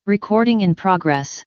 Recording in progress.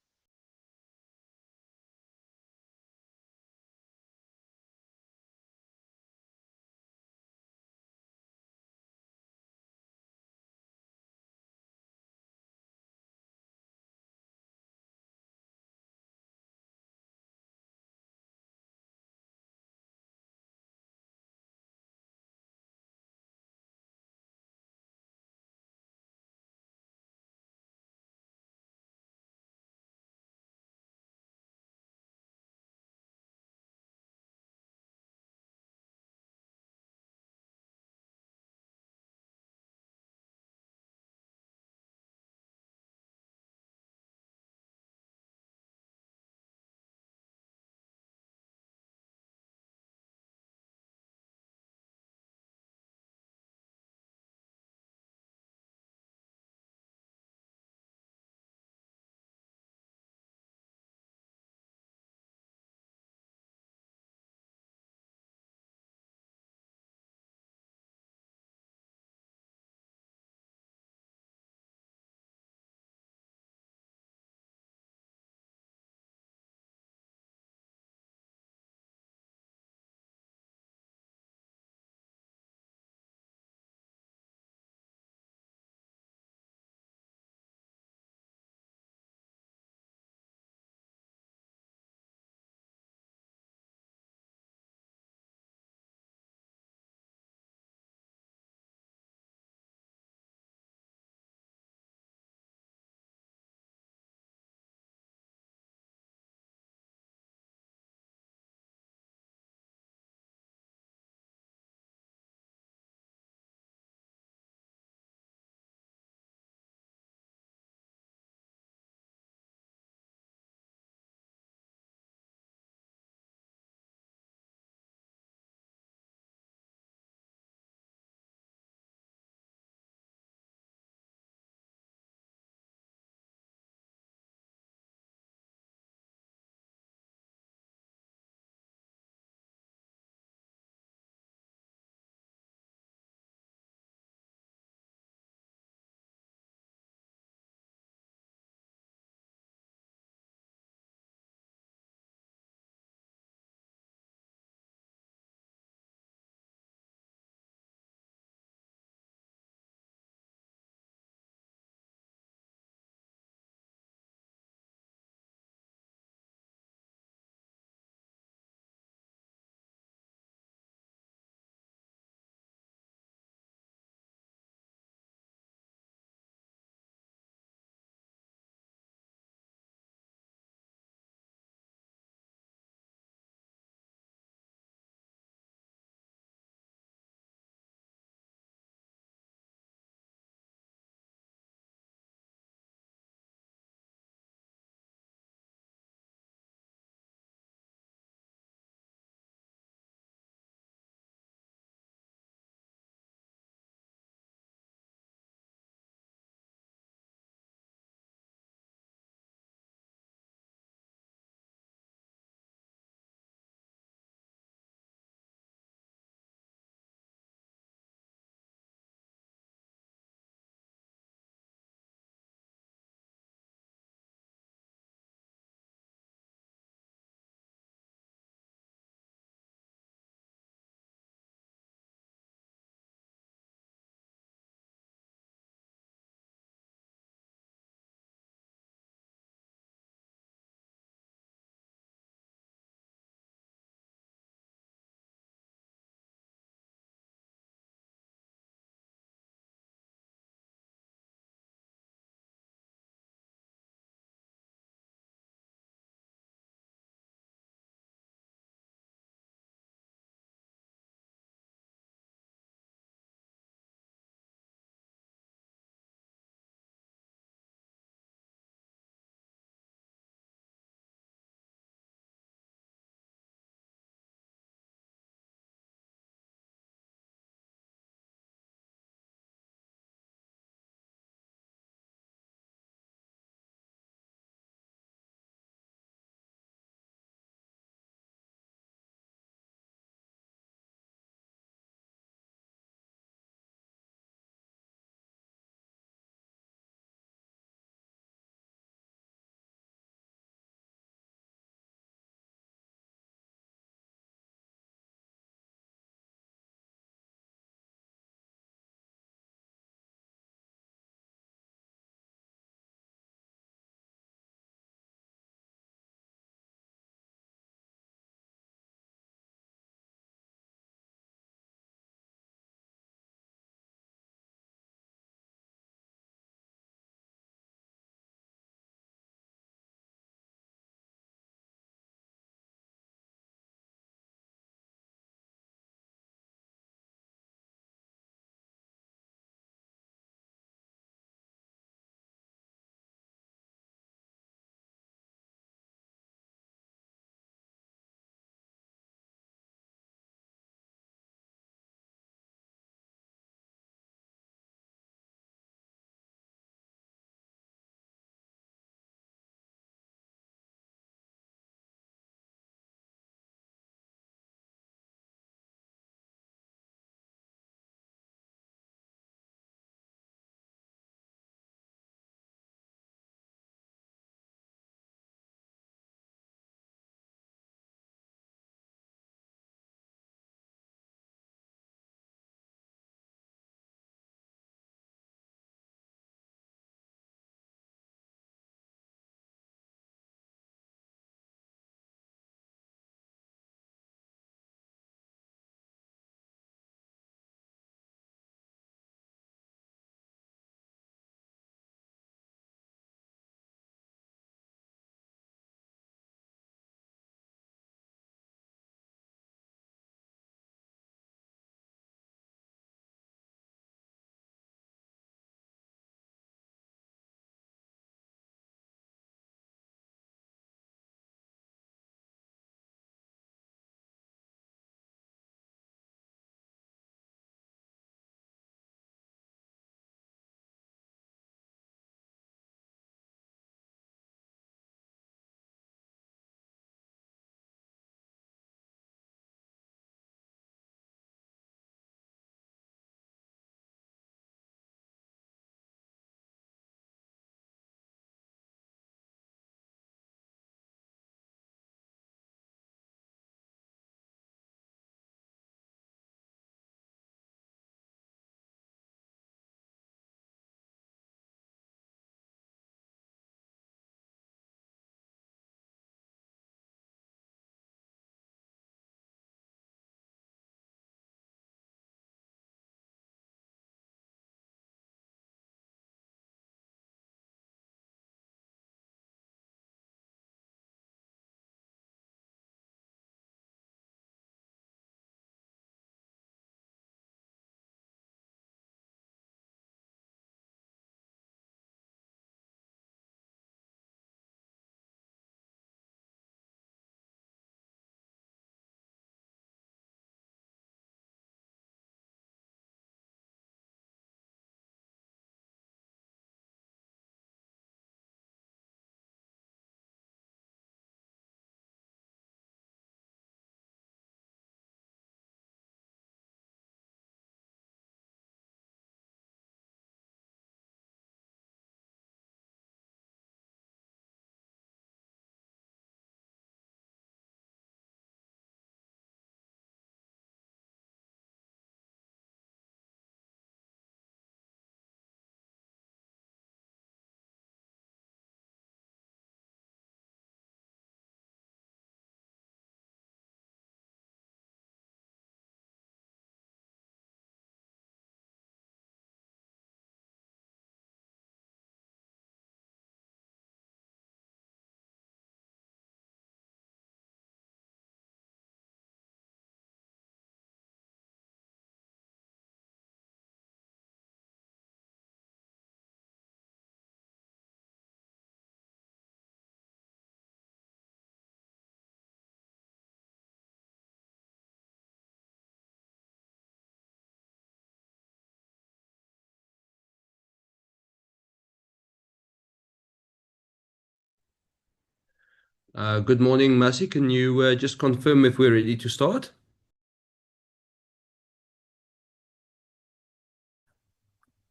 Good morning, Masi. Can you just confirm if we're ready to start?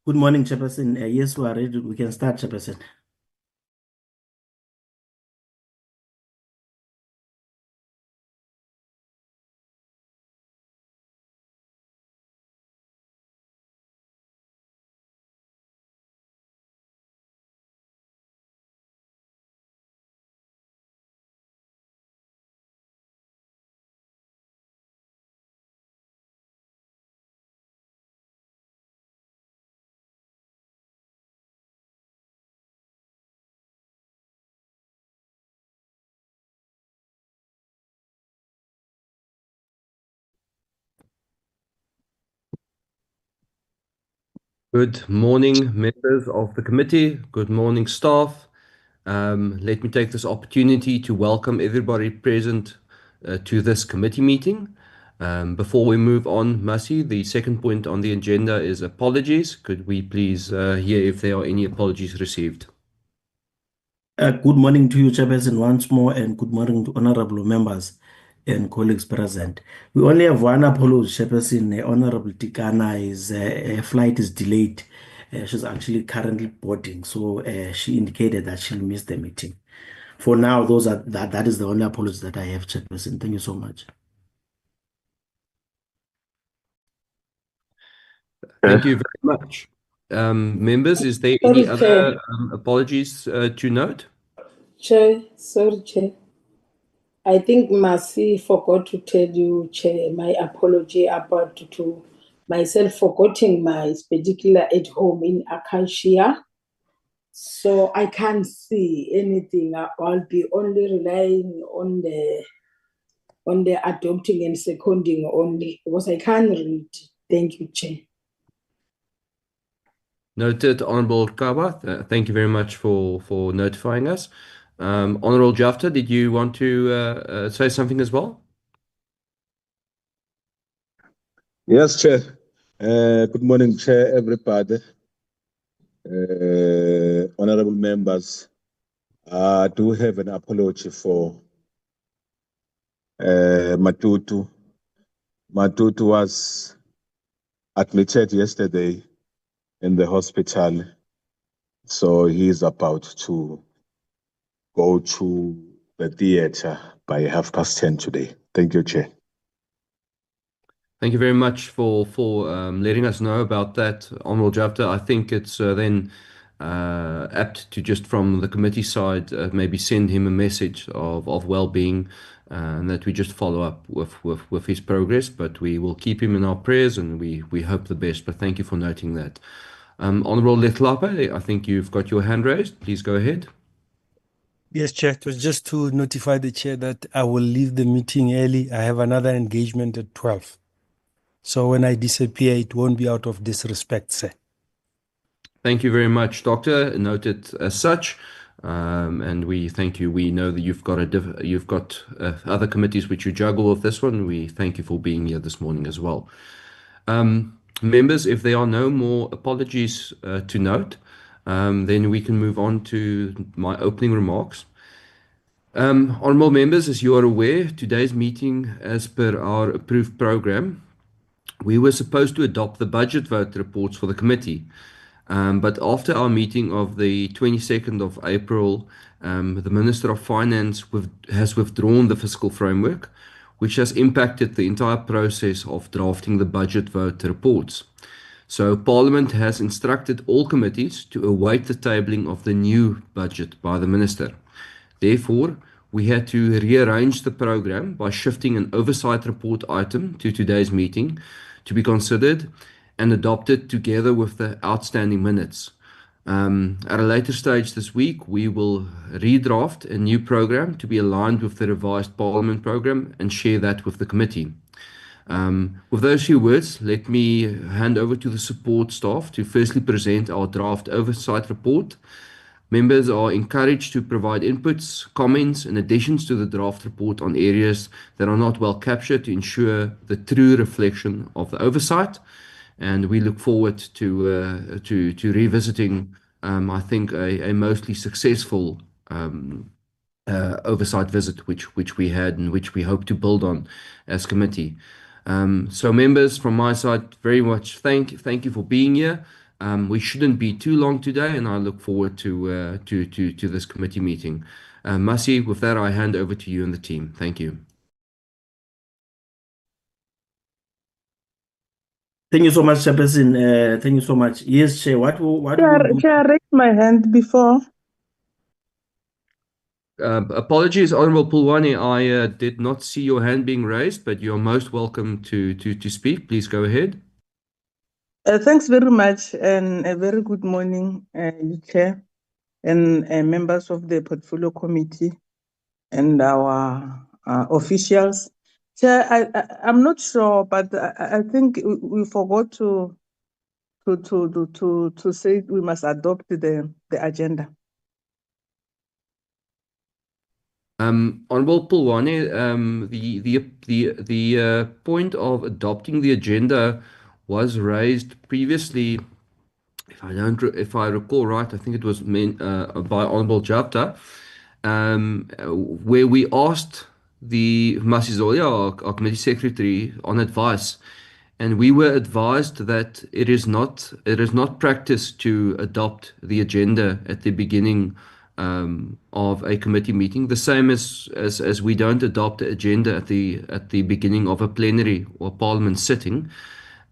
Good morning, Chairperson. Yes, we are ready. We can start, Chairperson. Good morning, members of the committee. Good morning, staff. Let me take this opportunity to welcome everybody present to this committee meeting. Before we move on, Masi, the second point on the agenda is apologies. Could we please hear if there are any apologies received? Good morning to you, Chairperson, once more, and good morning to honorable members and colleagues present. We only have one apology, Chairperson. Honorable Tikana, her flight is delayed. She's actually currently boarding, so she indicated that she'll miss the meeting. For now, that is the only apology that I have, Chairperson. Thank you so much. Thank you very much. Members, is there any Sorry, Chair. other apologies to note? Sorry, Chair. I think Mercy forgot to tell you, Chair, my apology about to myself forgetting my particular at home in Acacia. So I can't see anything. I'll be only relying on the adopting and seconding only because I can't read. Thank you, Chair. Noted, Honorable Kaba. Thank you very much for notifying us. Honorable Jafta, did you want to say something as well? Yes, Chair. Good morning, Chair, everybody. Honorable members, I do have an apology for Matutu. Matutu was admitted yesterday in the hospital, so he is about to go to the theater by 10:30 today. Thank you, Chair. Thank you very much for letting us know about that, Honorable Jafta. I think it's then apt to just from the committee side maybe send him a message of well-being and that we just follow up with his progress. But we will keep him in our prayers and we hope the best. But thank you for noting that. Honorable Letlape, I think you've got your hand raised. Please go ahead. Yes, Chair. It was just to notify the Chair that I will leave the meeting early. I have another engagement at 12. So when I disappear, it won't be out of disrespect, sir. Thank you very much, Doctor. Noted as such. And we thank you. We know that you've got other committees which you juggle with this one. We thank you for being here this morning as well. Members, if there are no more apologies to note, then we can move on to my opening remarks. Honorable members, as you are aware, today's meeting, as per our approved program, we were supposed to adopt the budget vote reports for the committee. But after our meeting of the 22nd of April, the Minister of Finance has withdrawn the fiscal framework, which has impacted the entire process of drafting the budget vote reports. So Parliament has instructed all committees to await the tabling of the new budget by the Minister. Therefore, we had to rearrange the program by shifting an oversight report item to today's meeting to be considered and adopted together with the outstanding minutes. At a later stage this week, we will redraft a new program to be aligned with the revised Parliament program and share that with the committee. With those few words, let me hand over to the support staff to firstly present our draft oversight report. Members are encouraged to provide inputs, comments, and additions to the draft report on areas that are not well captured to ensure the true reflection of the oversight. And we look forward to revisiting, I think, a mostly successful oversight visit, which we had and which we hope to build on as committee. So members, from my side, very much thank you for being here. We shouldn't be too long today, and I look forward to this committee meeting. Masi, with that, I hand over to you and the team. Thank you. Thank you so much, Chairperson. Thank you so much. Yes, Chair. What will do? Chair, I raised my hand before. Apologies, Honorable Pulwani, I did not see your hand being raised, but you're most welcome to speak. Please go ahead. Thanks very much, and a very good morning, Chair, and members of the Portfolio Committee, and our officials. Chair, I'm not sure, but I think we forgot to say we must adopt the agenda. Honorable Pulwani, the point of adopting the agenda was raised previously. If I recall right, I think it was by Honorable Chapter, where we asked the Masizoya, our committee secretary, on advice, and we were advised that it is not practice to adopt the agenda at the beginning of a committee meeting, the same as we don't adopt the agenda at the beginning of a plenary or parliament sitting.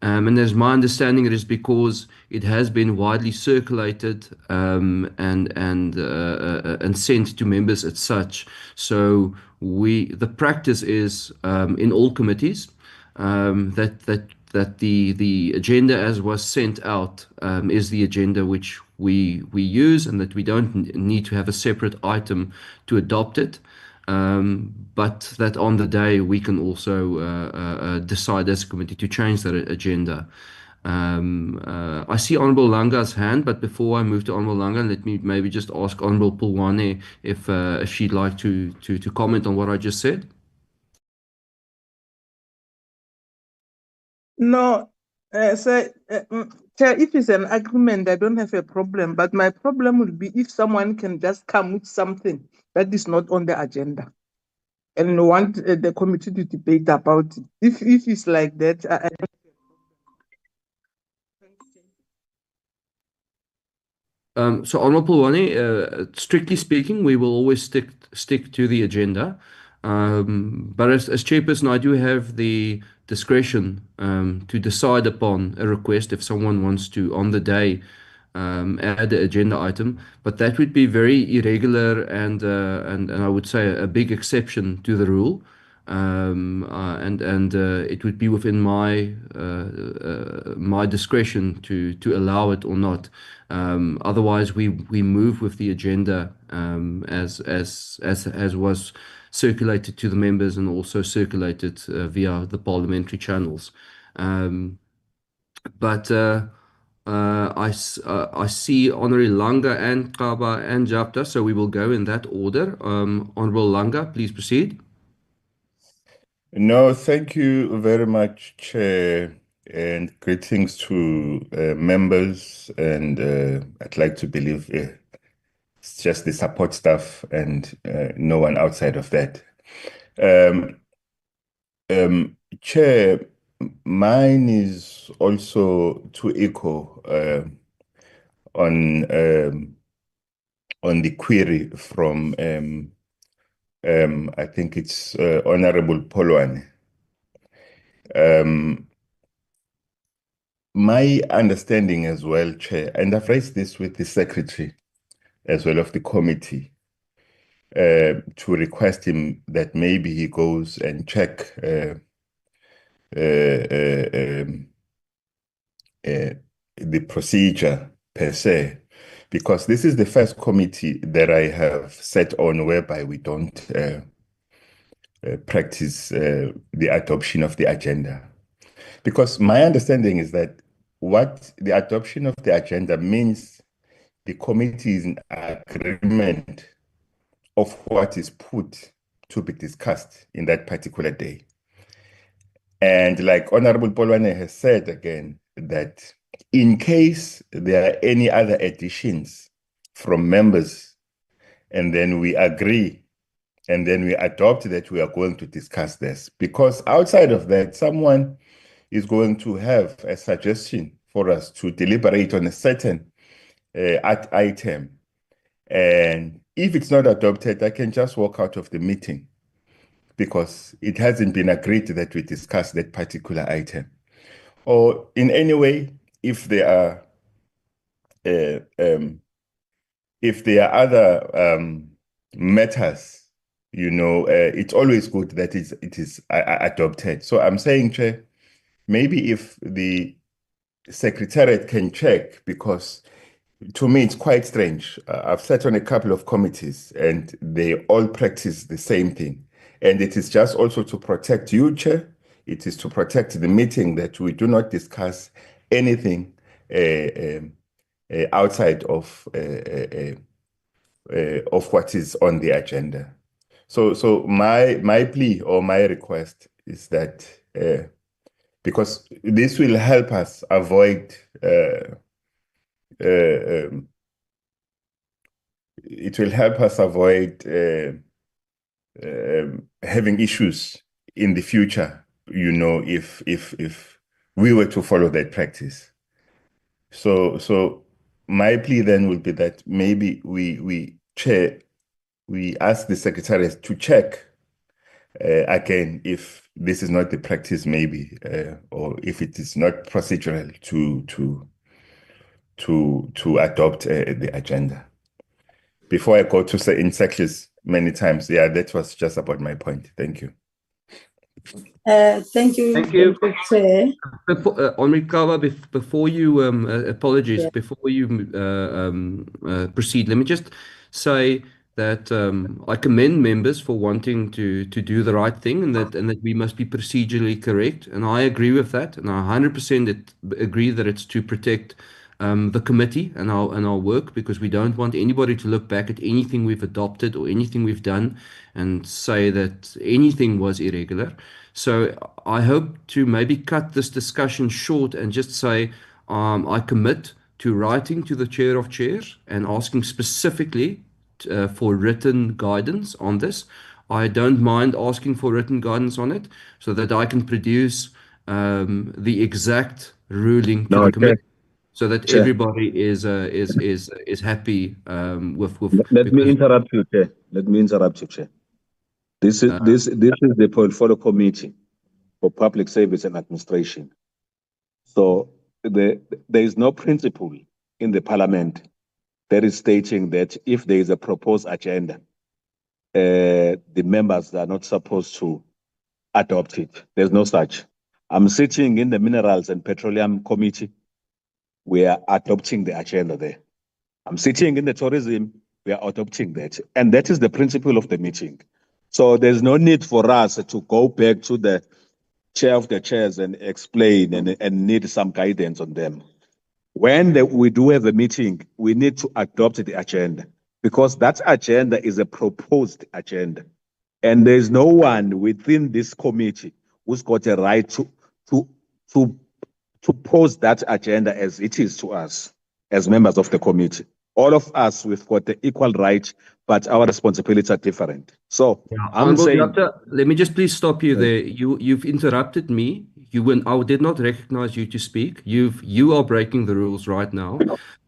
And as my understanding, it is because it has been widely circulated and sent to members as such. So the practice is in all committees that the agenda as was sent out is the agenda which we use, and that we don't need to have a separate item to adopt it. But that on the day we can also decide as a committee to change that agenda. I see Honorable Langa's hand, but before I move to Honorable Langa, let me maybe just ask Honorable Pulwane if she'd like to comment on what I just said. No, Chair, if it's an agreement, I don't have a problem. But my problem would be if someone can just come with something that is not on the agenda and want the committee to debate about it. If it's like that, I So Honorable Pulwane, strictly speaking, we will always stick to the agenda. But as chairperson, I do have the discretion to decide upon a request if someone wants to, on the day, add the agenda item. But that would be very irregular and I would say a big exception to the rule. It would be within my discretion to allow it or not. Otherwise, we move with the agenda as was circulated to the members and also circulated via the parliamentary channels. But I see Honorary Langa and Kaba and Japta, so we will go in that order. Honorable Langa, please proceed. No, thank you very much, Chair, and greetings to members. And I'd like to believe it's just the support staff and no one outside of that. Chair, mine is also to echo on the query from I think it's Honorable Polwane. My understanding as well, Chair, and I've raised this with the Secretary as well of the committee, to request him that maybe he goes and check the procedure per se, because this is the first committee that I have sat on whereby we don't practice the adoption of the agenda. Because my understanding is that what the adoption of the agenda means, the committee is in agreement of what is put to be discussed in that particular day. And like Honorable Polwane has said again, that in case there are any other additions from members, and then we agree and then we adopt that we are going to discuss this. Because outside of that, someone is going to have a suggestion for us to deliberate on a certain item. And if it's not adopted, I can just walk out of the meeting because it hasn't been agreed that we discuss that particular item. Or in any way, if there are other matters, it's always good that it is adopted. So I'm saying, Chair, maybe if the Secretariat can check, because to me it's quite strange. I've sat on a couple of committees and they all practice the same thing. And it is just also to protect you, Chair. It is to protect the meeting that we do not discuss anything outside of what is on the agenda. So my plea or my request is that because this will help us avoid having issues in the future, if we were to follow that practice. So my plea then would be that maybe we ask the Secretariat to check again if this is not the practice, maybe, or if it is not procedural to adopt the agenda. Before I go to say in sections many times, that was just about my point. Thank you. Thank you. Thank you. Chair. Onrikaba, before you apologies, Yeah. before you proceed, let me just say that I commend members for wanting to do the right thing, and that we must be procedurally correct, and I agree with that, and I 100% agree that it's to protect the committee and our work, because we don't want anybody to look back at anything we've adopted or anything we've done and say that anything was irregular. So I hope to maybe cut this discussion short and just say I commit to writing to the Chair of Chairs and asking specifically for written guidance on this. I don't mind asking for written guidance on it so that I can produce the exact ruling to the committee, so that everybody is happy with. Let me interrupt you, Chair. Chair. This is the Portfolio Committee for Public Service and Administration. So there is no principle in the Parliament that is stating that if there is a proposed agenda, the members are not supposed to adopt it. There's no such. I'm sitting in the Minerals and Petroleum Committee. We are adopting the agenda there. I'm sitting in the Tourism. We are adopting that. And that is the principle of the meeting. So there's no need for us to go back to the Chair of the Chairs and explain and need some guidance on them. When we do have a meeting, we need to adopt the agenda, because that agenda is a proposed agenda. And there's no one within this committee who's got a right to pose that agenda as it is to us as members of the committee. All of us, we've got the equal right, but our responsibilities are different. So I'm saying, Doctor, let me just please stop you there. You've interrupted me. I did not recognize you to speak. You are breaking the rules right now.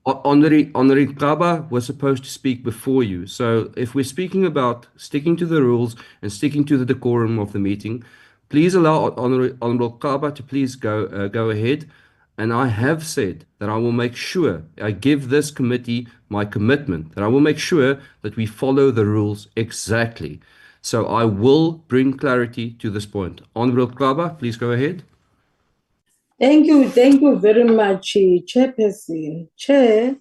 Honorary Kaba was supposed to speak before you. So if we're speaking about sticking to the rules and sticking to the decorum of the meeting, please allow Honorable Kaba to please go ahead. And I have said that I will make sure, I give this committee my commitment, that I will make sure that we follow the rules exactly. So I will bring clarity to this point. Honorable Kaba, please go ahead. Thank you very much, Chairperson. Chair,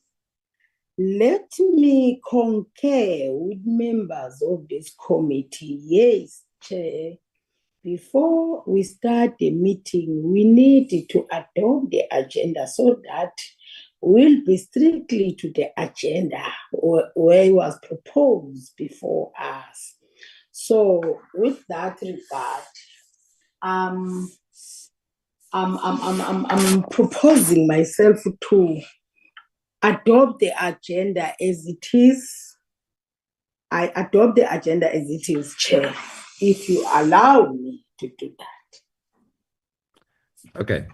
let me concur with members of this committee. Yes, Chair. Before we start the meeting, we need to adopt the agenda so that we'll be strictly to the agenda where it was proposed before us. So with that regard, I'm proposing myself to adopt the agenda as it is, I adopt the agenda as it is, Chair, if you allow me to do that. Okay.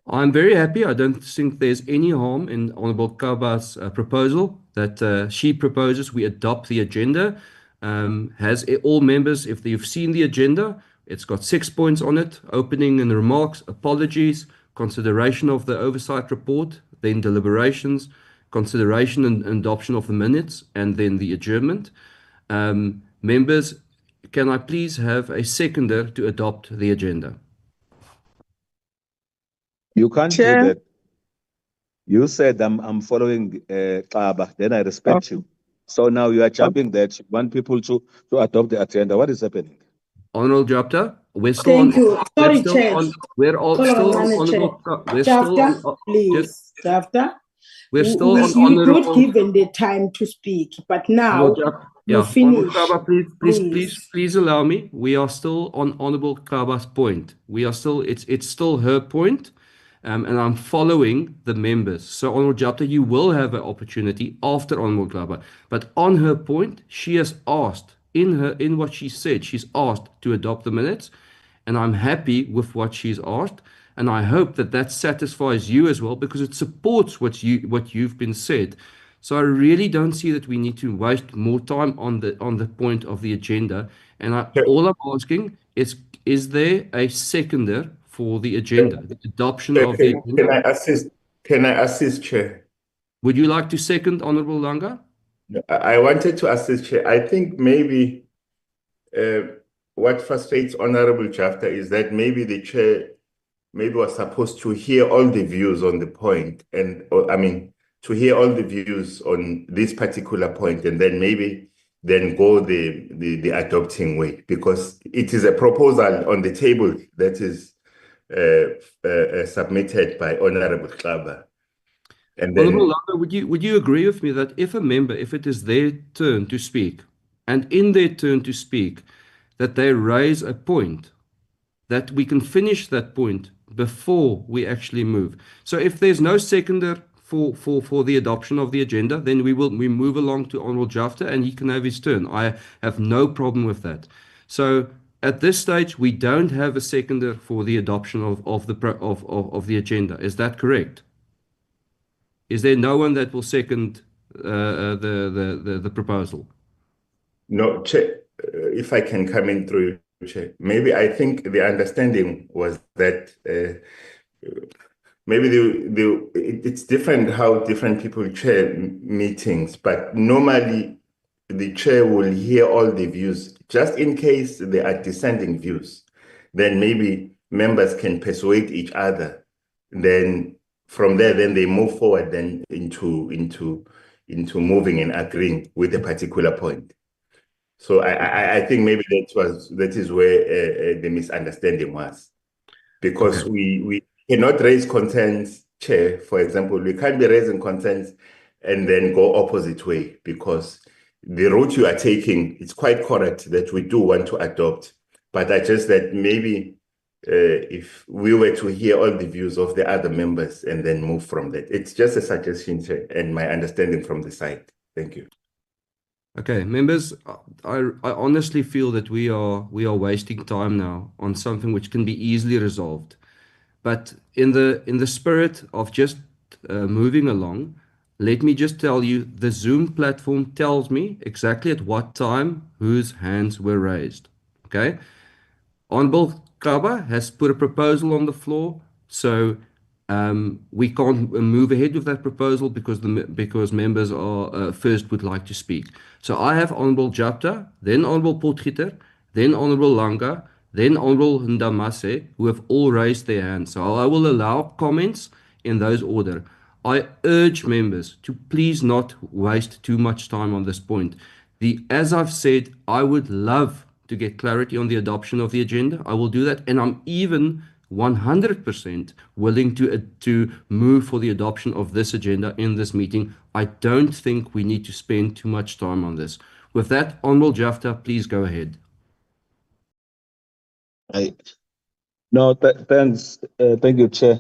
I'm very happy. I don't think there's any harm in Honorable Kaba's proposal that she proposes we adopt the agenda. All members, if you've seen the agenda, it's got 6 points on it: opening and remarks, apologies, consideration of the oversight report, then deliberations, consideration and adoption of the minutes, and then the adjournment. Members, can I please have a seconder to adopt the agenda? You can't do Chair. that. You said I'm following Xaba, then I respect you. So now you are jumping that you want people to adopt the agenda. What is happening? Honorable Japta, we're still Thank you. Sorry, Chair. We're all still on honorable. We're still Jafta, on. please, Jafta. We're still on You not honorable. given the time to speak, but now you Yeah, finish. Kaba, please allow me. We are still on Honorable Kaba's point. We are still. It's still her point, and I'm following the members. So Honorable Japta, you will have an opportunity after Honorable Kaba. But on her point, she has asked in what she said. She's asked to adopt the minutes, and I'm happy with what she's asked. And I hope that satisfies you as well, because it supports what you've been said. So I really don't see that we need to waste more time on the point of the agenda. And all I'm asking is there a seconder for the agenda, the adoption of the agenda? Can I assist? Can I assist, Chair? Would you like to second, Honorable Langa? I wanted to assist, Chair. I think maybe what frustrates Honorable Jafta is that maybe the Chair was supposed to hear all the views on the point, to hear all the views on this particular point, and then go the adopting way, because it is a proposal on the table that is submitted by Honorable Klaba. And then, Honorable Langa, would you agree with me that if it is their turn to speak, and in their turn to speak, that they raise a point, that we can finish that point before we actually move? So if there's no seconder for the adoption of the agenda, then we move along to Honorable Jafta and he can have his turn. I have no problem with that. So at this stage, we don't have a seconder for the adoption of the agenda. Is that correct? Is there no one that will second the proposal? no, Chair, if I can come in through, Chair, maybe I think the understanding was that maybe it's different how different people chair meetings, but normally the chair will hear all the views. Just in case there are dissenting views, then maybe members can persuade each other. Then from there, then they move forward then into moving and agreeing with a particular point. So I think maybe that is where the misunderstanding was, because we cannot raise concerns, Chair. For example, we can't be raising concerns and then go opposite way, because the route you are taking, it's quite correct that we do want to adopt, but I just that maybe if we were to hear all the views of the other members and then move from that. It's just a suggestion, Chair, and my understanding from the side. Thank you. Okay, members, I honestly feel that we are wasting time now on something which can be easily resolved. But in the spirit of just moving along, let me just tell you, the Zoom platform tells me exactly at what time whose hands were raised. Okay? Honorable Kaba has put a proposal on the floor, so we can't move ahead with that proposal because members are first would like to speak. So I have Honorable Japta, then Honorable Potgieter, then Honorable Langa, then Honorable Ndamase, who have all raised their hands. So I will allow comments in those order. I urge members to please not waste too much time on this point. As I've said, I would love to get clarity on the adoption of the agenda. I will do that, and I'm even 100% willing to move for the adoption of this agenda in this meeting. I don't think we need to spend too much time on this. With that, Honorable Jafta, please go ahead. No, thanks. Thank you, Chair.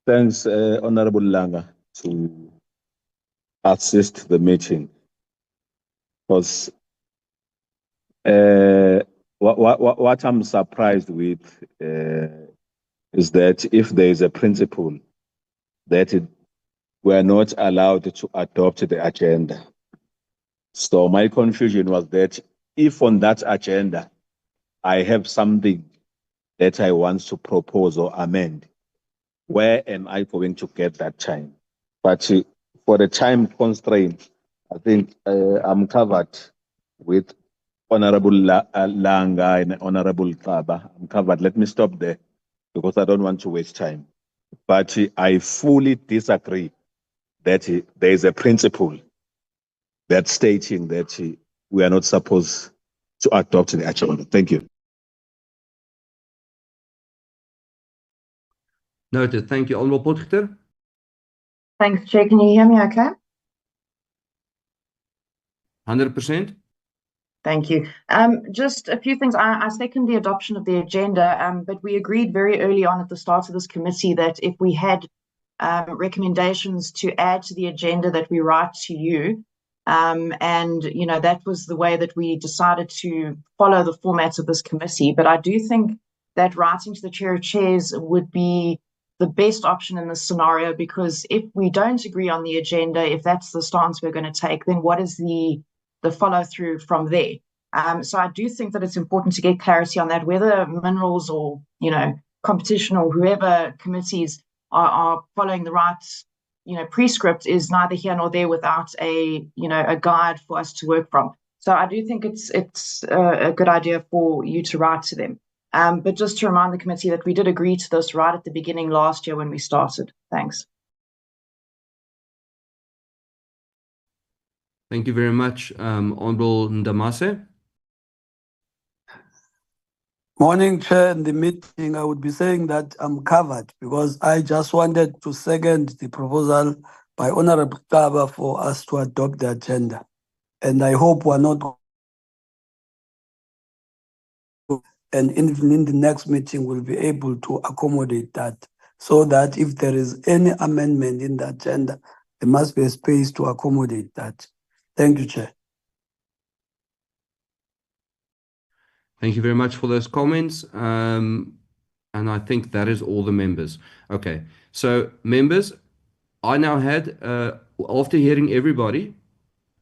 Thanks, Honorable Langa, to assist the meeting. Because What I'm surprised with is that if there is a principle that we are not allowed to adopt the agenda. So my confusion was that if on that agenda I have something that I want to propose or amend, where am I going to get that time? But for the time constraint, I think I'm covered with Honorable Langa and Honorable Kaba. I'm covered. Let me stop there because I don't want to waste time. But I fully disagree that there is a principle that's stating that we are not supposed to adopt the agenda. Thank you. Noted. Thank you. Honorable Potgieter. Thanks, Chair. Can you hear me okay? 100%. Thank you. Just a few things. I second the adoption of the agenda, but we agreed very early on at the start of this committee that if we had recommendations to add to the agenda that we write to you, and that was the way that we decided to follow the format of this committee. But I do think that writing to the Chair of Chairs would be the best option in this scenario, because if we don't agree on the agenda, if that's the stance we're going to take, then what is the follow through from there? So I do think that it's important to get clarity on that, whether minerals or competition or whoever committees are following the right prescript is neither here nor there without a guide for us to work from. So I do think it's a good idea for you to write to them. But just to remind the committee that we did agree to this right at the beginning last year when we started. Thanks. Thank you very much, Honorable Ndamase. Morning, Chair. In the meeting, I would be saying that I'm covered because I just wanted to second the proposal by Honorable Kaba for us to adopt the agenda. And I hope we're not, and even in the next meeting, we'll be able to accommodate that so that if there is any amendment in the agenda, there must be a space to accommodate that. Thank you, Chair. Thank you very much for those comments. And I think that is all the members. Okay. So, members, I now had, after hearing everybody,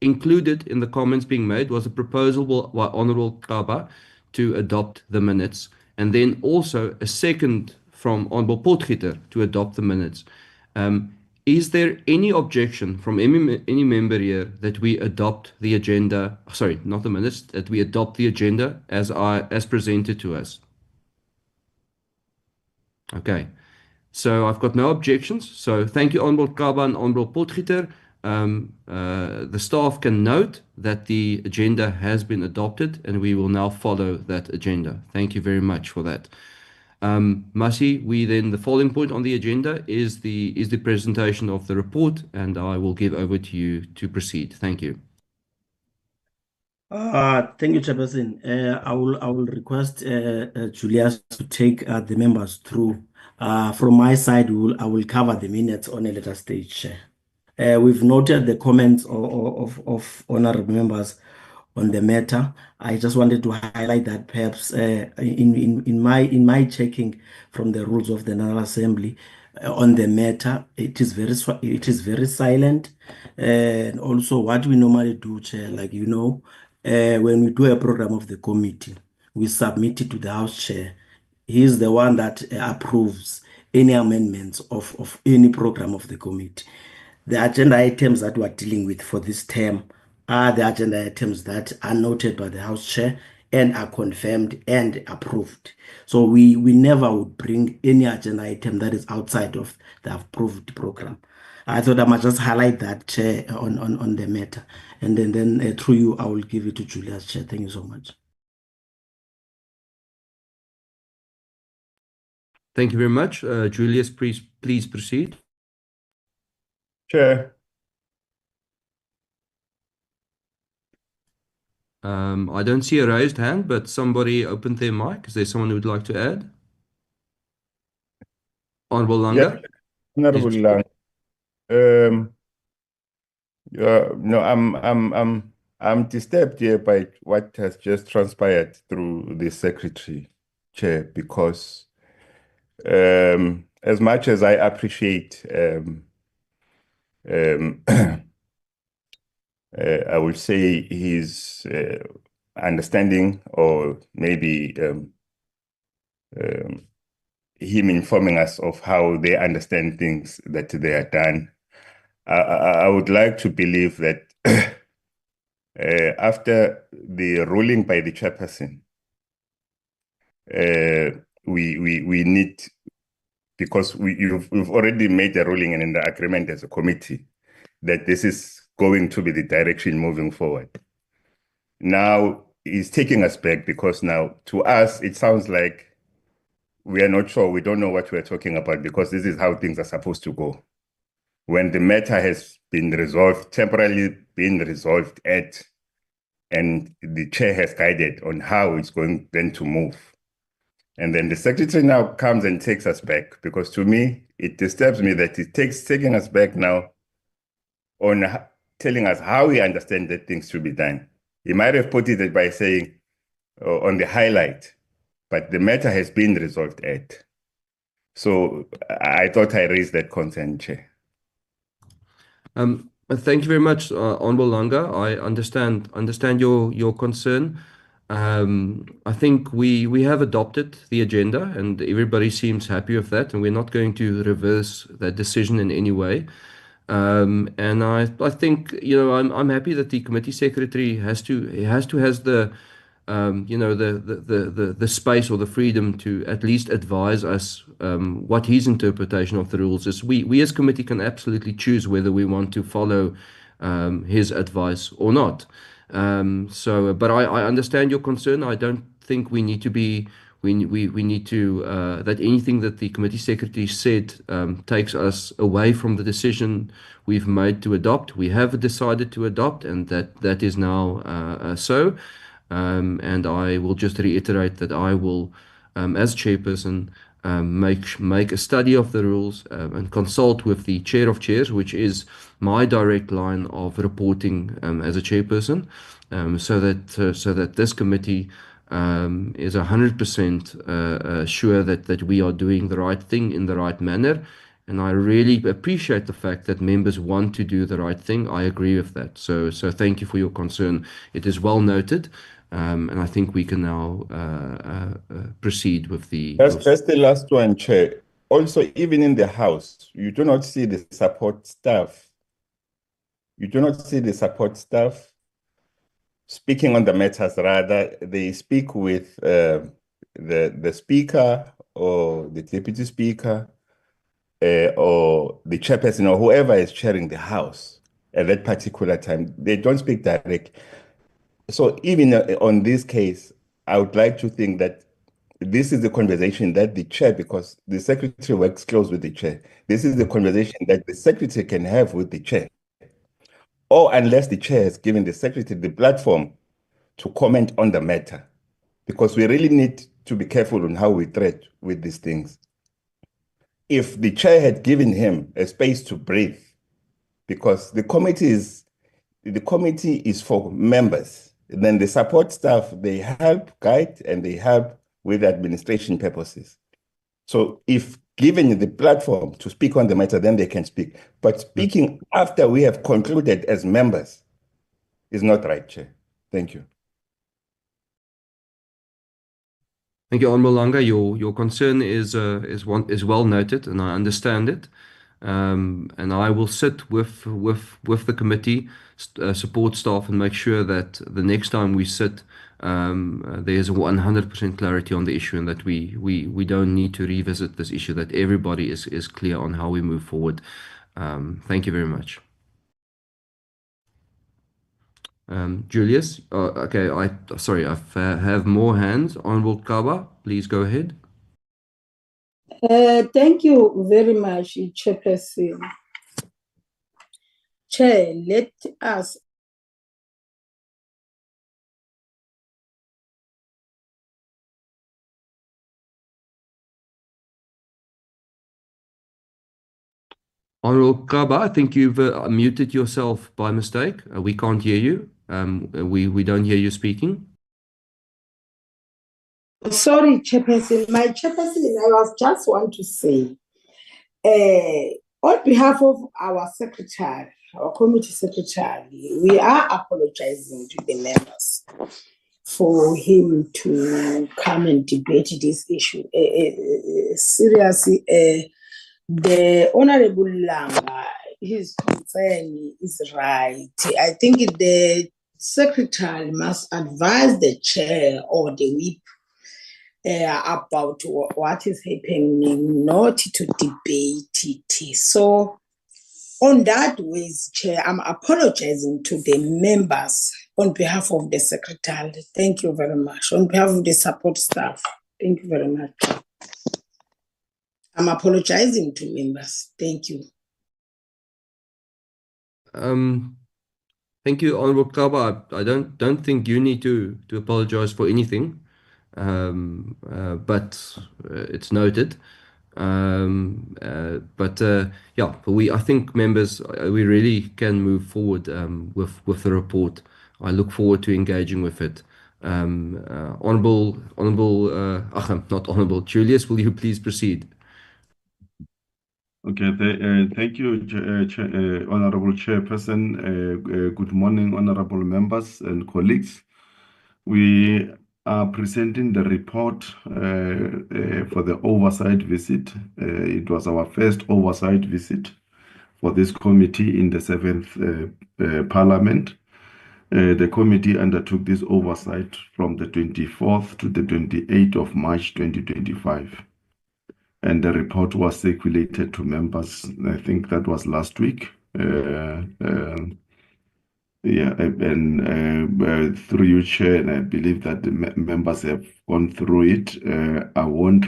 included in the comments being made was a proposal by Honorable Kaba to adopt the minutes, and then also a second from Honorable Potgieter to adopt the minutes. Is there any objection from any member here that we adopt the agenda? Sorry, not the minutes, that we adopt the agenda as presented to us? Okay. So I've got no objections. So thank you, Honorable Kaba and Honorable Potgieter. The staff can note that the agenda has been adopted, and we will now follow that agenda. Thank you very much for that. Masi, the following point on the agenda is the presentation of the report, and I will give over to you to proceed. Thank you. Thank you, Chairperson. I will request Julius to take the members through. From my side, I will cover the minutes on a later stage. We've noted the comments of honorable members on the matter. I just wanted to highlight that perhaps in my checking from the rules of the National Assembly on the matter, it is very silent. And also what we normally do, Chair, like when we do a program of the committee, we submit it to the House Chair. He is the one that approves any amendments of any program of the committee. The agenda items that we're dealing with for this term are the agenda items that are noted by the House Chair and are confirmed and approved. So we never would bring any agenda item that is outside of the approved program. I thought I must just highlight that, Chair, on the matter. And then through you, I will give it to Julius, Chair. Thank you so much. Thank you very much. Julius, please proceed. Chair. I don't see a raised hand, but somebody opened their mic. Is there someone who would like to add? Honorable Langa? Yeah, Honorable Langa. No, I'm disturbed here by what has just transpired through the secretary, Chair, because as much as I appreciate, I would say his understanding, or maybe him informing us of how they understand things that they are done. I would like to believe that after the ruling by the chairperson, we need, because we've already made a ruling and in the agreement as a committee that this is going to be the direction moving forward. Now he's taking us back, because now to us it sounds like we are not sure, we don't know what we're talking about, because this is how things are supposed to go. When the matter has been resolved, temporarily been resolved and the chair has guided on how it's going then to move. And then the secretary now comes and takes us back, because to me, it disturbs me that taking us back now on telling us how he understands that things should be done. He might have put it by saying on the highlight, but the matter has been resolved at. So I thought I raised that concern, Chair. Thank you very much, Honorable Langa. I understand your concern. I think we have adopted the agenda, and everybody seems happy with that, and we're not going to reverse that decision in any way. And I think, I'm happy that the committee secretary has the the space or the freedom to at least advise us what his interpretation of the rules is. We as committee can absolutely choose whether we want to follow his advice or not. But I understand your concern. I don't think we need to be we need to that anything that the committee secretary said takes us away from the decision we've made to adopt. We have decided to adopt, and that is now so. And I will just reiterate that I will, as chairperson, make a study of the rules and consult with the chair of chairs, which is my direct line of reporting as a chairperson, so that this committee is 100% sure that we are doing the right thing in the right manner. And I really appreciate the fact that members want to do the right thing. I agree with that. So thank you for your concern. It is well noted. And I think we can now proceed with the. That's the last one, Chair. Also, even in the House, you do not see the support staff. You do not see the support staff speaking on the matters. Rather, they speak with the speaker or the deputy speaker or the chairperson or whoever is chairing the House at that particular time. They don't speak directly. So even on this case, I would like to think that this is the conversation that the chair, because the secretary works close with the chair, this is the conversation that the secretary can have with the chair. Or unless the chair has given the secretary the platform to comment on the matter, because we really need to be careful on how we tread with these things. If the chair had given him a space to breathe, because the committee is for members, then the support staff, they help guide and they help with administration purposes. So if given the platform to speak on the matter, then they can speak. But speaking after we have concluded as members is not right, Chair. Thank you. Thank you, Honorable Langa. Your concern is well noted, and I understand it. And I will sit with the committee support staff and make sure that the next time we sit, there's 100% clarity on the issue, and that we don't need to revisit this issue. That everybody is clear on how we move forward. Thank you very much. Julius, okay, I have more hands. Honorable Kaba, please go ahead. Thank you very much, Chairperson. Chair, let us Honorable Kaba, I think you've muted yourself by mistake. We can't hear you. We don't hear you speaking. Sorry, Chairperson. My Chairperson, I was just want to say, on behalf of our secretary, our committee secretary, we are apologizing to the members for him to come and debate this issue. Seriously, the Honorable Langa, his concern is right. I think the secretary must advise the chair or the whip about what is happening, not to debate it. So, on that ways, Chair, I'm apologizing to the members on behalf of the secretary. Thank you very much. On behalf of the support staff, thank you very much. I'm apologizing to members. Thank you. Thank you, Honorable Kaba. I don't think you need to apologize for anything. But it's noted. Yeah, I think members, we really can move forward with the report. I look forward to engaging with it. Honorable, not Honorable Julius, will you please proceed? Okay, thank you, Honorable Chairperson. Good morning, honorable members and colleagues. We are presenting the report for the oversight visit. It was our first oversight visit for this committee in the 7th Parliament. The committee undertook this oversight from the 24th to the 28th of March 2025. And the report was circulated to members, I think that was last week. Yeah, and through you, Chair, and I believe that the members have gone through it. I won't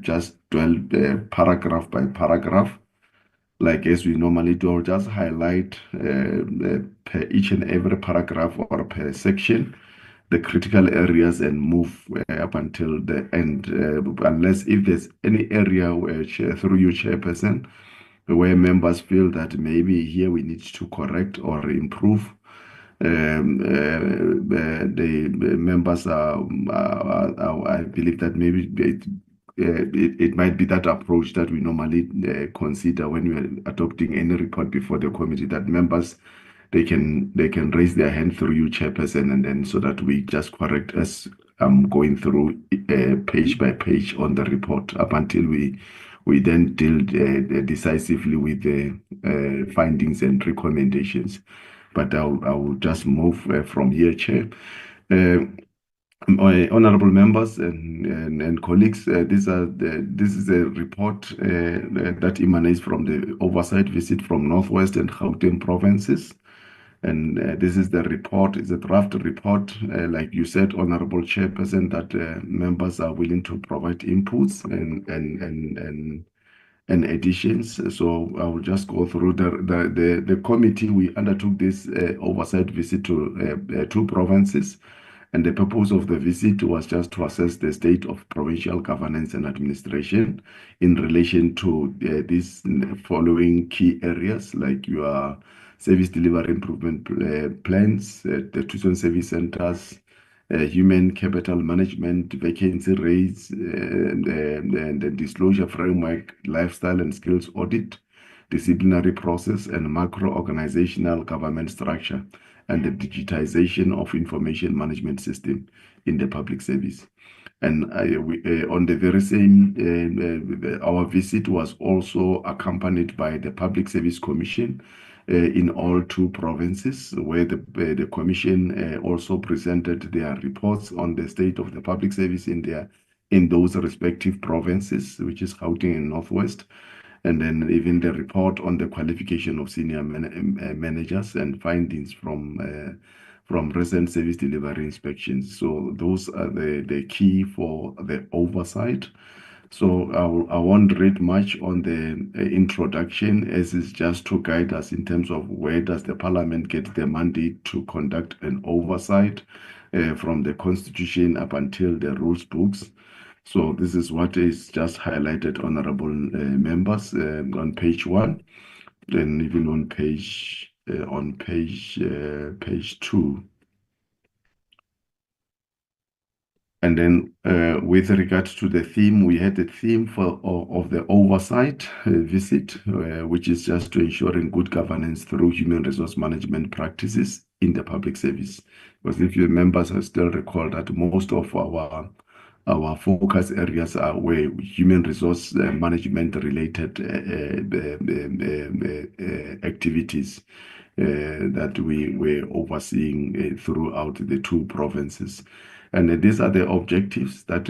just dwell paragraph by paragraph, like as we normally do. I'll just highlight per each and every paragraph or per section the critical areas and move up until the end, unless if there's any area where, through you, Chairperson, where members feel that maybe here we need to correct or improve. The members I believe that maybe it might be that approach that we normally consider when we are adopting any report before the committee, that members they can raise their hand through you, Chairperson, and then so that we just correct as going through page by page on the report up until we then deal decisively with the findings and recommendations. But I will just move from here, Chair. My honorable members and colleagues, this is a report that emanates from the oversight visit from Northwest and Gauteng Provinces. And this is the report, it's a draft report, like you said, Honorable Chairperson, that members are willing to provide inputs and additions. So I will just go through the committee. We undertook this oversight visit to 2 provinces. And the purpose of the visit was just to assess the state of provincial governance and administration in relation to these following key areas, like your service delivery improvement plans, the tuition service centers, human capital management, vacancy rates, and the disclosure framework, lifestyle and skills audit, disciplinary process, and macro-organizational government structure, and the digitization of information management system in the public service. And on the very same, our visit was also accompanied by the Public Service Commission in all 2 provinces, where the commission also presented their reports on the state of the public service in those respective provinces, which is Gauteng and Northwest. And then even the report on the qualification of senior managers and findings from recent service delivery inspections. So those are the key for the oversight. So I won't read much on the introduction, as it's just to guide us in terms of where does the Parliament get the mandate to conduct an oversight from the Constitution up until the rules books. So this is what is just highlighted, honorable members, on page 1. and even on page 2. And then with regards to the theme, we had a theme of the oversight visit, which is just to ensuring good governance through human resource management practices in the public service. Because if your members still recall that most of our focus areas are where human resource management related activities that we were overseeing throughout the 2 provinces. And these are the objectives that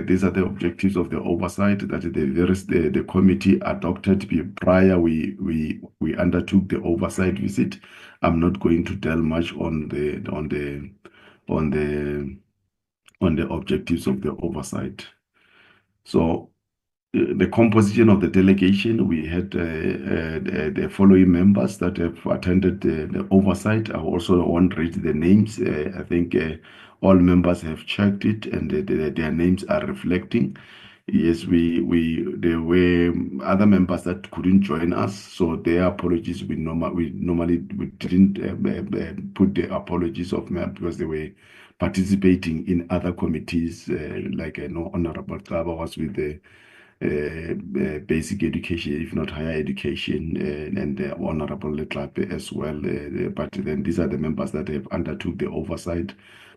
these are the objectives of the oversight that the committee adopted prior we undertook the oversight visit. I'm not going to dwell much on the objectives of the oversight. So the composition of the delegation, we had the following members that have attended the oversight. I also won't read the names. I think all members have checked it and their names are reflecting. Yes, there were other members that couldn't join us, so their apologies. We normally didn't put the apologies of members because they were participating in other committees, like I know Honorable Taba was with the basic education, if not higher education, and the Honorable Letlapa as well. But then these are the members that have undertook the oversight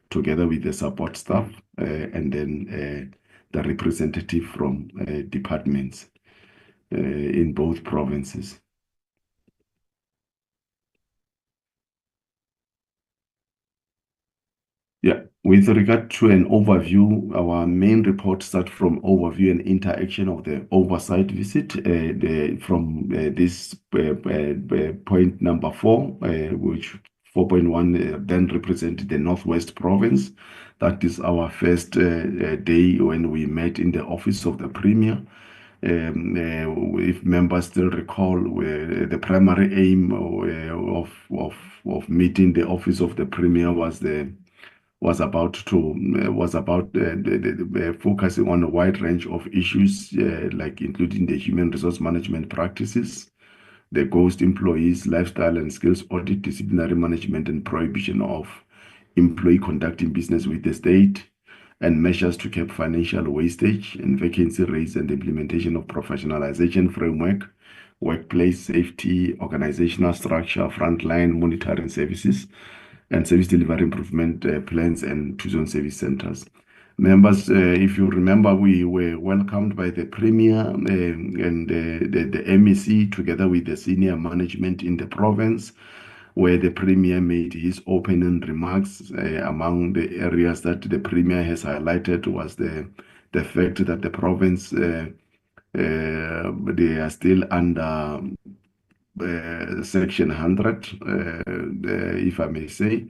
together with the support staff, and then the representative from departments in both provinces. Yeah, with regard to an overview, our main report starts from overview and interaction of the oversight visit. From this point number 4, which 4.1 then represented the Northwest Province. That is our first day when we met in the office of the Premier. If members still recall, the primary aim of meeting the office of the Premier was about focusing on a wide range of issues, like including the human resource management practices, the ghost employees, lifestyle and skills audit, disciplinary management, and prohibition of employee conducting business with the state, and measures to curb financial wastage and vacancy rates, and the implementation of professionalization framework, workplace safety, organizational structure, frontline monitoring services, and service delivery improvement plans, and 2-zone service centers. Members, if you remember, we were welcomed by the Premier and the MEC together with the senior management in the province, where the Premier made his opening remarks. Among the areas that the Premier has highlighted was the fact that the province, they are still under Section 100, if I may say.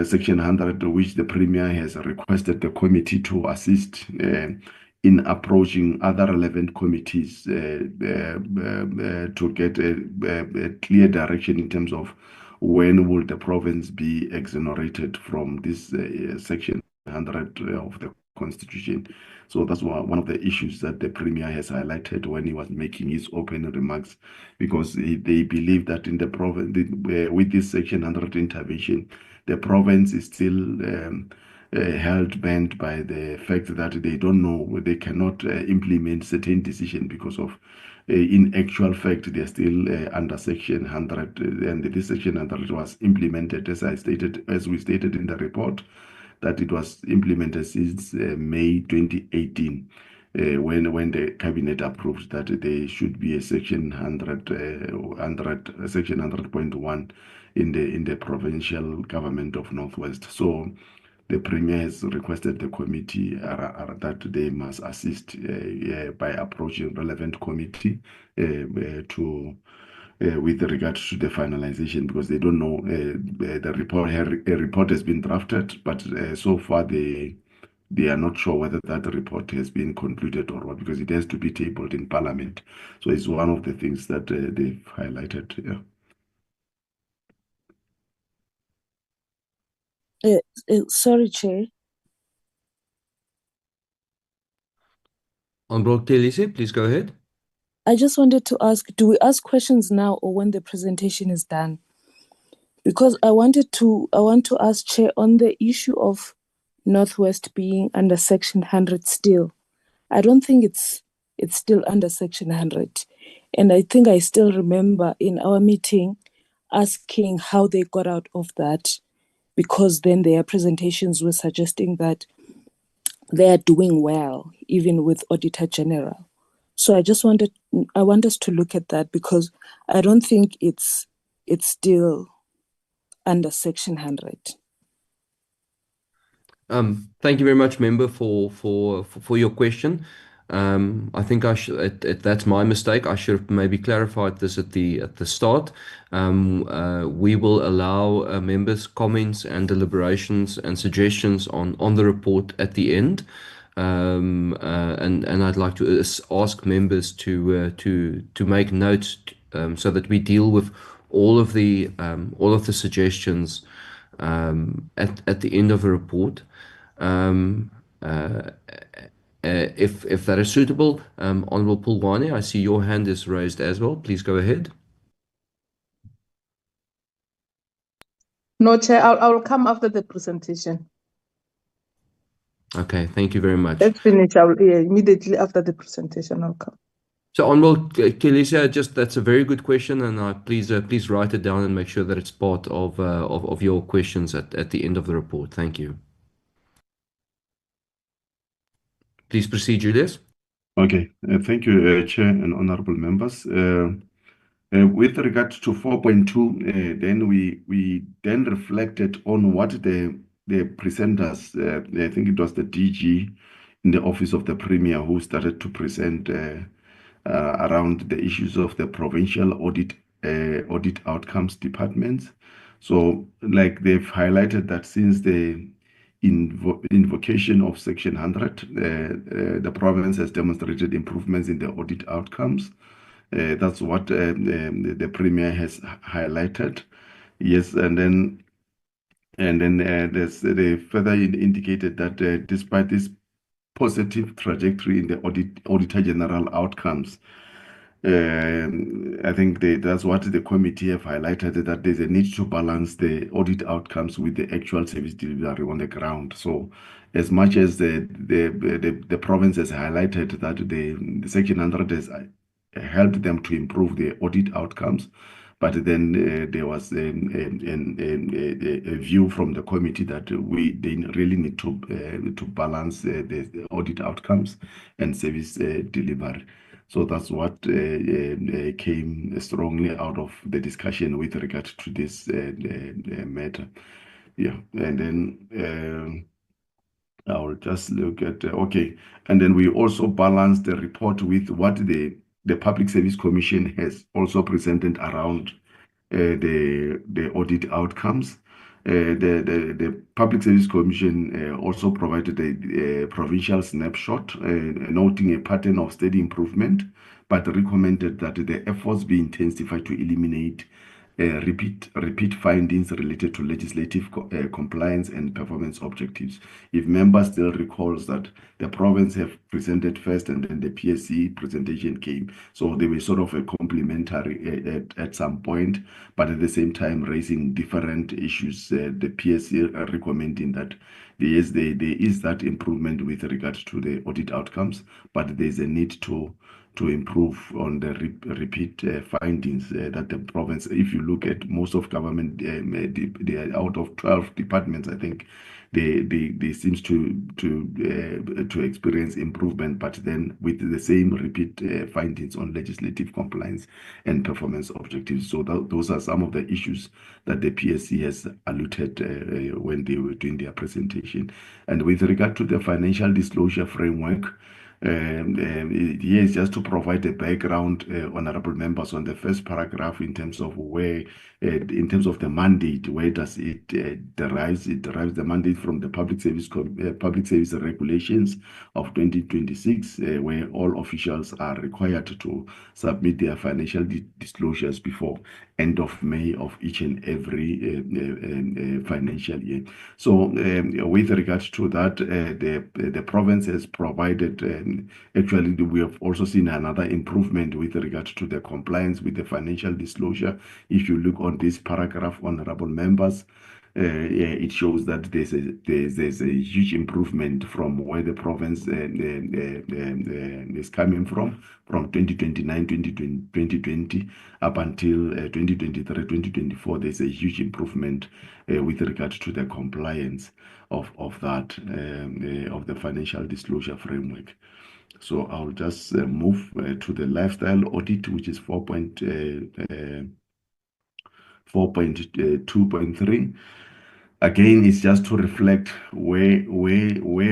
Section 100, which the Premier has requested the committee to assist in approaching other relevant committees to get a clear direction in terms of when will the province be exonerated from this Section 100 of the Constitution. So that's one of the issues that the Premier has highlighted when he was making his opening remarks, because they believe that in the province, with this Section 100 intervention, the province is still held bent by the fact that they don't know, they cannot implement certain decisions because of, in actual fact, they're still under Section 100, and this Section 100 was implemented, as we stated in the report, that it was implemented since May 2018. When the cabinet approved that there should be a Section 100, Section 100.1 in the provincial government of Northwest. So the Premier has requested the committee that they must assist by approaching relevant committee with regard to the finalization, because they don't know the report. A report has been drafted, but so far they are not sure whether that report has been concluded or what, because it has to be tabled in Parliament. So it's one of the things that they've highlighted. Sorry, Chair. Honorable Telise, please go ahead. I just wanted to ask, do we ask questions now or when the presentation is done? Because I want to ask Chair on the issue of Northwest being under Section 100 still. I don't think it's still under Section 100. And I think I still remember in our meeting asking how they got out of that, because then their presentations were suggesting that they are doing well, even with Auditor General. So I want us to look at that, because I don't think it's still under Section 100. Thank you very much, member, for your question. I think that's my mistake. I should have maybe clarified this at the start. We will allow members' comments and deliberations and suggestions on the report at the end. And I'd like to ask members to make notes so that we deal with all of the suggestions at the end of the report. If that is suitable, Honorable Pulwane, I see your hand is raised as well. Please go ahead. No, Chair, I'll come after the presentation. Okay, thank you very much. Let's finish. Immediately after the presentation, I'll come. So, Honorable Kelisa, that's a very good question, and please write it down and make sure that it's part of your questions at the end of the report. Thank you. Please proceed, Julius. Okay, thank you, Chair and honorable members. With regard to 4.2, then we then reflected on what the presenters, I think it was the DG in the office of the Premier who started to present around the issues of the provincial audit outcomes departments. So, like they've highlighted that since the invocation of Section 100, the province has demonstrated improvements in the audit outcomes. That's what the Premier has highlighted. Yes, and then they further indicated that despite this positive trajectory in the Auditor General outcomes, I think that's what the committee have highlighted, that there's a need to balance the audit outcomes with the actual service delivery on the ground. So, as much as the province has highlighted that the Section 100 has helped them to improve the audit outcomes, but then there was a view from the committee that they really need to balance the audit outcomes and service delivery. So that's what came strongly out of the discussion with regard to this matter. Yeah, and then I will just look at, okay. And then we also balanced the report with what the Public Service Commission has also presented around the audit outcomes. The Public Service Commission also provided a provincial snapshot, noting a pattern of steady improvement, but recommended that the efforts be intensified to eliminate repeat findings related to legislative compliance and performance objectives. If members still recalls that the province have presented first and then the PSC presentation came, so they were sort of a complementary at some point, but at the same time raising different issues. The PSC are recommending that there is that improvement with regard to the audit outcomes, but there's a need to improve on the repeat findings that the province, if you look at most of government, they are out of 12 departments, I think they seems to experience improvement, but then with the same repeat findings on legislative compliance and performance objectives. So those are some of the issues that the PSC has alluded when they were doing their presentation. And with regard to the financial disclosure framework, yes, just to provide a background, honorable members, on the first paragraph in terms of where, in terms of the mandate, where does it derives? It derives the mandate from the Public Service Regulations of 2026, where all officials are required to submit their financial disclosures before end of May of each and every financial year. So with regards to that, the province has provided, actually we have also seen another improvement with regards to the compliance with the financial disclosure. If you look on this paragraph, honorable members, it shows that there's a huge improvement from where the province is coming from 2020 up until 2023-2024. There's a huge improvement with regard to the compliance of that of the financial disclosure framework. So I'll just move to the lifestyle audit, which is 4.2.3. Again, it's just to reflect where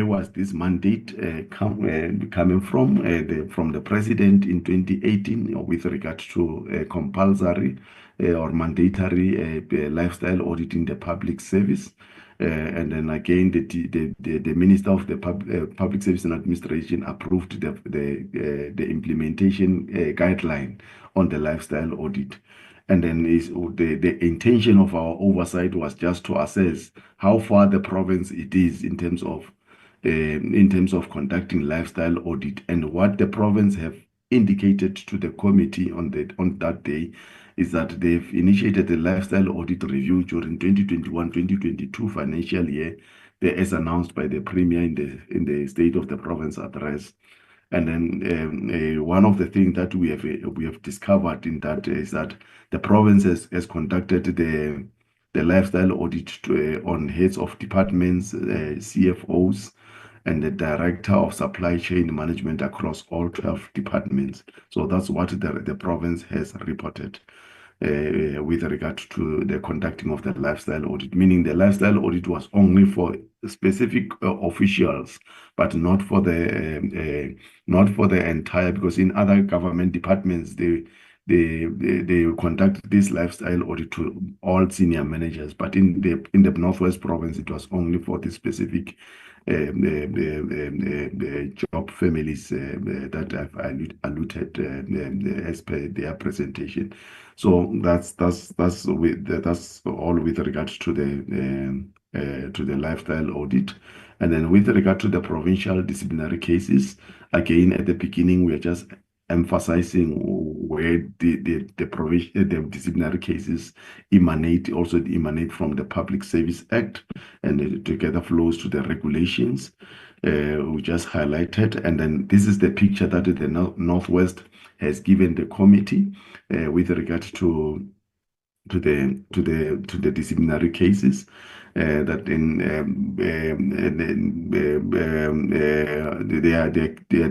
was this mandate coming from the president in 2018 with regard to compulsory or mandatory lifestyle audit in the public service. And then again, the Minister of the Public Service and Administration approved the implementation guideline on the lifestyle audit. And then the intention of our oversight was just to assess how far the province it is in terms of conducting lifestyle audit, and what the province have indicated to the committee on that day is that they've initiated the lifestyle audit review during 2021-2022 financial year, as announced by the Premier in the State of the Province address. And then one of the things that we have discovered in that is that the province has conducted the lifestyle audit on heads of departments, CFOs, and the director of supply chain management across all 12 departments. So that's what the province has reported with regard to the conducting of the lifestyle audit, meaning the lifestyle audit was only for specific officials, but not for the entire, because in other government departments they conduct this lifestyle audit to all senior managers, but in the Northwest Province it was only for the specific job families that I've alluded as per their presentation. So that's all with regards to the lifestyle audit. And then with regard to the provincial disciplinary cases, again at the beginning we are just emphasizing where the disciplinary cases emanate from the Public Service Act, and it together flows to the regulations we just highlighted. And then this is the picture that the Northwest has given the committee with regard to the disciplinary cases. That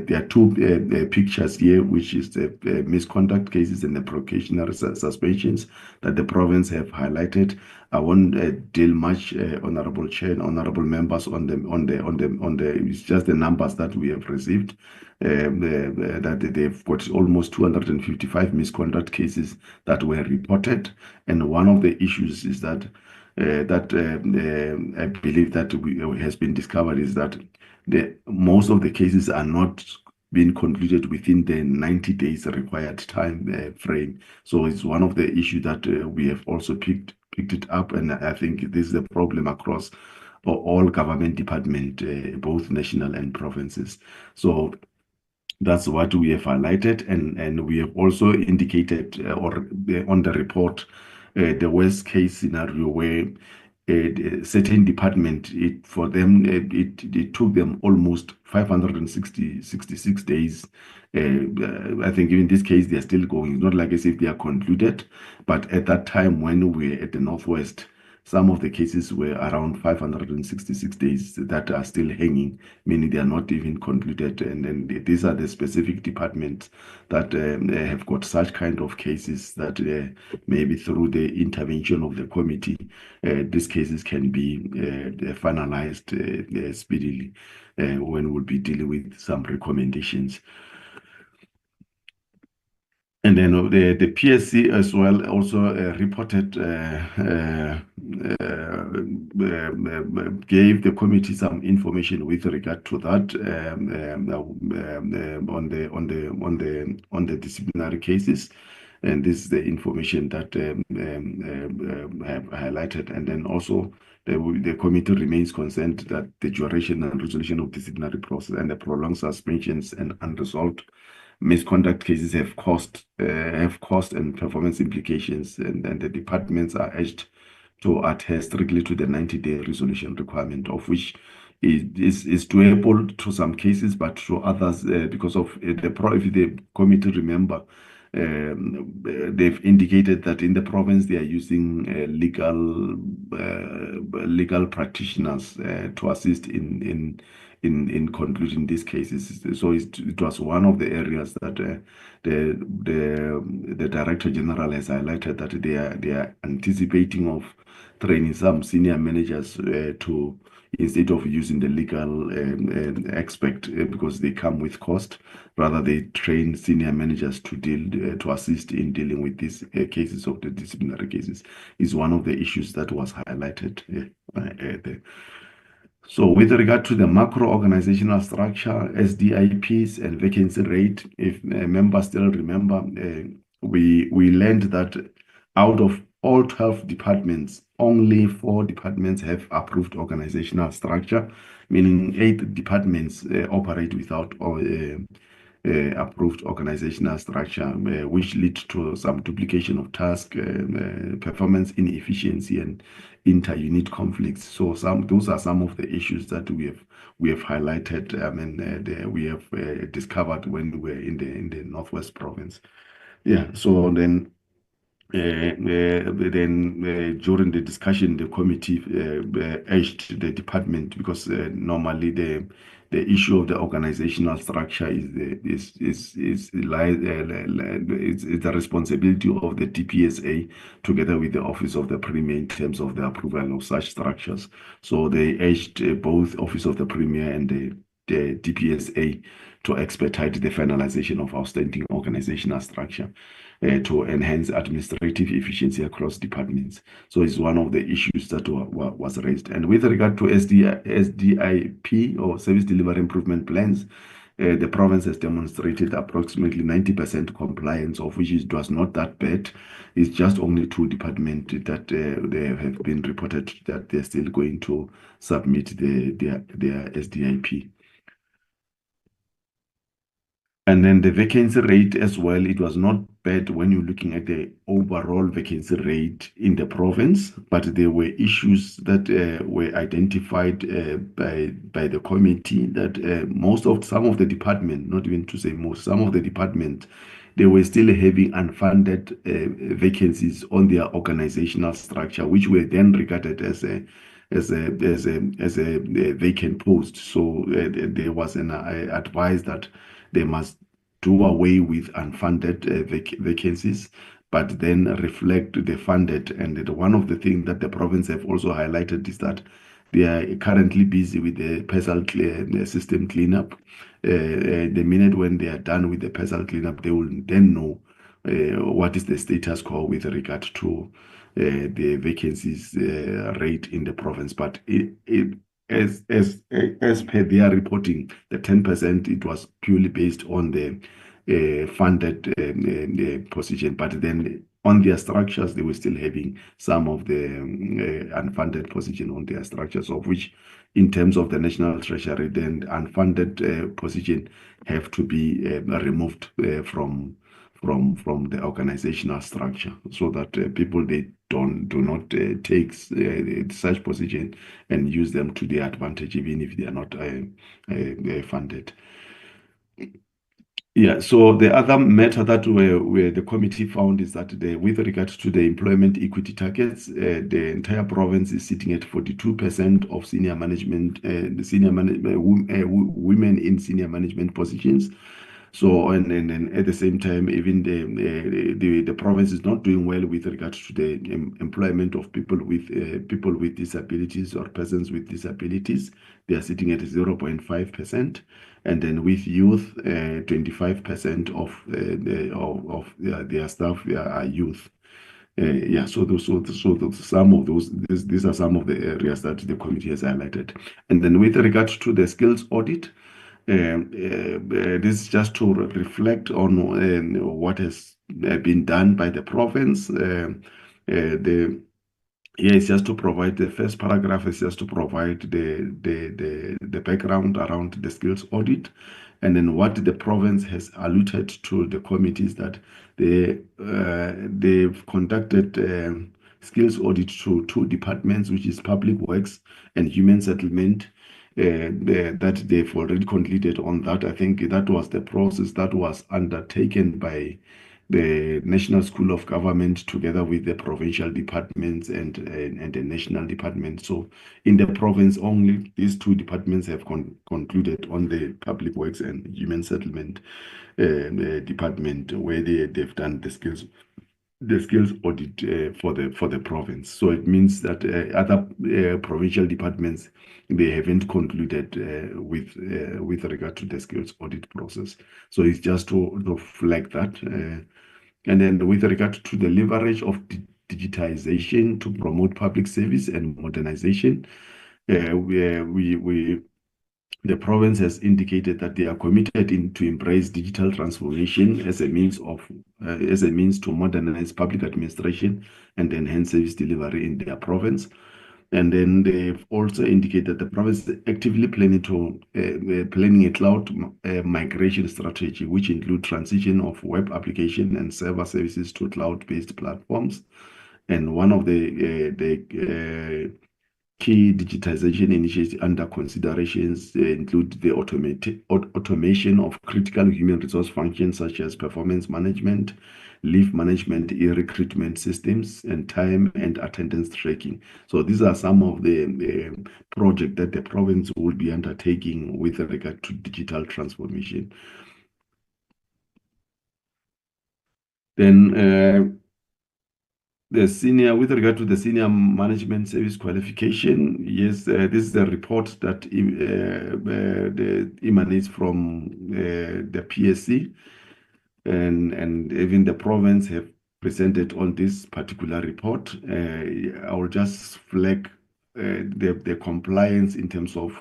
there are two pictures here, which is the misconduct cases and the probationary suspensions that the province have highlighted. I won't deal much, Honorable Chair and Honorable Members, on the it's just the numbers that we have received. That they've got almost 255 misconduct cases that were reported, and one of the issues is that I believe that has been discovered is that most of the cases are not being concluded within the 90 days required time frame. So it's one of the issues that we have also picked it up, and I think this is a problem across all government departments, both national and provinces. So that's what we have highlighted, and we have also indicated on the report the worst case scenario where a certain department, it took them almost 566 days. I think in this case they are still going. It's not like as if they are concluded, but at that time when we were at the Northwest, some of the cases were around 566 days that are still hanging, meaning they are not even concluded. And then these are the specific departments that have got such kind of cases that maybe through the intervention of the committee, these cases can be finalized speedily when we'll be dealing with some recommendations. And then the PSC as well also reported, gave the committee some information with regard to that on the disciplinary cases. And this is the information that have highlighted. And then also the committee remains concerned that the duration and resolution of disciplinary process and the prolonged suspensions and unresolved misconduct cases have cost and performance implications, and the departments are urged to adhere strictly to the 90-day resolution requirement, of which is doable to some cases, but to others, because of if the committee remember, they've indicated that in the province they are using legal practitioners to assist in concluding these cases. So it was one of the areas that the Director General has highlighted, that they are anticipating of training some senior managers to, instead of using the legal expert because they come with cost, rather they train senior managers to assist in dealing with these cases of the disciplinary cases. Is one of the issues that was highlighted there. So with regard to the macro organizational structure, SDIPs and vacancy rate, if members still remember, we learned that out of all 12 departments, only 4 departments have approved organizational structure, meaning 8 departments operate without approved organizational structure, which leads to some duplication of task, performance inefficiency, and inter-unit conflicts. So those are some of the issues that we have highlighted. We have discovered when we were in the Northwest Province. Yeah. So then. During the discussion, the committee urged the department, because normally the issue of the organizational structure is the responsibility of the DPSA together with the Office of the Premier in terms of the approval of such structures. So they urged both Office of the Premier and the DPSA to expedite the finalization of outstanding organizational structure to enhance administrative efficiency across departments. So it's one of the issues that was raised. And with regard to SDIP, or Service Delivery Improvement Plans, the province has demonstrated approximately 90% compliance, of which it was not that bad. It's just only 2 departments that they have been reported that they're still going to submit their SDIP. And then the vacancy rate as well, it was not bad when you're looking at the overall vacancy rate in the province, but there were issues that were identified by the committee, that some of the department, not even to say most, some of the department, they were still having unfunded vacancies on their organizational structure, which were then regarded as a vacant post. So there was an advice that they must do away with unfunded vacancies, but then reflect the funded. And one of the things that the province have also highlighted is that they are currently busy with the PESAL system cleanup. The minute when they are done with the PESAL cleanup, they will then know what is the status quo with regard to the vacancies rate in the province. But as per their reporting, the 10%, it was purely based on the funded position, but then on their structures, they were still having some of the unfunded position on their structures, of which, in terms of the National Treasury, then unfunded position have to be removed from the organizational structure, so that people do not take such position and use them to their advantage, even if they are not funded. Yeah, so the other matter that where the committee found is that with regard to the employment equity targets, the entire province is sitting at 42% of senior management, women in senior management positions. So, and at the same time, even the province is not doing well with regard to the employment of people with disabilities or persons with disabilities. They are sitting at 0.5%, and then with youth, 25% of their staff are youth. Yeah, so some of those, these are some of the areas that the committee has highlighted. And then with regard to the skills audit, This is just to reflect on what has been done by the province. Here is just to provide the first paragraph is just to provide the background around the skills audit, and then what the province has alluded to the committees that they've conducted skills audit to two departments, which is public works and human settlement. That they've already completed on that. I think that was the process that was undertaken by the National School of Government together with the provincial departments and the national department. So in the province only, these two departments have concluded on the public works and human settlement department where they've done the skills audit for the province. So it means that other provincial departments, they haven't concluded with regard to the skills audit process. So it's just to flag that. And then with regard to the leverage of digitization to promote public service and modernization, the province has indicated that they are committed to embrace digital transformation as a means to modernize public administration and enhance service delivery in their province. And then they've also indicated that the province is actively planning a cloud migration strategy, which include transition of web application and server services to cloud-based platforms. And one of the key digitization initiatives under considerations include the automation of critical human resource functions such as performance management, leave management, e-recruitment systems, and time and attendance tracking. So these are some of the projects that the province will be undertaking with regard to digital transformation. Then with regard to the senior management service qualification, yes, this is a report that emanates from the PSC, and even the province have presented on this particular report. I will just flag the compliance in terms of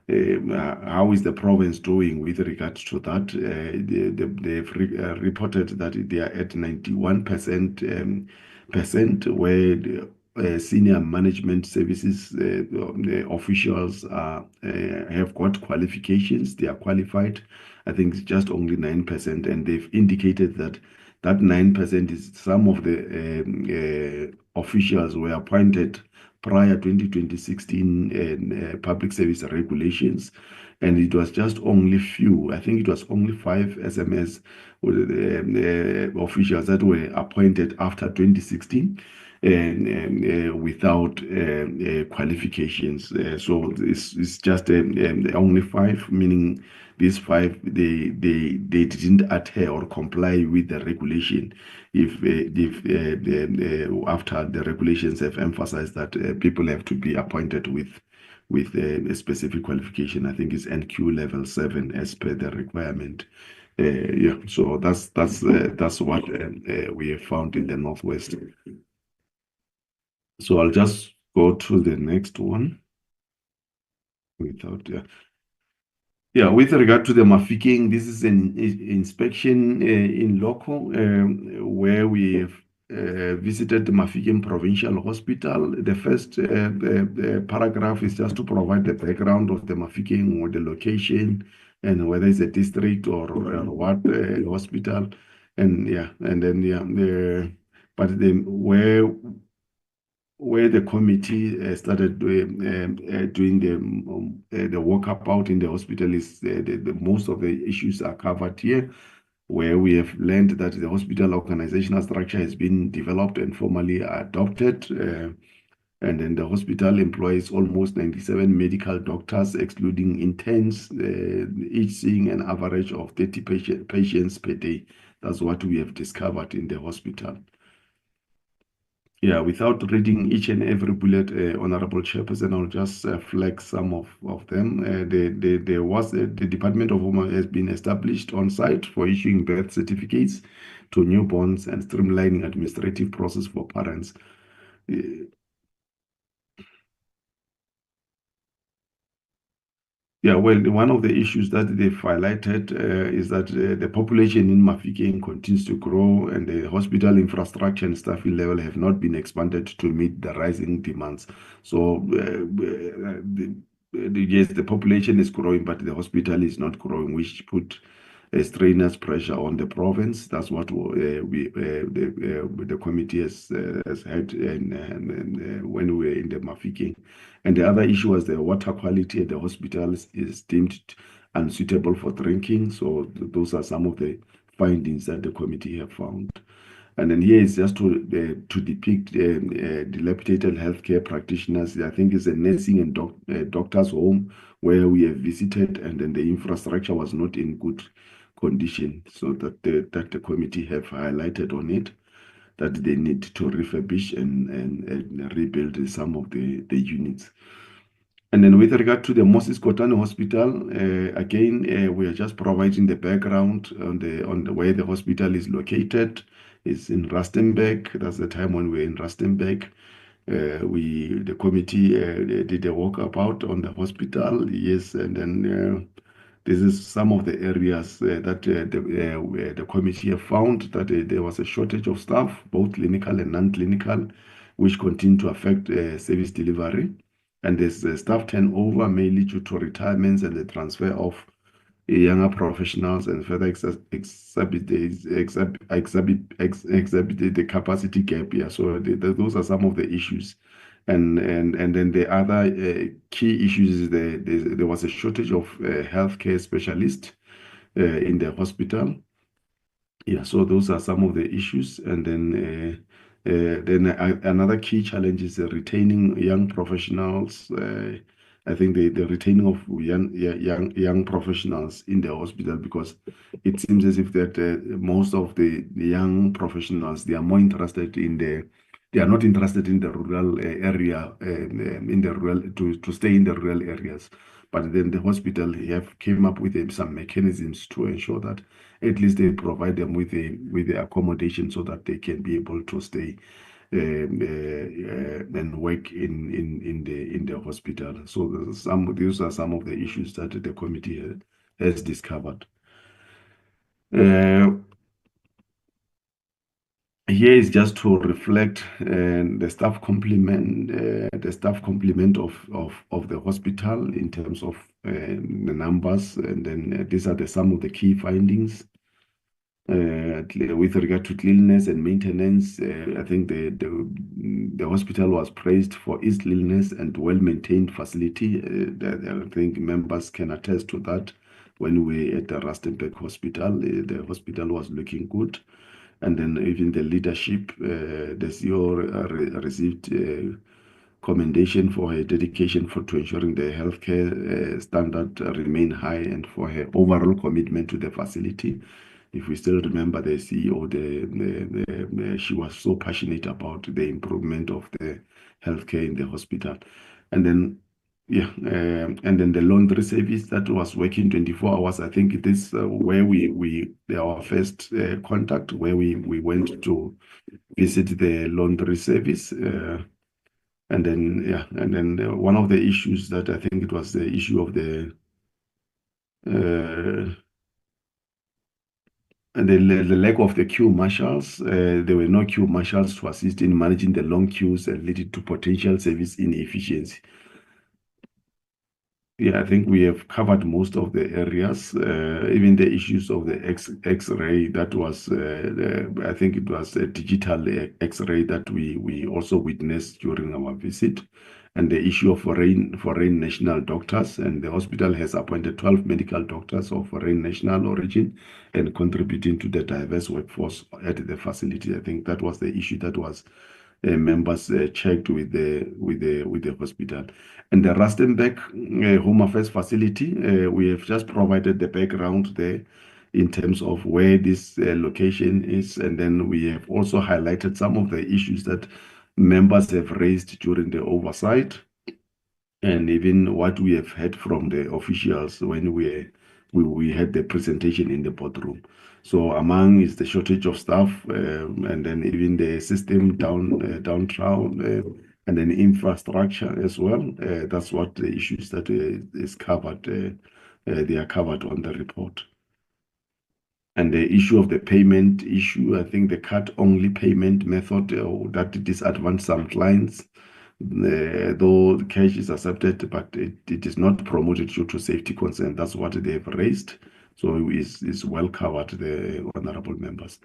how is the province doing with regard to that. They've reported that they are at 91% where the senior management services officials have got qualifications. They are qualified. I think it's just only 9%, and they've indicated that 9% is some of the officials were appointed prior 2016 public service regulations, and it was just only few. I think it was only 5 SMS officials that were appointed after 2016 without qualifications. So it's just only 5, meaning these 5 they didn't adhere or comply with the regulation. If after the regulations have emphasized that people have to be appointed with a specific qualification, I think it's NQ level 7 as per the requirement. Yeah, so that's what we have found in the Northwest. So I'll just go to the next one without yeah, with regard to the Mafikeng, this is an inspection in loco where we have visited the Mafikeng Provincial Hospital. The first paragraph is just to provide the background of the Mafikeng, or the location, and whether it's a district or what hospital, and yeah, and then yeah, where the committee started doing the walkabout in the hospital is most of the issues are covered here, where we have learned that the hospital organizational structure has been developed and formally adopted. And then the hospital employs almost 97 medical doctors, excluding interns, each seeing an average of 30 patients per day. That's what we have discovered in the hospital. Yeah, without reading each and every bullet, Honorable Chairperson, I'll just flag some of them. The Department of Home has been established on site for issuing birth certificates to newborns and streamlining administrative process for parents. Yeah, well, one of the issues that they've highlighted is that the population in Mafikeng continues to grow, and the hospital infrastructure and staffing level have not been expanded to meet the rising demands. So, yes, the population is growing, but the hospital is not growing, which put a strenuous pressure on the province. That's what the committee has had when we were in the Mafikeng. And the other issue was the water quality at the hospitals is deemed unsuitable for drinking. So those are some of the findings that the committee have found. And then here is just to depict dilapidated healthcare practitioners. I think it's a nursing and doctor's home where we have visited, and then the infrastructure was not in good condition. So that the committee have highlighted on it, that they need to refurbish and rebuild some of the units. And then with regard to the Moses Kotane Hospital, again, we are just providing the background on the way the hospital is located. It's in Rustenburg. That's the time when we're in Rustenburg. The committee did a walkabout on the hospital, yes, and then this is some of the areas that the committee have found that there was a shortage of staff, both clinical and non-clinical, which continue to affect service delivery. And there's staff turnover mainly due to retirements and the transfer of younger professionals, and further exhibit the capacity gap here. So those are some of the issues. And then the other key issues is there was a shortage of healthcare specialists in the hospital. Yeah, so those are some of the issues. And then another key challenge is retaining young professionals. I think the retaining of young professionals in the hospital, because it seems as if that most of the young professionals, they are more interested in they are not interested in the rural area, to stay in the rural areas. But then the hospital came up with some mechanisms to ensure that at least they provide them with the accommodation so that they can be able to stay and work in the hospital. So these are some of the issues that the committee has discovered. Here is just to reflect the staff complement of the hospital in terms of the numbers, and then these are some of the key findings. With regard to cleanliness and maintenance, I think the hospital was praised for its cleanliness and well-maintained facility. I think members can attest to that. When we at the Rustenburg Hospital, the hospital was looking good. And then even the leadership, the CEO received commendation for her dedication to ensuring the healthcare standard remain high, and for her overall commitment to the facility. If we still remember the CEO, she was so passionate about the improvement of the healthcare in the hospital. And then, yeah, and then the laundry service that was working 24 hours. I think it is where our first contact, where we went to visit the laundry service. And then, yeah, and then one of the issues that I think it was the issue of the lack of the queue marshals. There were no queue marshals to assist in managing the long queues and leading to potential service inefficiency. Yeah, I think we have covered most of the areas, even the issues of the X-ray. That was, I think it was a digital X-ray that we also witnessed during our visit, and the issue of foreign national doctors. And the hospital has appointed 12 medical doctors of foreign national origin and contributing to the diverse workforce at the facility. I think that was the issue that was members checked with the hospital. And the Rustenburg Home Affairs facility, we have just provided the background there in terms of where this location is, and then we have also highlighted some of the issues that members have raised during the oversight, and even what we have heard from the officials when we had the presentation in the boardroom. So among is the shortage of staff, and then even the system downtown, and then infrastructure as well. That's what the issues that is covered. They are covered on the report. And the issue of the payment issue, I think the card-only payment method that disadvantages some clients, though the cash is accepted, but it is not promoted due to safety concern. That's what they've raised. So it's well covered, the honorable members.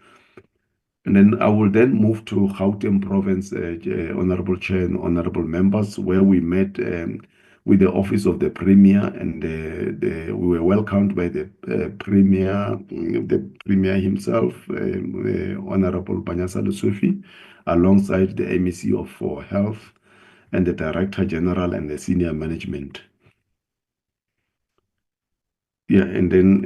And then I will then move to Gauteng Province, Honorable Chair and Honorable Members, where we met with the Office of the Premier, and we were welcomed by the Premier himself, Honorable Banyasa Lusufi, alongside the MEC for Health and the Director General and the senior management. Yeah, and then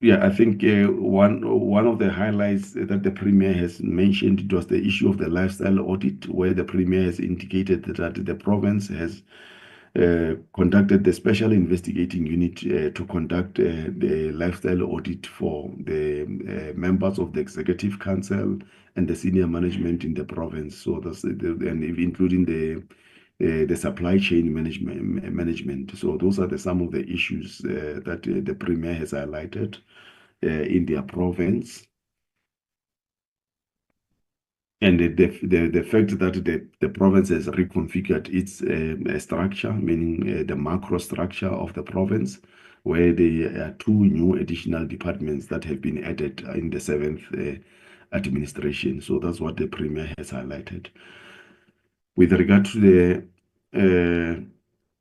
I think one of the highlights that the Premier has mentioned was the issue of the lifestyle audit, where the Premier has indicated that the province has conducted the special investigating unit to conduct the lifestyle audit for the members of the Executive Council and the senior management in the province. So that's and including the supply chain management. So those are some of the issues that the Premier has highlighted in their province. And the fact that the province has reconfigured its structure, meaning the macro structure of the province, where there are 2 new additional departments that have been added in the 7th administration. So that's what the Premier has highlighted. With regard to the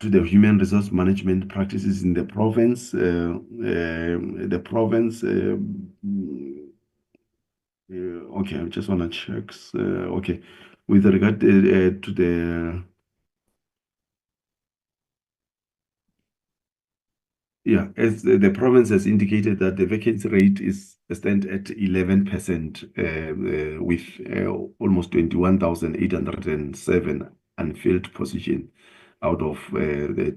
human resource management practices in the province, okay, I just want to check. Okay, with regard to the as the province has indicated that the vacancy rate stands at 11%, with almost 21,807 unfilled positions out of the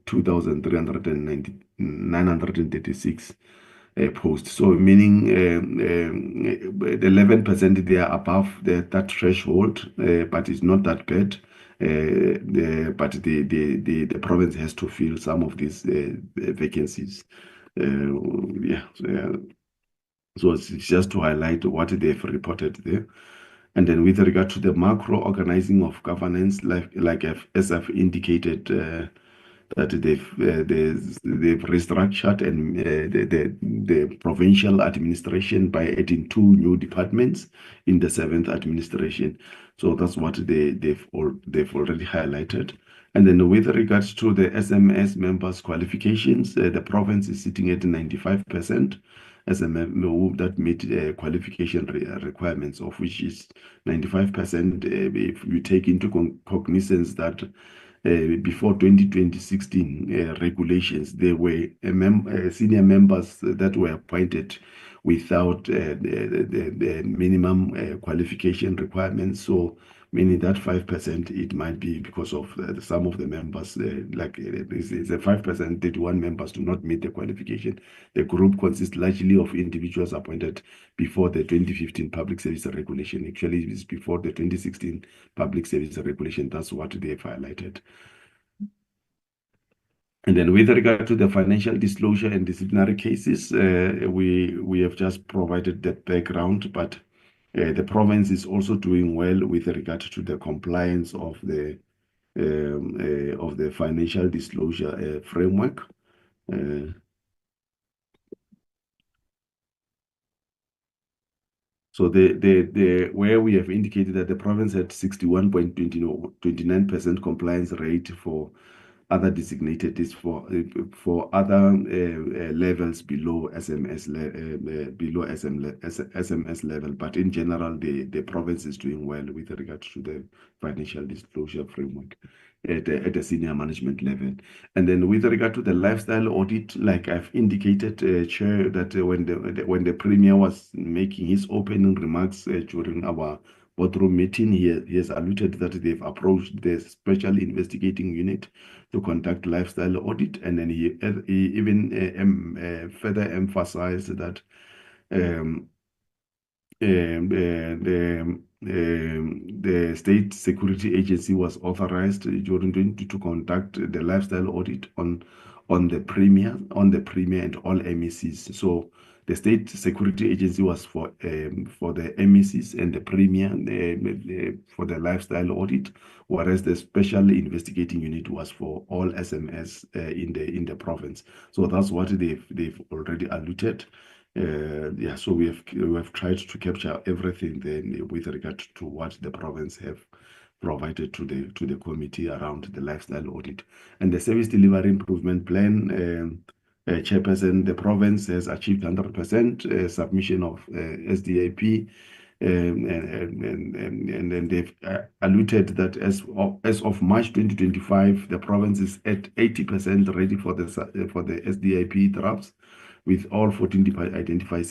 2,936 posts. So meaning the 11% they are above that threshold, but it's not that bad. But the province has to fill some of these vacancies. So it's just to highlight what they've reported there. And then with regard to the macro organizing of governance, as I've indicated, that they've restructured and the provincial administration by adding 2 new departments in the 7th administration. So that's what they've already highlighted. And then with regards to the SMS members' qualifications, the province is sitting at 95%. SMS that meet qualification requirements, of which is 95%. If you take into cognizance that before 2016 regulations, there were senior members that were appointed without the minimum qualification requirements. So meaning that 5%, it might be because of some of the members, like this is a 5%, 31 members do not meet the qualification. The group consists largely of individuals appointed before the 2015 Public Service Regulation. Actually, it's before the 2016 Public Service Regulation. That's what they've highlighted. And then with regard to the financial disclosure and disciplinary cases, we have just provided the background, but the province is also doing well with regard to the compliance of the financial disclosure framework. So where we have indicated that the province had 61.29% compliance rate for other designated is for other levels below SMS SMS level, but in general the province is doing well with regard to the financial disclosure framework at the senior management level. And then with regard to the lifestyle audit, like I've indicated, Chair, that when the Premier was making his opening remarks during our boardroom meeting, he has alluded that they've approached the special investigating unit to conduct lifestyle audit, and then he even further emphasized that the State Security Agency was authorized during to conduct the lifestyle audit on the premier and all MECs. So the State Security Agency was for the MECs and the premier for the lifestyle audit, whereas the Special Investigating Unit was for all SMS in the province. So that's what they've already alluded. Yeah, so we have tried to capture everything then with regard to what the province have provided to the committee around the lifestyle audit. And the service delivery improvement plan, Chairperson, the province has achieved 100% submission of SDAP, and then they've alluded that as of March 2025, the province is at 80% ready for the SDAP drafts, with all 14 identified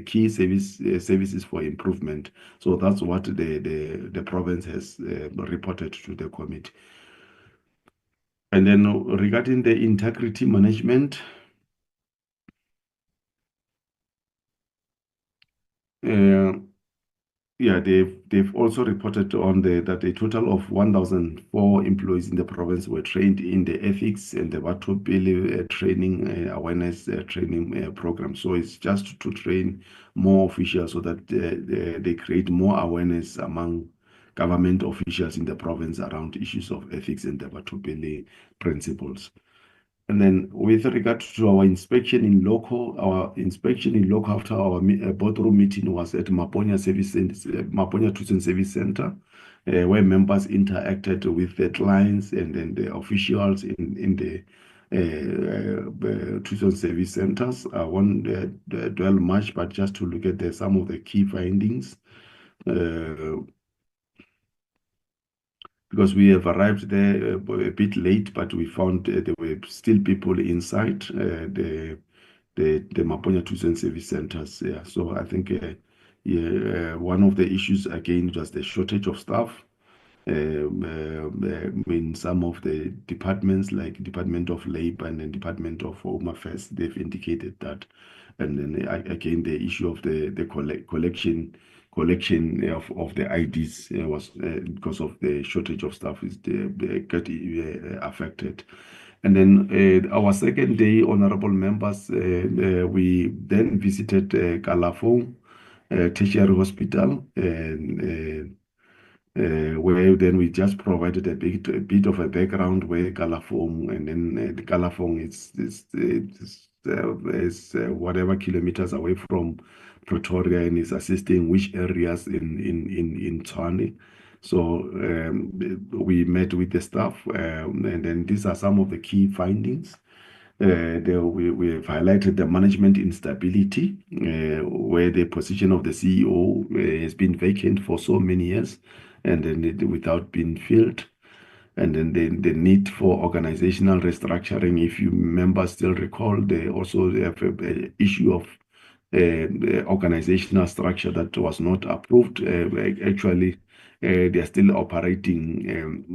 key services for improvement. So that's what the province has reported to the committee. And then regarding the integrity management, yeah, they've also reported on that a total of 1,004 employees in the province were trained in the ethics and the Batopele training awareness training program. So it's just to train more officials so that they create more awareness among government officials in the province around issues of ethics and the Batopele principles. And then with regard to our inspection in local after our boardroom meeting was at Maponya Tucson Service Center, where members interacted with the clients and then the officials in the Tucson Service Centers. I won't dwell much, but just to look at some of the key findings. Because we have arrived there a bit late, but we found there were still people inside the Maponya Tucson Service Centers. Yeah, so I think one of the issues again was the shortage of staff. In some of the departments, like Department of Labor and the Department of Home Affairs, they've indicated that. And then again, the issue of the collection of the IDs was because of the shortage of staff is get affected. And then our second day, honorable members, we then visited Kalafong Tertiary Hospital, and where then we just provided a bit of a background where Kalafong, and then the Kalafong is whatever kilometers away from Pretoria, and is assisting which areas in Tshwane. So we met with the staff, and then these are some of the key findings. We have highlighted the management instability, where the position of the CEO has been vacant for so many years, and then without being filled. And then the need for organizational restructuring. If you remember, still recall, they also have an issue of organizational structure that was not approved. Actually, they are still operating.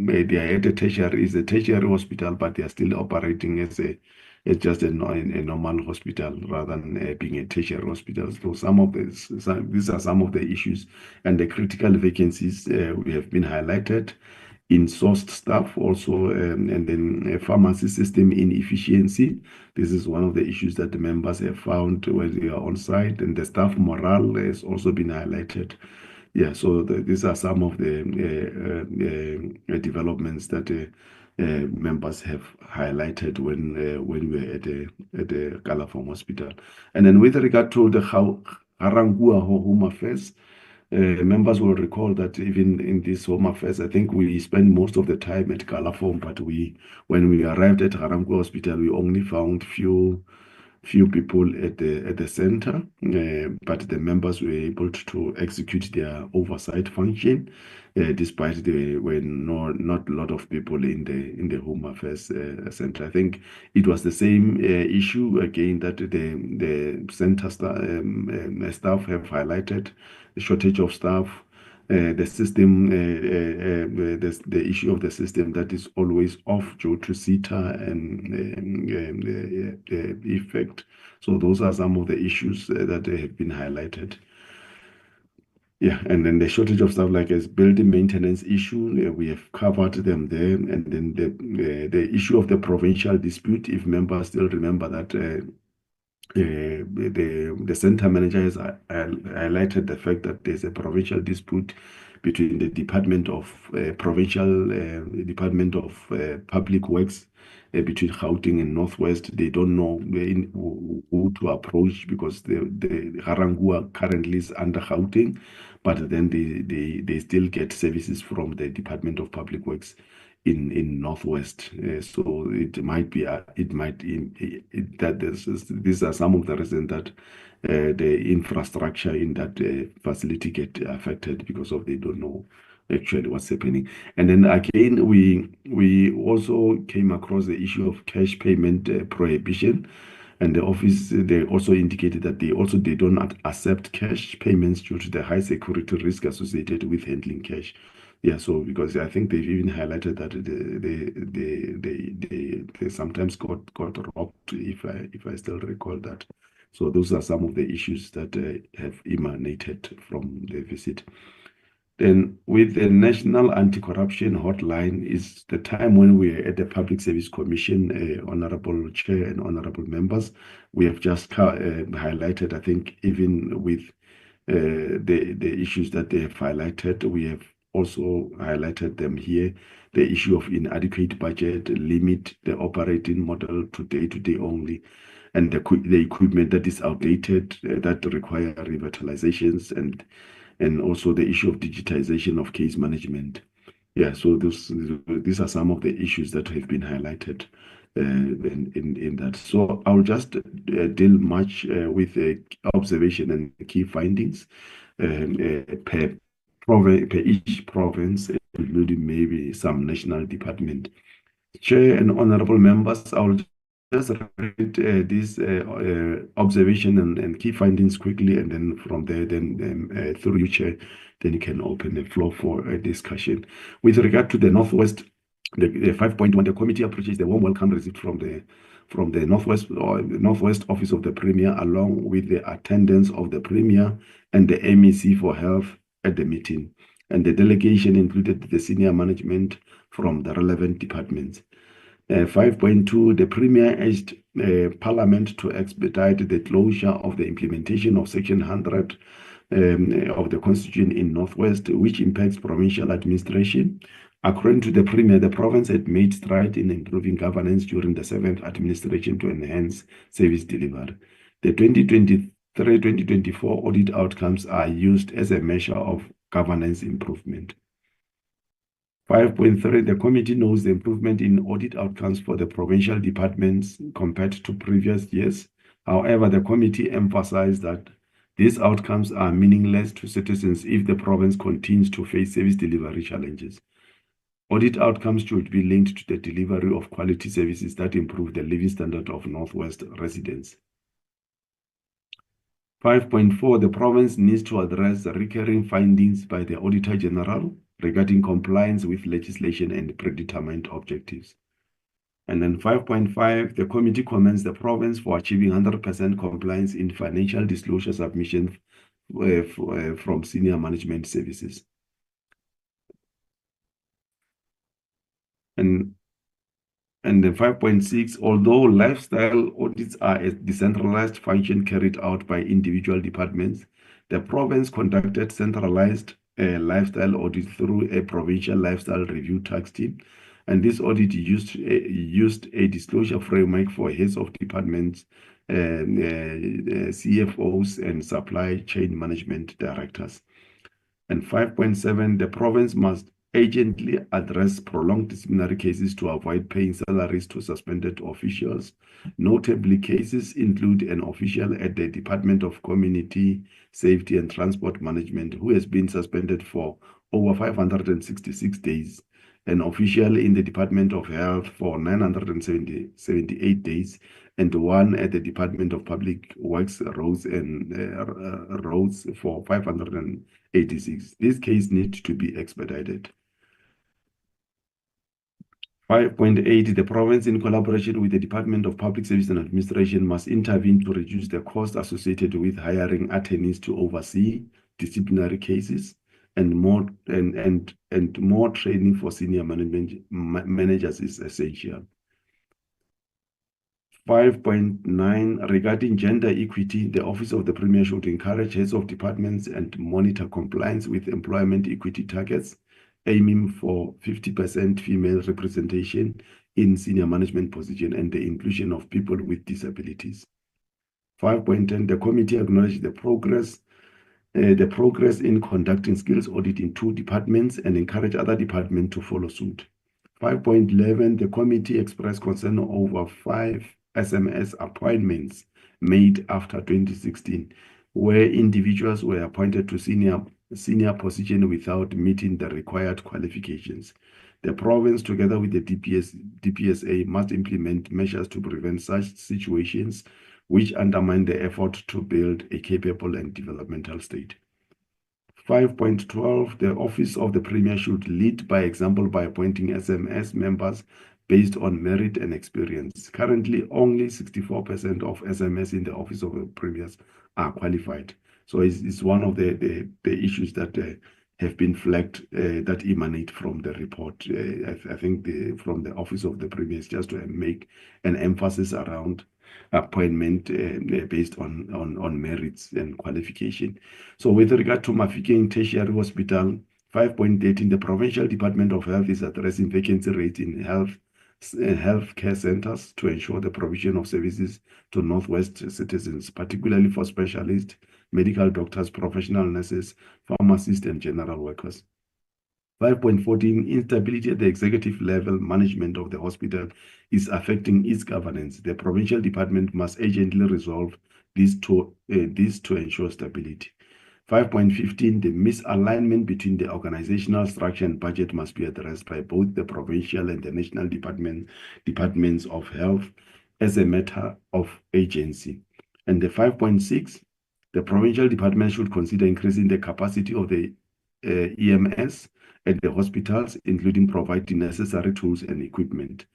They are at a tertiary hospital, but they are still operating as just a normal hospital rather than being a tertiary hospital. So these are some of the issues, and the critical vacancies we have been highlighted in sourced staff also, and then pharmacy system inefficiency. This is one of the issues that the members have found when they are on site, and the staff morale has also been highlighted. Yeah, so these are some of the developments that members have highlighted when we were at the Kalafong Hospital. And then with regard to the Garangua Home Affairs, members will recall that even in this Home Affairs, I think we spent most of the time at Kalafong, but when we arrived at Garangua Hospital, we only found few people at the center, but the members were able to execute their oversight function, despite there were not a lot of people in the Home Affairs center. I think it was the same issue again that the center staff have highlighted, the shortage of staff. The system, the issue of the system that is always off due to CETA and the effect. So those are some of the issues that have been highlighted. Yeah, and then the shortage of stuff like as building maintenance issue, we have covered them there. And then the issue of the provincial dispute, if members still remember that the center manager has highlighted the fact that there's a provincial dispute between the Department of Department of Public Works between Gauteng and Northwest. They don't know who to approach because the Garangua currently is under Gauteng, but then they still get services from the Department of Public Works in Northwest. So it might be these are some of the reasons that the infrastructure in that facility get affected because of they don't know actually what's happening. And then again, we also came across the issue of cash payment prohibition. And the office, they also indicated that they don't accept cash payments due to the high security risk associated with handling cash. Yeah, so because I think they've even highlighted that they sometimes got robbed, if I still recall that. So those are some of the issues that have emanated from the visit. Then with the National Anti-Corruption Hotline is the time when we are at the Public Service Commission, Honorable Chair and Honorable Members. We have just highlighted, I think, even with the issues that they have highlighted, we have also highlighted them here. The issue of inadequate budget, limit the operating model to day-to-day only, and the equipment that is outdated, that require revitalizations, and also the issue of digitization of case management. Yeah, so these are some of the issues that have been highlighted in that. So I'll just deal much with observation and key findings per each province, including maybe some national department. Chair and honorable members, I'll just read this observation and key findings quickly, and then from there, then through you, Chair, then you can open the floor for a discussion. With regard to the Northwest, the 5.1, the committee appreciates the warm welcome received from the Northwest Office of the Premier, along with the attendance of the Premier and the MEC for Health at the meeting. And the delegation included the senior management from the relevant departments. 5.2, the Premier urged Parliament to expedite the closure of the implementation of Section 100 of the Constitution in Northwest, which impacts provincial administration. According to the Premier, the province had made strides in improving governance during the 7th administration to enhance service delivery. The 2023-2024 audit outcomes are used as a measure of governance improvement. 5.3, the committee knows the improvement in audit outcomes for the provincial departments compared to previous years. However, the committee emphasized that these outcomes are meaningless to citizens if the province continues to face service delivery challenges. Audit outcomes should be linked to the delivery of quality services that improve the living standard of Northwest residents. 5.4, the province needs to address the recurring findings by the Auditor General regarding compliance with legislation and predetermined objectives. And then 5.5, the committee commends the province for achieving 100% compliance in financial disclosure submission from senior management services. And then 5.6, although lifestyle audits are a decentralized function carried out by individual departments, the province conducted centralized lifestyle audit through a provincial lifestyle review task team. And this audit used a disclosure framework for heads of departments, CFOs, and supply chain management directors. And 5.7, the province must urgently address prolonged disciplinary cases to avoid paying salaries to suspended officials. Notably, cases include an official at the Department of Community Safety and Transport Management who has been suspended for over 566 days, an official in the Department of Health for 978 days, and one at the Department of Public Works, Roads for 586. This case needs to be expedited. 5.8, the province, in collaboration with the Department of Public Service and Administration, must intervene to reduce the cost associated with hiring attorneys to oversee disciplinary cases, and more more training for senior managers is essential. 5.9, regarding gender equity, the Office of the Premier should encourage heads of departments and monitor compliance with employment equity targets, aiming for 50% female representation in senior management position and the inclusion of people with disabilities. 5.10, the committee acknowledged the progress in conducting skills audit in 2 departments and encourage other departments to follow suit. 5.11, the committee expressed concern over 5 SMS appointments made after 2016, where individuals were appointed to senior position without meeting the required qualifications. The province, together with the DPSA, must implement measures to prevent such situations which undermine the effort to build a capable and developmental state. 5.12, the Office of the Premier should lead by example by appointing SMS members based on merit and experience. Currently, only 64% of SMS in the Office of the Premiers are qualified. So it's one of the issues that have been flagged that emanate from the report. I think from the Office of the Premiers, just to make an emphasis around appointment based on merits and qualification. So with regard to Mafikeng Tertiary Hospital, 5.18, the Provincial Department of Health is addressing vacancy rates in healthcare centers to ensure the provision of services to Northwest citizens, particularly for specialists, medical doctors, professional nurses, pharmacists, and general workers. 5.14, instability at the executive level management of the hospital is affecting its governance. The provincial department must urgently resolve this to ensure stability. 5.15, the misalignment between the organizational structure and budget must be addressed by both the provincial and the national departments of health as a matter of agency. And the 5.6, the provincial department should consider increasing the capacity of the EMS at the hospitals, including providing necessary tools and equipment.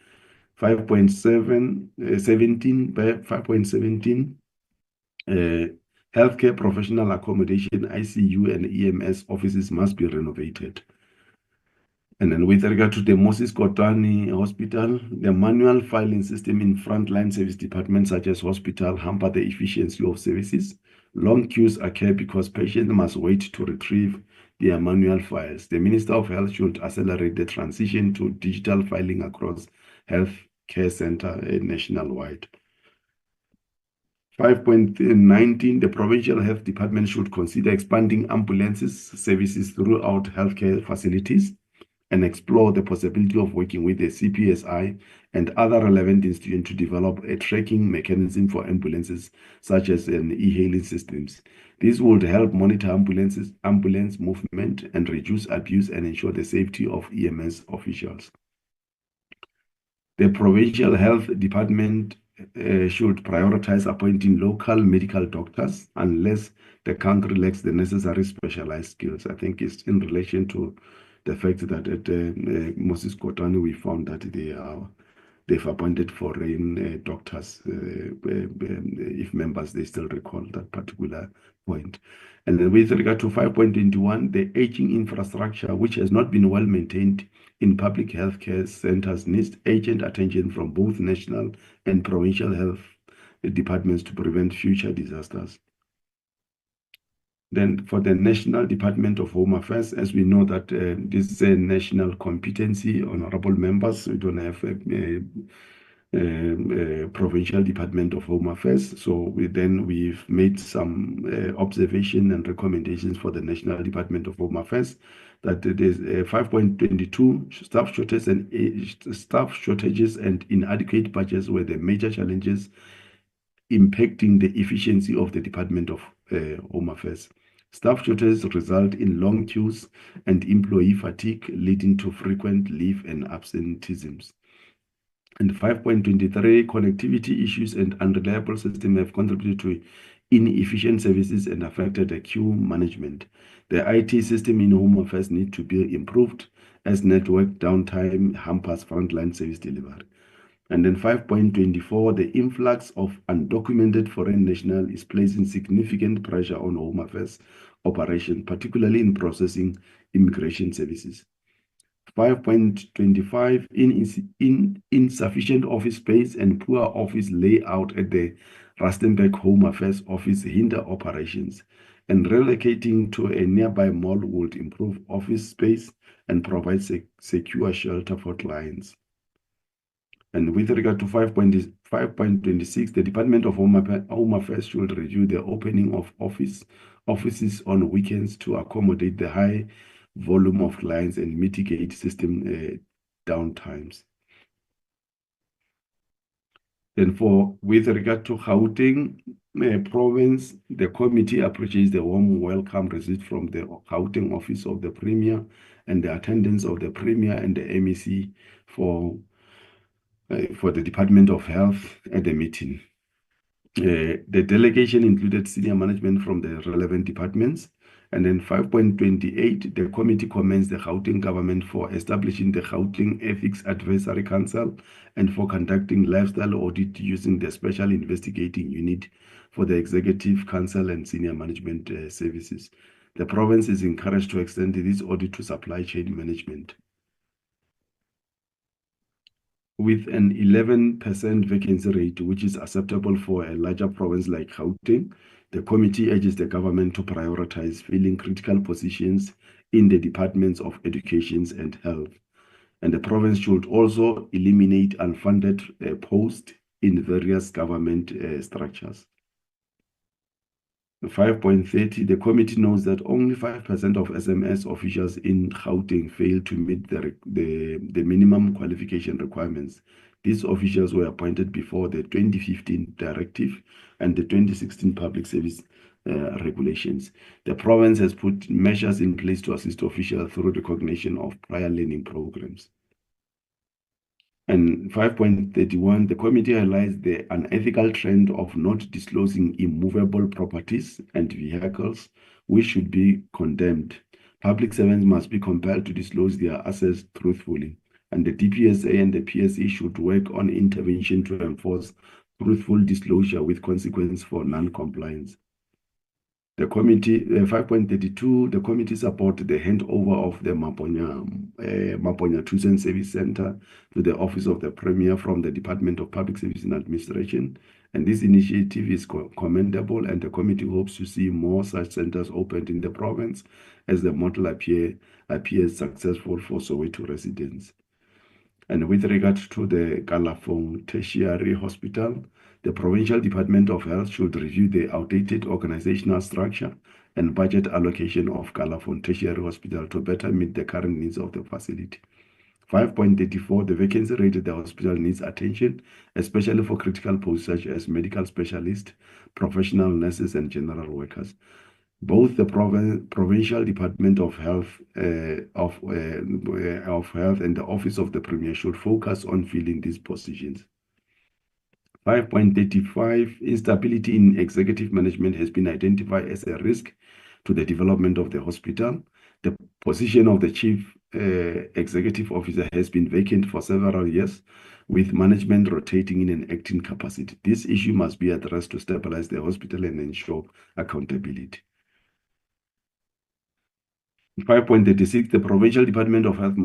5.17, healthcare professional accommodation, ICU and EMS offices must be renovated. And then with regard to the Moses Kotane Hospital, the manual filing system in frontline service departments such as hospital hamper the efficiency of services. Long queues occur because patients must wait to retrieve their manual files. The Minister of Health should accelerate the transition to digital filing across health care center nationwide. 5.19, the Provincial Health Department should consider expanding ambulances services throughout healthcare facilities and explore the possibility of working with the CPSI and other relevant institutions to develop a tracking mechanism for ambulances, such as an e-hailing systems. This would help monitor ambulance movement and reduce abuse and ensure the safety of EMS officials. The Provincial Health Department should prioritize appointing local medical doctors unless the country lacks the necessary specialized skills. I think it's in relation to the fact that at Moses Kotane, we found that they've appointed foreign doctors, if members, they still recall that particular point. And then with regard to 5.21, the aging infrastructure, which has not been well maintained in public healthcare centers, needs urgent attention from both national and provincial health departments to prevent future disasters. Then for the National Department of Home Affairs, as we know that this is a national competency, honorable members, we don't have a Provincial Department of Home Affairs. So we've made some observation and recommendations for the National Department of Home Affairs, that there's 5.22, staff shortages and inadequate budgets were the major challenges impacting the efficiency of the Department of Home Affairs. Staff shortages result in long queues and employee fatigue, leading to frequent leave and absenteeisms. And 5.23, connectivity issues and unreliable system have contributed to inefficient services and affected the queue management. The IT system in Home Affairs need to be improved as network downtime hampers frontline service delivery. And then 5.24, the influx of undocumented foreign nationals is placing significant pressure on Home Affairs operation, particularly in processing immigration services. 5.25, insufficient office space and poor office layout at the Rustenburg Home Affairs Office hinder operations, and relocating to a nearby mall would improve office space and provide secure shelter for clients. And with regard to 5.26, the Department of Home Affairs should review the opening of offices on weekends to accommodate the high volume of clients and mitigate system downtimes. And with regard to Gauteng province, the committee appreciates the warm welcome received from the Gauteng office of the Premier and the attendance of the Premier and the MEC for the Department of Health at the meeting. The delegation included senior management from the relevant departments. And then 5.28, the committee commends the Gauteng government for establishing the Gauteng Ethics Advisory Council and for conducting lifestyle audit using the Special Investigating Unit for the Executive Council and Senior Management Services. The province is encouraged to extend this audit to supply chain management. With an 11% vacancy rate, which is acceptable for a larger province like Gauteng, the committee urges the government to prioritize filling critical positions in the departments of education and health. And the province should also eliminate unfunded posts in various government structures. 5.30, the committee knows that only 5% of SMS officials in Gauteng fail to meet the minimum qualification requirements. These officials were appointed before the 2015 directive and the 2016 public service regulations. The province has put measures in place to assist officials through recognition of prior learning programs. And 5.31, the committee highlights the unethical trend of not disclosing immovable properties and vehicles, which should be condemned. Public servants must be compelled to disclose their assets truthfully, and the DPSA and the PSE should work on intervention to enforce truthful disclosure with consequence for non-compliance. The committee, 5.32, the committee support the handover of the Maponya Tuition Service Center to the Office of the Premier from the Department of Public Service and Administration. And this initiative is commendable, and the committee hopes to see more such centers opened in the province as the model appears successful for Soweto residents. And with regard to the Kalafong Tertiary Hospital, the Provincial Department of Health should review the outdated organizational structure and budget allocation of Kalafong Tertiary Hospital to better meet the current needs of the facility. 5.34, the vacancy rate at the hospital needs attention, especially for critical posts such as medical specialists, professional nurses, and general workers. Both the Provincial Department of Health and the Office of the Premier should focus on filling these positions. 5.35, instability in executive management has been identified as a risk to the development of the hospital. The position of the chief executive officer has been vacant for several years, with management rotating in an acting capacity. This issue must be addressed to stabilize the hospital and ensure accountability. 5.36, the Provincial Department of Health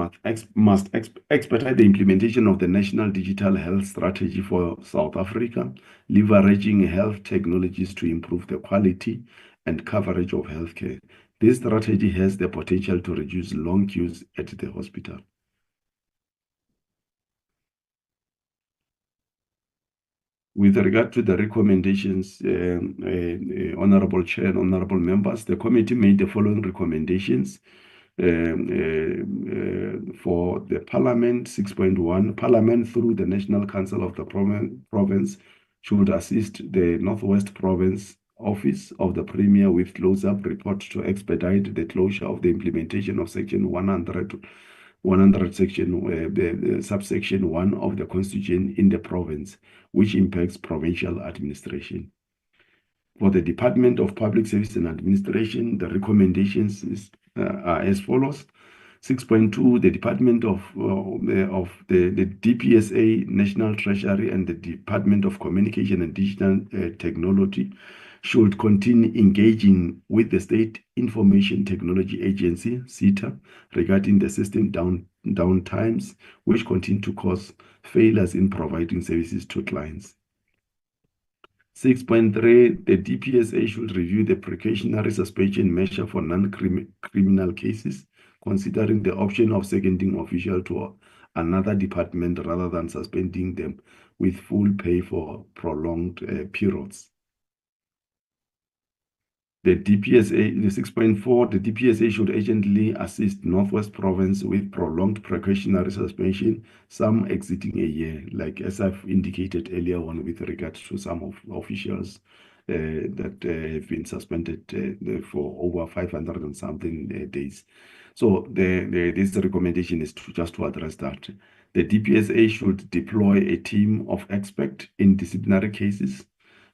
must expedite the implementation of the National Digital Health Strategy for South Africa, leveraging health technologies to improve the quality and coverage of healthcare. This strategy has the potential to reduce long queues at the hospital. With regard to the recommendations, Honorable Chair and Honorable Members, the committee made the following recommendations for the Parliament. 6.1, Parliament through the National Council of the Province should assist the Northwest Province Office of the Premier with close-up report to expedite the closure of the implementation of Section 100 subsection 1 of the Constitution in the province, which impacts provincial administration. For the Department of Public Service and Administration, the recommendations are as follows. 6.2, the Department of the DPSA, National Treasury, and the Department of Communication and Digital Technology should continue engaging with the State Information Technology Agency, SITA, regarding the system downtimes, which continue to cause failures in providing services to clients. 6.3, the DPSA should review the precautionary suspension measure for non-criminal cases, considering the option of seconding official to another department rather than suspending them with full pay for prolonged periods. The DPSA, the 6.4, the DPSA should urgently assist Northwest Province with prolonged precautionary suspension, some exiting a year, like as I've indicated earlier on with regard to some of officials that have been suspended for over 500 and something days. So this recommendation is just to address that. The DPSA should deploy a team of experts in disciplinary cases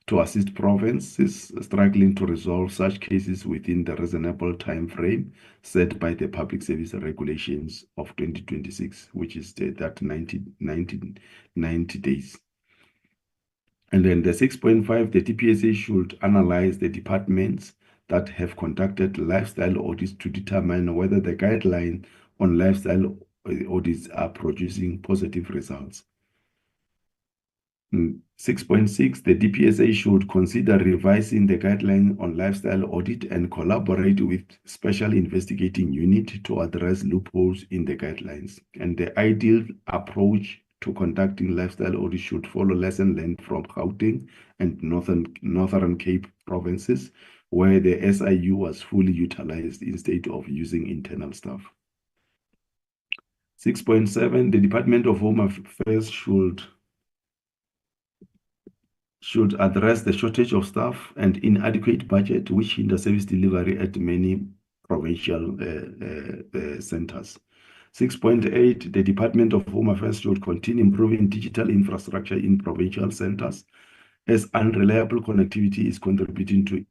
to assist provinces struggling to resolve such cases within the reasonable time frame set by the Public Service Regulations of 2026, which is that 90 days. And then the 6.5, the DPSA should analyze the departments that have conducted lifestyle audits to determine whether the guideline on lifestyle audits are producing positive results. 6.6, the DPSA should consider revising the guideline on lifestyle audit and collaborate with Special Investigating Unit to address loopholes in the guidelines. And the ideal approach to conducting lifestyle audit should follow lesson learned from Gauteng and Northern Cape provinces, where the SIU was fully utilized instead of using internal staff. 6.7, the Department of Home Affairs should address the shortage of staff and inadequate budget, which hinder service delivery at many provincial centers. 6.8, the Department of Home Affairs should continue improving digital infrastructure in provincial centers, as unreliable connectivity is contributing to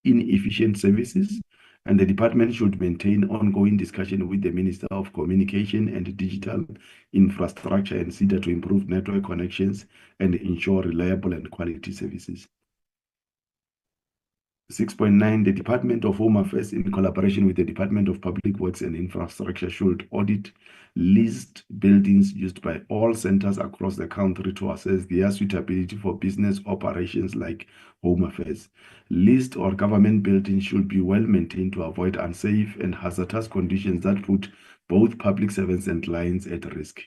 inefficient services, and the department should maintain ongoing discussion with the Minister of Communication and Digital Infrastructure and SIDA to improve network connections and ensure reliable and quality services. 6.9, the Department of Home Affairs, in collaboration with the Department of Public Works and Infrastructure, should audit leased buildings used by all centers across the country to assess their suitability for business operations like home affairs. Leased or government buildings should be well maintained to avoid unsafe and hazardous conditions that put both public servants and clients at risk.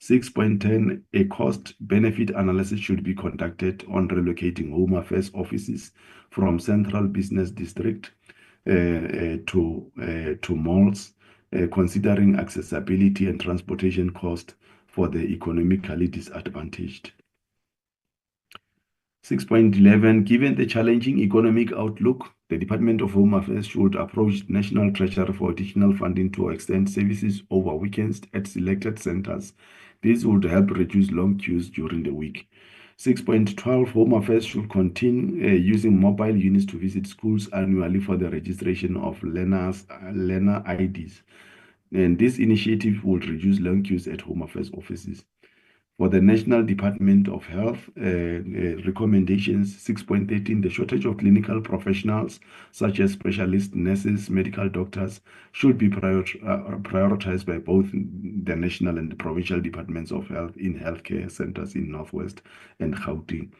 6.10, a cost-benefit analysis should be conducted on relocating home affairs offices from central business district to malls, considering accessibility and transportation cost for the economically disadvantaged. 6.11, given the challenging economic outlook, the Department of Home Affairs should approach National Treasury for additional funding to extend services over weekends at selected centers. This would help reduce long queues during the week. 6.12, Home Affairs should continue using mobile units to visit schools annually for the registration of learner IDs. And this initiative would reduce long queues at Home Affairs offices. For the National Department of Health, recommendations 6.13, the shortage of clinical professionals such as specialist nurses, medical doctors should be prioritized by both the national and the provincial departments of health in healthcare centers in Northwest and Gauteng.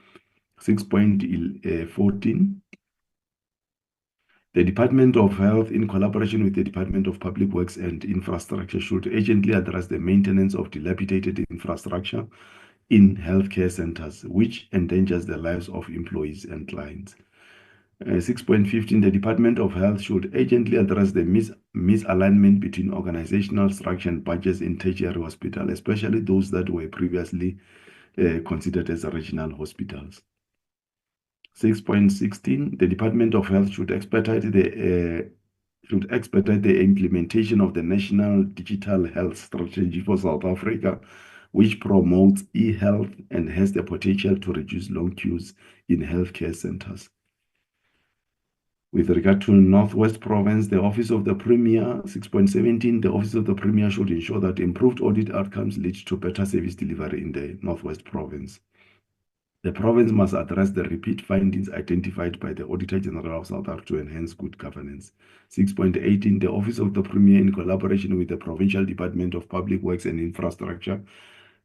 6.14, the Department of Health, in collaboration with the Department of Public Works and Infrastructure, should urgently address the maintenance of dilapidated infrastructure in healthcare centers, which endangers the lives of employees and clients. 6.15, the Department of Health should urgently address the misalignment between organizational structure and budgets in tertiary hospitals, especially those that were previously considered as regional hospitals. 6.16, the Department of Health should expedite the implementation of the National Digital Health Strategy for South Africa, which promotes e-health and has the potential to reduce long queues in healthcare centers. With regard to Northwest Province, the Office of the Premier, 6.17, the Office of the Premier should ensure that improved audit outcomes lead to better service delivery in the Northwest Province. The province must address the repeat findings identified by the Auditor General of South Africa to enhance good governance. 6.18, the Office of the Premier, in collaboration with the Provincial Department of Public Works and Infrastructure,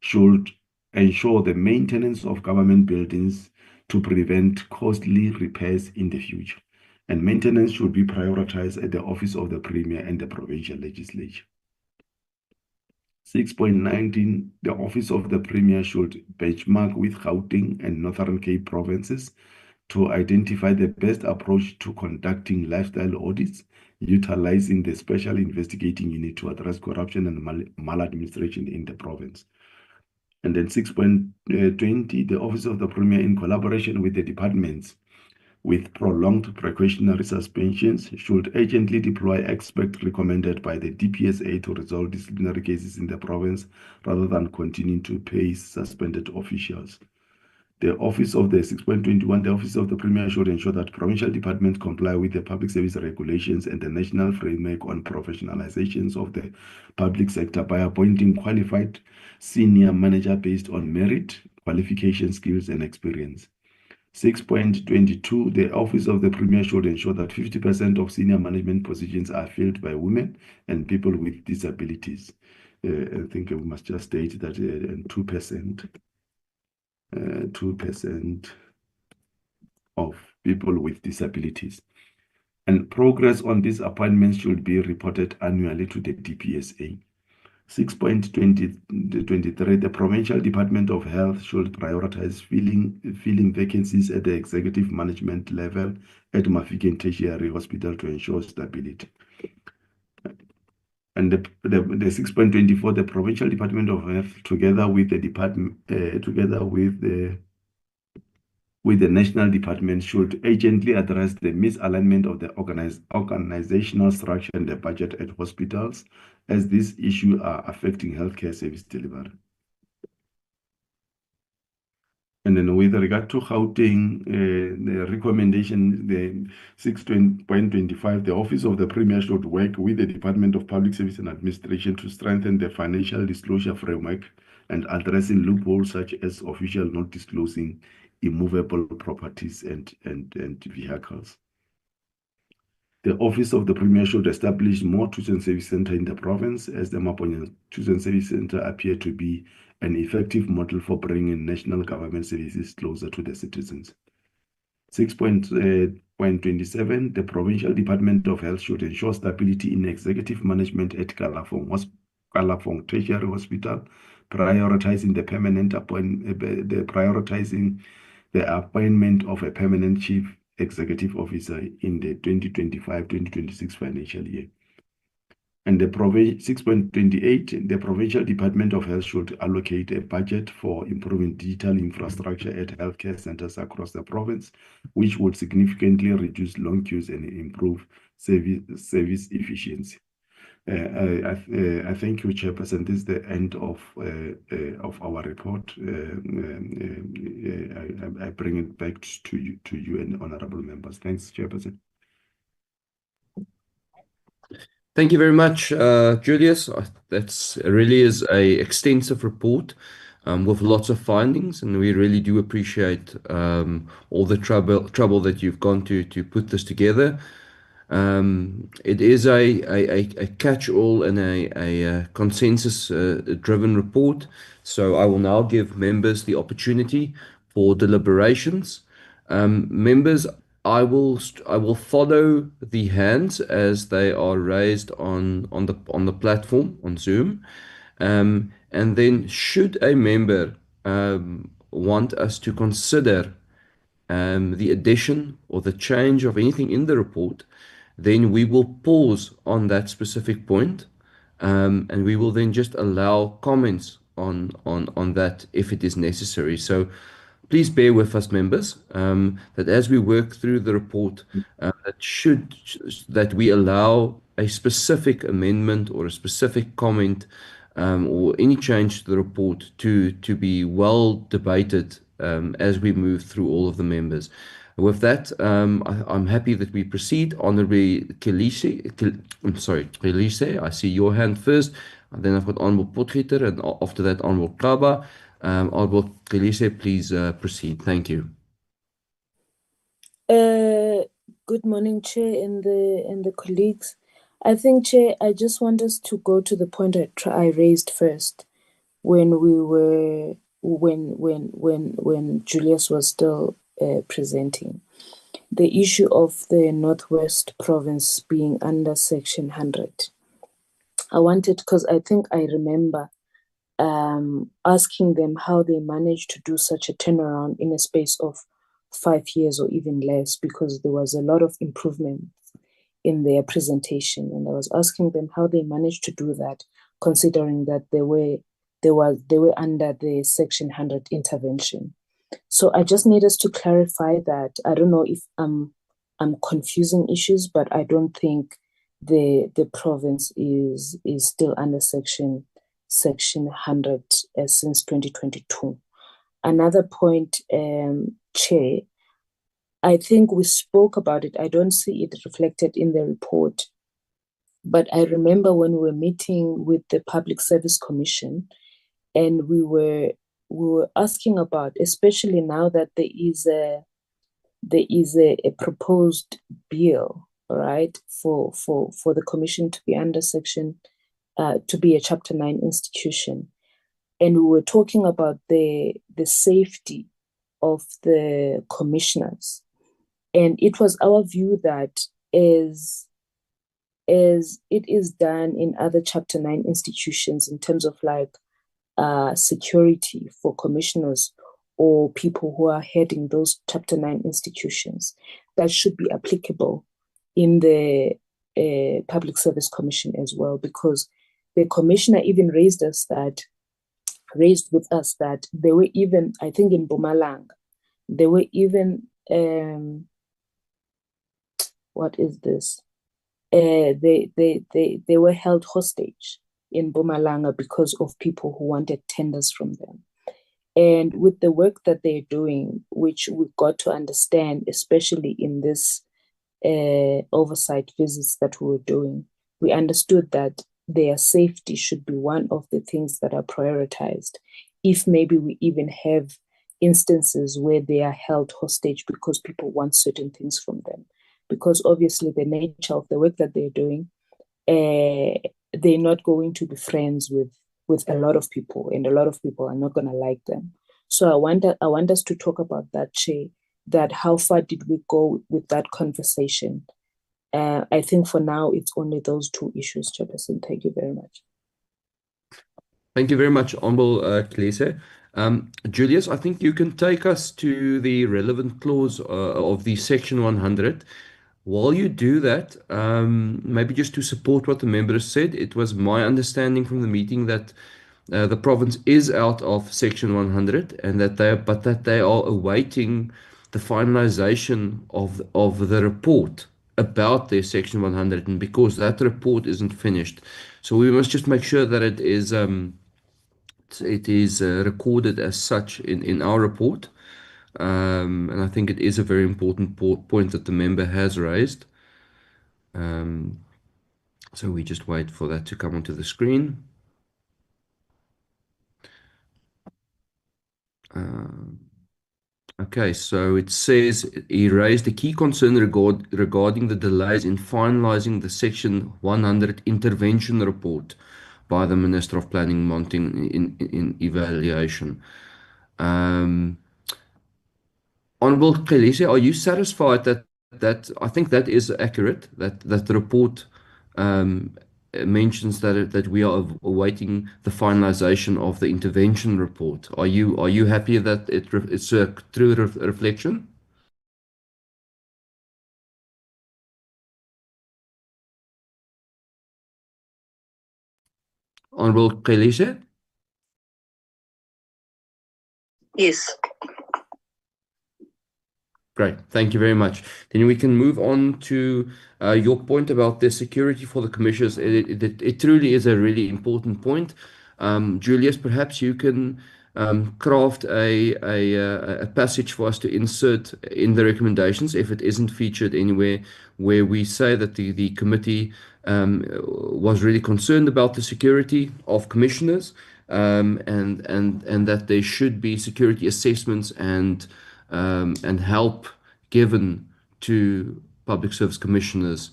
should ensure the maintenance of government buildings to prevent costly repairs in the future. And maintenance should be prioritized at the Office of the Premier and the Provincial Legislature. 6.19, the Office of the Premier should benchmark with Gauteng and Northern Cape provinces to identify the best approach to conducting lifestyle audits, utilizing the Special Investigating Unit to address corruption and maladministration in the province. And then 6.20, the Office of the Premier, in collaboration with the departments with prolonged precautionary suspensions, should urgently deploy experts recommended by the DPSA to resolve disciplinary cases in the province rather than continuing to pay suspended officials. The Office of the 6.21, the Office of the Premier should ensure that provincial departments comply with the public service regulations and the national framework on professionalizations of the public sector by appointing qualified senior manager based on merit, qualification, skills, and experience. 6.22, the Office of the Premier should ensure that 50% of senior management positions are filled by women and people with disabilities. I think we must just state that 2% of people with disabilities. And progress on these appointments should be reported annually to the DPSA. 6.23, the Provincial Department of Health should prioritize filling vacancies at the executive management level at Mafikeng Tertiary Hospital to ensure stability. And the 6.24, the Provincial Department of Health, together with the National Department, should urgently address the misalignment of the organizational structure and the budget at hospitals, as these issues are affecting healthcare service delivery. And then with regard to Gauteng, the recommendation, the 6.25, the Office of the Premier should work with the Department of Public Service and Administration to strengthen the financial disclosure framework and addressing loopholes such as official not disclosing immovable properties and vehicles. The Office of the Premier should establish more Tuition Service Center in the province, as the Maponya Tuition Service Center appear to be an effective model for bringing national government services closer to the citizens. 6.27, the Provincial Department of Health should ensure stability in executive management at Kalafong Tertiary Hospital, prioritizing the appointment of a permanent chief executive officer in the 2025-2026 financial year. And the 6.28, the Provincial Department of Health should allocate a budget for improving digital infrastructure at healthcare centers across the province, which would significantly reduce long queues and improve service efficiency. I thank you, Chairperson. This is the end of our report. I bring it back to you and honorable members. Thanks, Chairperson. Thank you very much, Julius. That's really is a extensive report with lots of findings, and we really do appreciate all the trouble that you've gone to put this together. It is a catch-all and a consensus-driven report. So I will now give members the opportunity for deliberations. Members, I will follow the hands as they are raised on the platform on Zoom, and then should a member want us to consider the addition or the change of anything in the report, then we will pause on that specific point, and we will then just allow comments on that if it is necessary. So please bear with us, members, that as we work through the report, that we allow a specific amendment or a specific comment or any change to the report to be well debated as we move through all of the members. With that, I'm happy that we proceed. Honorable Kelise, I see your hand first. And then I've got Honorable Potgieter, and after that, Honorable Kaba. Honorable Kelise, please proceed. Thank you. Good morning, Chair and the colleagues. I think, Chair, I just want us to go to the point I raised first when Julius was still presenting the issue of the Northwest Province being under Section 100. I wanted, because I think I remember asking them how they managed to do such a turnaround in a space of 5 years or even less, because there was a lot of improvement in their presentation, and I was asking them how they managed to do that, considering that they were under the Section 100 intervention. So I just need us to clarify that. I don't know if I'm confusing issues, but I don't think the province is still under Section 100 since 2022. Another point, Chair, I think we spoke about it. I don't see it reflected in the report, but I remember when we were meeting with the Public Service Commission, and we were asking about, especially now that there is a proposed bill, right, for the commission to be under section, to be a Chapter 9 institution, and we were talking about the safety of the commissioners. And it was our view that as it is done in other Chapter 9 institutions in terms of like security for commissioners or people who are heading those Chapter 9 institutions, that should be applicable in the Public Service Commission as well, because the commissioner even raised with us that they were even, I think in Mpumalanga, they were even what is this? They were held hostage in Mpumalanga because of people who wanted tenders from them. And with the work that they're doing, which we've got to understand, especially in this oversight visits that we were doing, we understood that their safety should be one of the things that are prioritized. If maybe we even have instances where they are held hostage because people want certain things from them. Because obviously the nature of the work that they're doing, they're not going to be friends with a lot of people, and a lot of people are not going to like them. So I want us to talk about that, Chair, that how far did we go with that conversation? I think for now, it's only those two issues, Chairperson. Thank you very much. Thank you very much, Honorable Kelise. Julius, I think you can take us to the relevant clause of the Section 100. While you do that, maybe just to support what the member has said, it was my understanding from the meeting that the province is out of Section 100, and that they are awaiting the finalization of the report about their Section 100, and because that report isn't finished, so we must just make sure that it is recorded as such in our report. And I think it is a very important point that the member has raised. So we just wait for that to come onto the screen. Okay, so it says he raised a key concern regarding the delays in finalizing the Section 100 intervention report by the Minister of Planning mounting in evaluation. Honorable Kelise, are you satisfied that I think that is accurate, that the report mentions that we are awaiting the finalization of the intervention report? Are you happy that it's a true reflection? Honorable Kelise? Yes. Great, thank you very much. Then we can move on to your point about the security for the commissioners. It truly is a really important point. Julius, perhaps you can craft a passage for us to insert in the recommendations if it isn't featured anywhere, where we say that the committee was really concerned about the security of commissioners, and that there should be security assessments and help given to public service commissioners.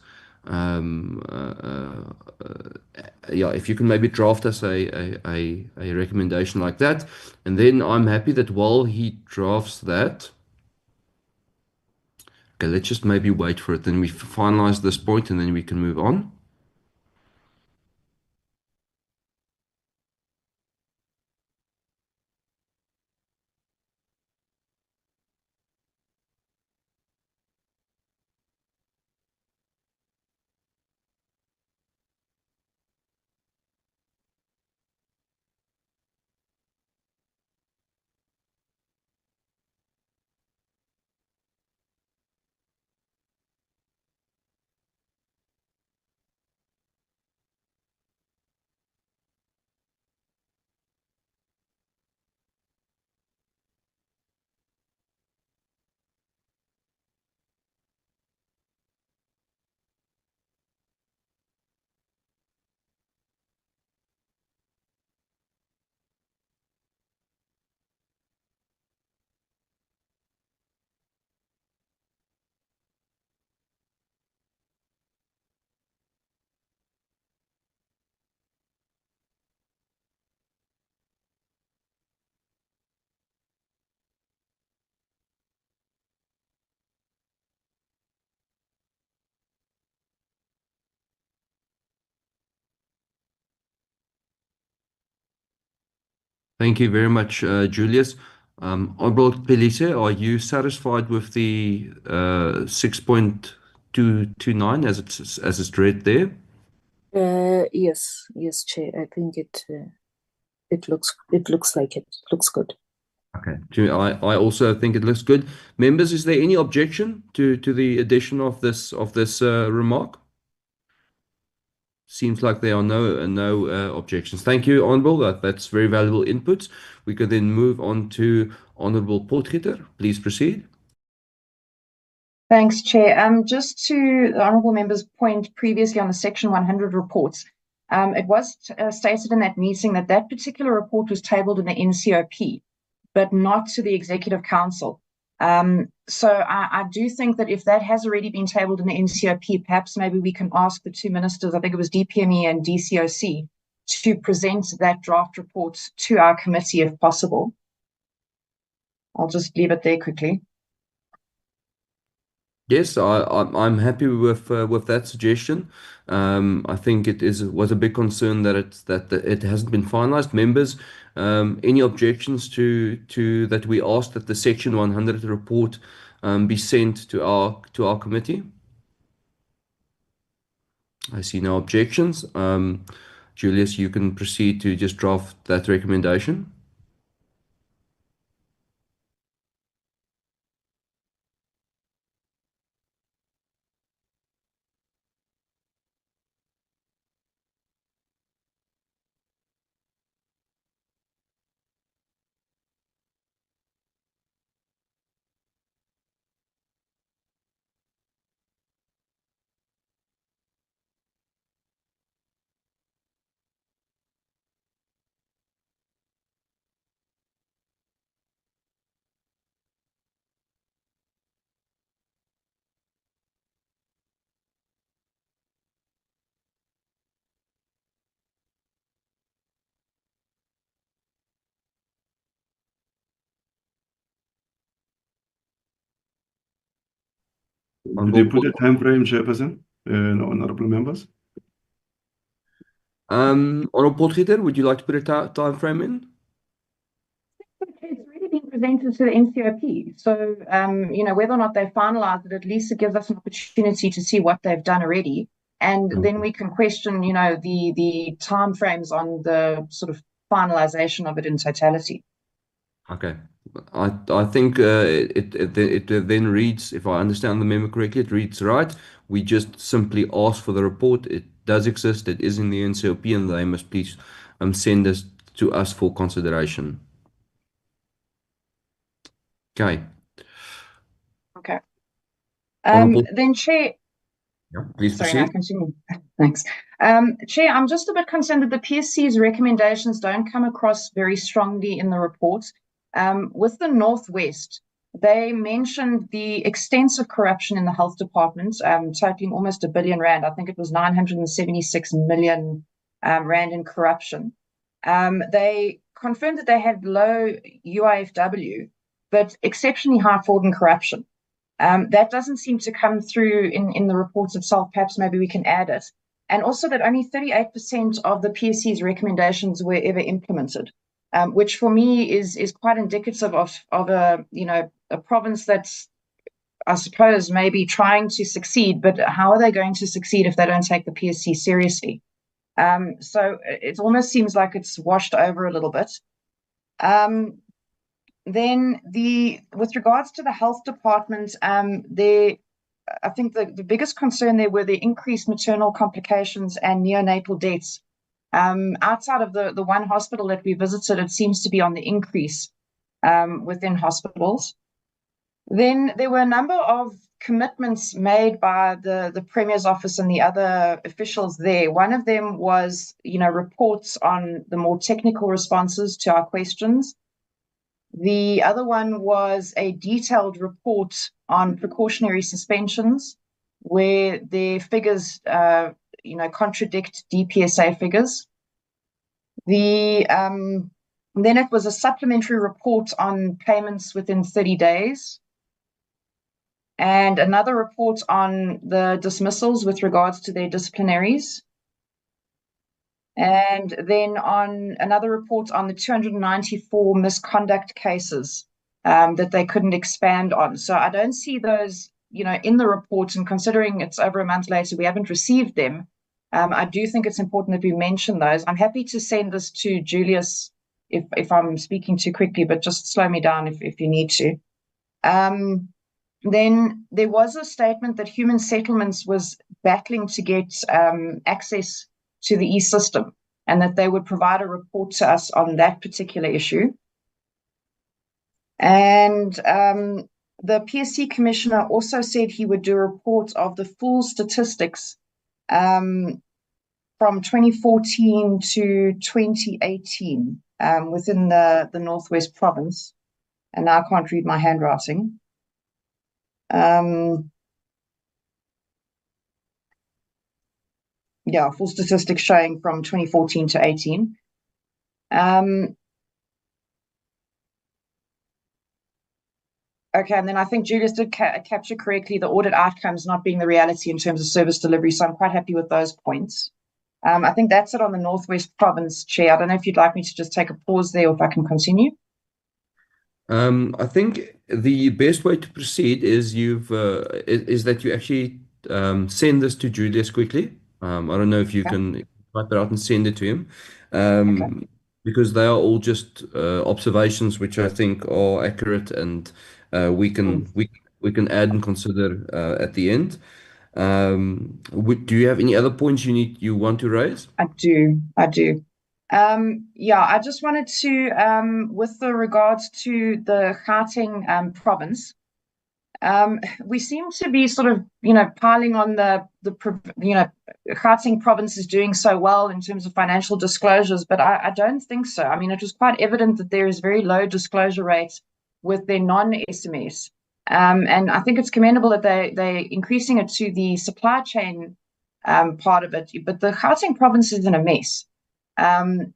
Yeah, if you can maybe draft us a recommendation like that, and then I'm happy that while he drafts that, okay, let's just maybe wait for it. Then we finalize this point, and then we can move on. Thank you very much, Julius. Honorable Pelise, are you satisfied with the 6.229 as it's read there? Yes, Chair. I think it looks like it looks good. Okay. I also think it looks good. Members, is there any objection to the addition of this remark? Seems like there are no objections. Thank you, Honorable. That's very valuable input. We could then move on to Honorable Potgieter. Please proceed. Thanks, Chair. Just to the honourable member's point previously on the Section 100 reports, it was stated in that meeting that that particular report was tabled in the NCOP, but not to the Executive Council. So I do think that if that has already been tabled in the NCOP, perhaps maybe we can ask the two ministers, I think it was DPME and DCOC, to present that draft report to our committee if possible. I'll just leave it there quickly. Yes, I'm happy with that suggestion. I think was a big concern that it hasn't been finalized. Members, any objections to that we asked that the Section 100 report be sent to our committee? I see no objections. Julius, you can proceed to just draft that recommendation. Did they put a time frame, Chairperson, honorable members? Honorable Potgieter, would you like to put a time frame in? It's already been presented to the NCOP. So, whether or not they finalize it, at least it gives us an opportunity to see what they've done already. And then we can question, the timeframes on the sort of finalization of it in totality. Okay. I think it then reads, if I understand the memo correctly, it reads right. We just simply ask for the report. It does exist. It is in the NCOP, and they must please send this to us for consideration. Okay. Okay. Honorable. Then, Chair. Yeah, please Sorry, proceed. I continue. Thanks. Chair, I'm just a bit concerned that the PSC's recommendations don't come across very strongly in the report. With the Northwest, they mentioned the extensive corruption in the health department, totaling almost R1 billion. I think it was 976 million rand in corruption. They confirmed that they had low UIFW, but exceptionally high fraud and corruption. That doesn't seem to come through in the report itself. Perhaps maybe we can add it. And also that only 38% of the PSC's recommendations were ever implemented, which for me is quite indicative of a province that's, I suppose, maybe trying to succeed, but how are they going to succeed if they don't take the PSC seriously? So it almost seems like it's washed over a little bit. Then with regards to the health department, I think the biggest concern there were the increased maternal complications and neonatal deaths. Outside of the one hospital that we visited, it seems to be on the increase within hospitals. Then there were a number of commitments made by the Premier's office and the other officials there. One of them was, reports on the more technical responses to our questions. The other one was a detailed report on precautionary suspensions, where their figures, contradict DPSA figures. Then it was a supplementary report on payments within 30 days, and another report on the dismissals with regards to their disciplinaries. And then on another report on the 294 misconduct cases that they couldn't expand on. So I don't see those, in the report, and considering it's over a month later, we haven't received them. I do think it's important that we mention those. I'm happy to send this to Julius if I'm speaking too quickly, but just slow me down if you need to. Then there was a statement that Human Settlements was battling to get access to the e-system, and that they would provide a report to us on that particular issue. And the PSC commissioner also said he would do a report of the full statistics from 2014 to 2018 within the Northwest Province. And now I can't read my handwriting. Full statistics showing from 2014 to 18. Okay, and then I think Julius did capture correctly the audit outcomes not being the reality in terms of service delivery, so I'm quite happy with those points. I think that's it on the Northwest Province, Chair. I don't know if you'd like me to just take a pause there or if I can continue. I think the best way to proceed is that you actually send this to Julius quickly. I don't know if you can type it out and send it to him, because they are all just observations which I think are accurate, and we can add and consider at the end. Do you have any other points you want to raise? I do. I just wanted to, with the regards to the Gauteng province, we seem to be sort of, piling on the Gauteng province is doing so well in terms of financial disclosures, but I don't think so. I mean, it was quite evident that there is very low disclosure rates with their non-SMS. And I think it's commendable that they're increasing it to the supply chain part of it, but the Gauteng province is in a mess. And,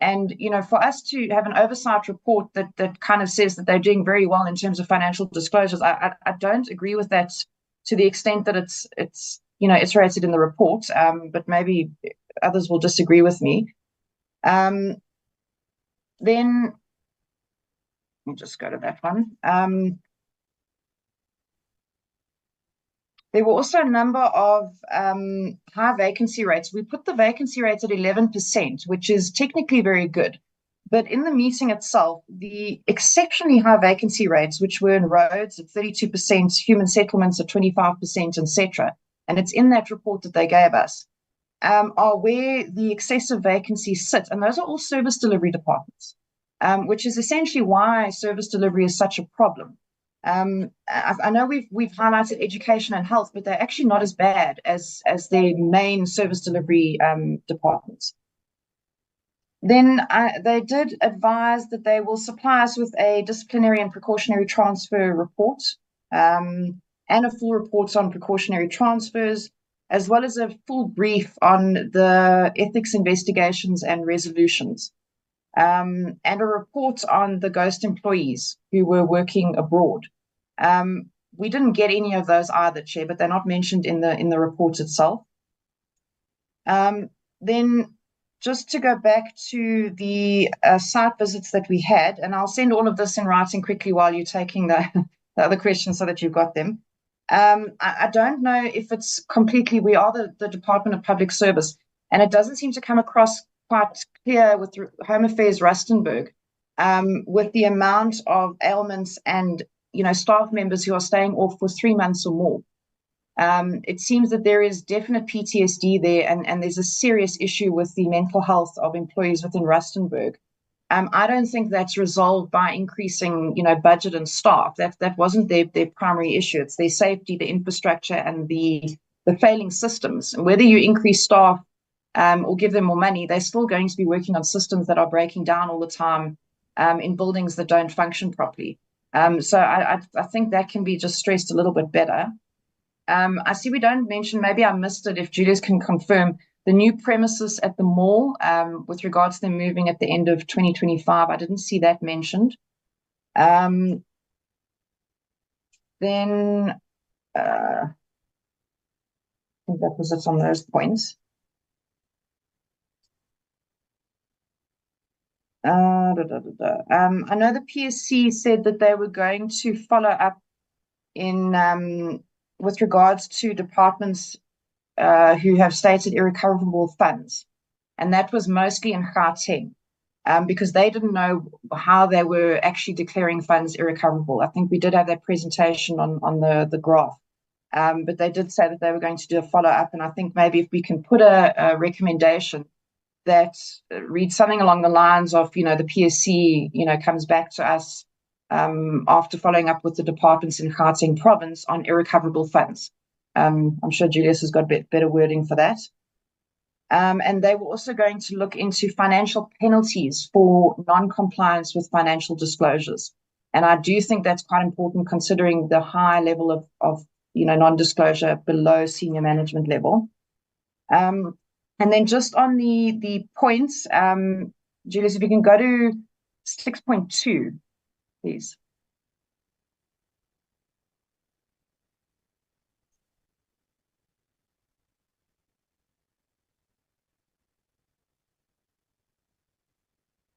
for us to have an oversight report that kind of says that they're doing very well in terms of financial disclosures, I don't agree with that to the extent that it's iterated in the report, but maybe others will disagree with me. Then we'll just go to that one. There were also a number of high vacancy rates. We put the vacancy rates at 11%, which is technically very good. But in the meeting itself, the exceptionally high vacancy rates, which were in roads at 32%, human settlements at 25%, etc., and it's in that report that they gave us, are where the excessive vacancies sit. And those are all service delivery departments, which is essentially why service delivery is such a problem. I know we've highlighted education and health, but they're actually not as bad as their main service delivery departments. Then they did advise that they will supply us with a disciplinary and precautionary transfer report, and a full report on precautionary transfers, as well as a full brief on the ethics investigations and resolutions, and a report on the ghost employees who were working abroad. We didn't get any of those either, Chair, but they're not mentioned in the report itself. Then just to go back to the site visits that we had, and I'll send all of this in writing quickly while you're taking the other questions so that you've got them. I don't know if it's completely, we are the Department of Public Service, and it doesn't seem to come across quite clear with Home Affairs Rustenburg, with the amount of ailments and staff members who are staying off for 3 months or more. It seems that there is definite PTSD there, and there's a serious issue with the mental health of employees within Rustenburg. I don't think that's resolved by increasing, budget and staff. That wasn't their primary issue. It's their safety, the infrastructure, and the failing systems. And whether you increase staff or give them more money, they're still going to be working on systems that are breaking down all the time in buildings that don't function properly. So I think that can be just stressed a little bit better. I see we don't mention, maybe I missed it, if Julius can confirm, the new premises at the mall with regards to them moving at the end of 2025. I didn't see that mentioned. Then I think that was it on those points. I know the PSC said that they were going to follow up in with regards to departments who have stated irrecoverable funds, and that was mostly in Gauteng, because they didn't know how they were actually declaring funds irrecoverable. I think we did have that presentation on the graph, but they did say that they were going to do a follow-up, and I think maybe if we can put a recommendation that reads something along the lines of, the PSC, comes back to us after following up with the departments in Gauteng Province on irrecoverable funds. I'm sure Julius has got better wording for that. And they were also going to look into financial penalties for non-compliance with financial disclosures. And I do think that's quite important considering the high level of non-disclosure below senior management level. And then just on the points, Julius, if you can go to 6.2, please.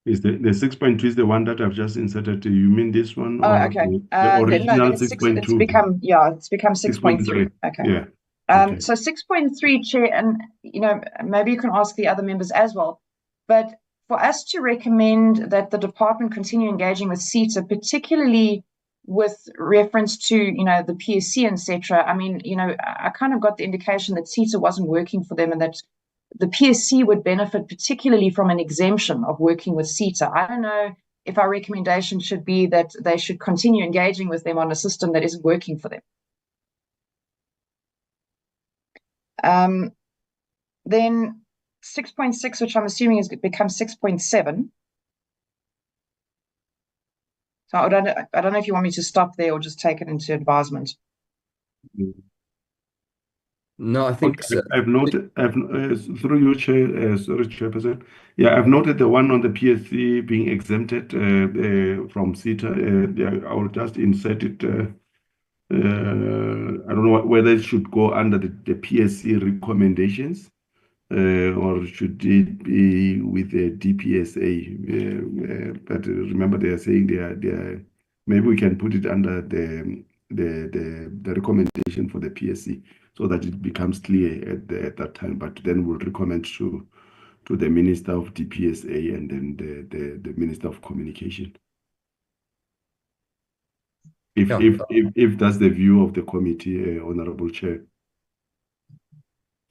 Is the 6.2 is the one that I've just inserted? You mean this one? Oh, or okay. The original 6.2? It's become 6.3. Okay. Yeah. Okay. So 6.3, Chair, and maybe you can ask the other members as well. But for us to recommend that the department continue engaging with SETA, particularly with reference to the PSC, etc. I mean, I kind of got the indication that SETA wasn't working for them, and that the PSC would benefit particularly from an exemption of working with SETA. I don't know if our recommendation should be that they should continue engaging with them on a system that isn't working for them. Then 6.6, which I'm assuming has become 6.7. So I don't know if you want me to stop there or just take it into advisement. No, I think I've noted, through your chair, sorry, Chairperson. Yeah, I've noted the one on the PSC being exempted from SETA. Yeah, I will just insert it. I don't know whether it should go under the PSC recommendations or should it be with the DPSA. But remember, they are saying they are. Maybe we can put it under the recommendation for the PSC, so that it becomes clear at that time. But then we'll recommend to the Minister of DPSA and then the Minister of Communication. If that's the view of the committee, Honorable Chair.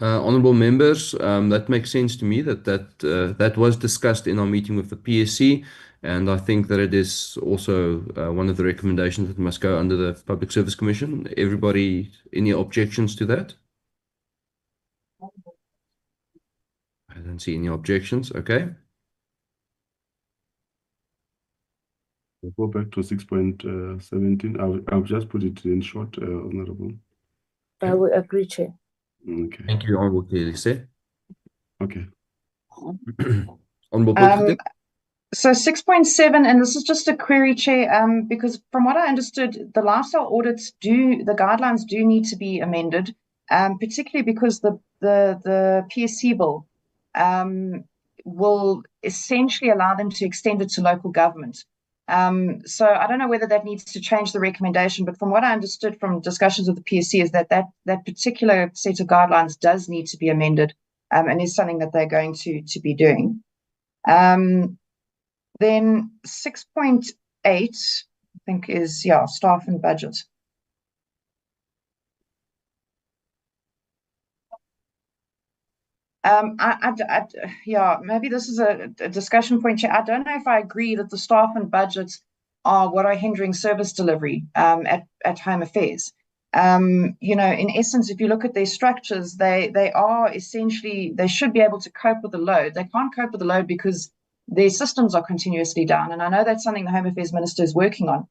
Honorable members, that makes sense to me. That was discussed in our meeting with the PSC, And I think that it is also one of the recommendations that must go under the Public Service Commission. Everybody, any objections to that? I don't see any objections. Okay. We'll go back to 6.17. I'll just put it in short, Honorable. I will agree, Chair. Okay. Thank you, Honorable Kelise. Okay. Honorable Potgieter. So 6.7, and this is just a query, Chair, because from what I understood, the lifestyle audits the guidelines do need to be amended, particularly because the PSC bill will essentially allow them to extend it to local government. So I don't know whether that needs to change the recommendation, but from what I understood from discussions with the PSC is that particular set of guidelines does need to be amended, and is something that they're going to be doing. Then 6.8, I think is, staff and budget. Maybe this is a discussion point. I don't know if I agree that the staff and budgets are what are hindering service delivery at Home Affairs. In essence, if you look at their structures, they are essentially, they should be able to cope with the load. They can't cope with the load because their systems are continuously down. And I know that's something the Home Affairs Minister is working on.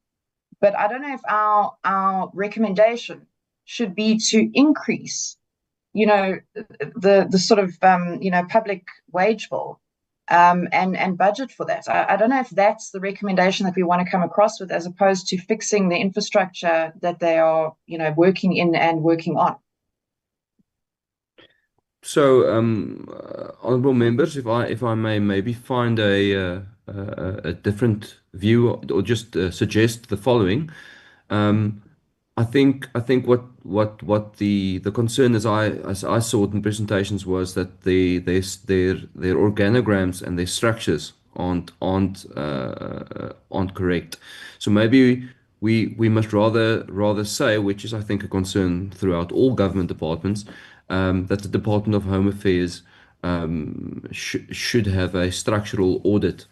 But I don't know if our recommendation should be to increase, the sort of, public wage bill and budget for that. I don't know if that's the recommendation that we want to come across with, as opposed to fixing the infrastructure that they are, working in and working on. So, honorable members, if I may maybe find a different view, or just suggest the following. I think what the concern as I saw it in presentations was that their organograms and their structures aren't correct. So maybe we must rather say, which is I think a concern throughout all government departments, that the Department of Home Affairs should have a structural audit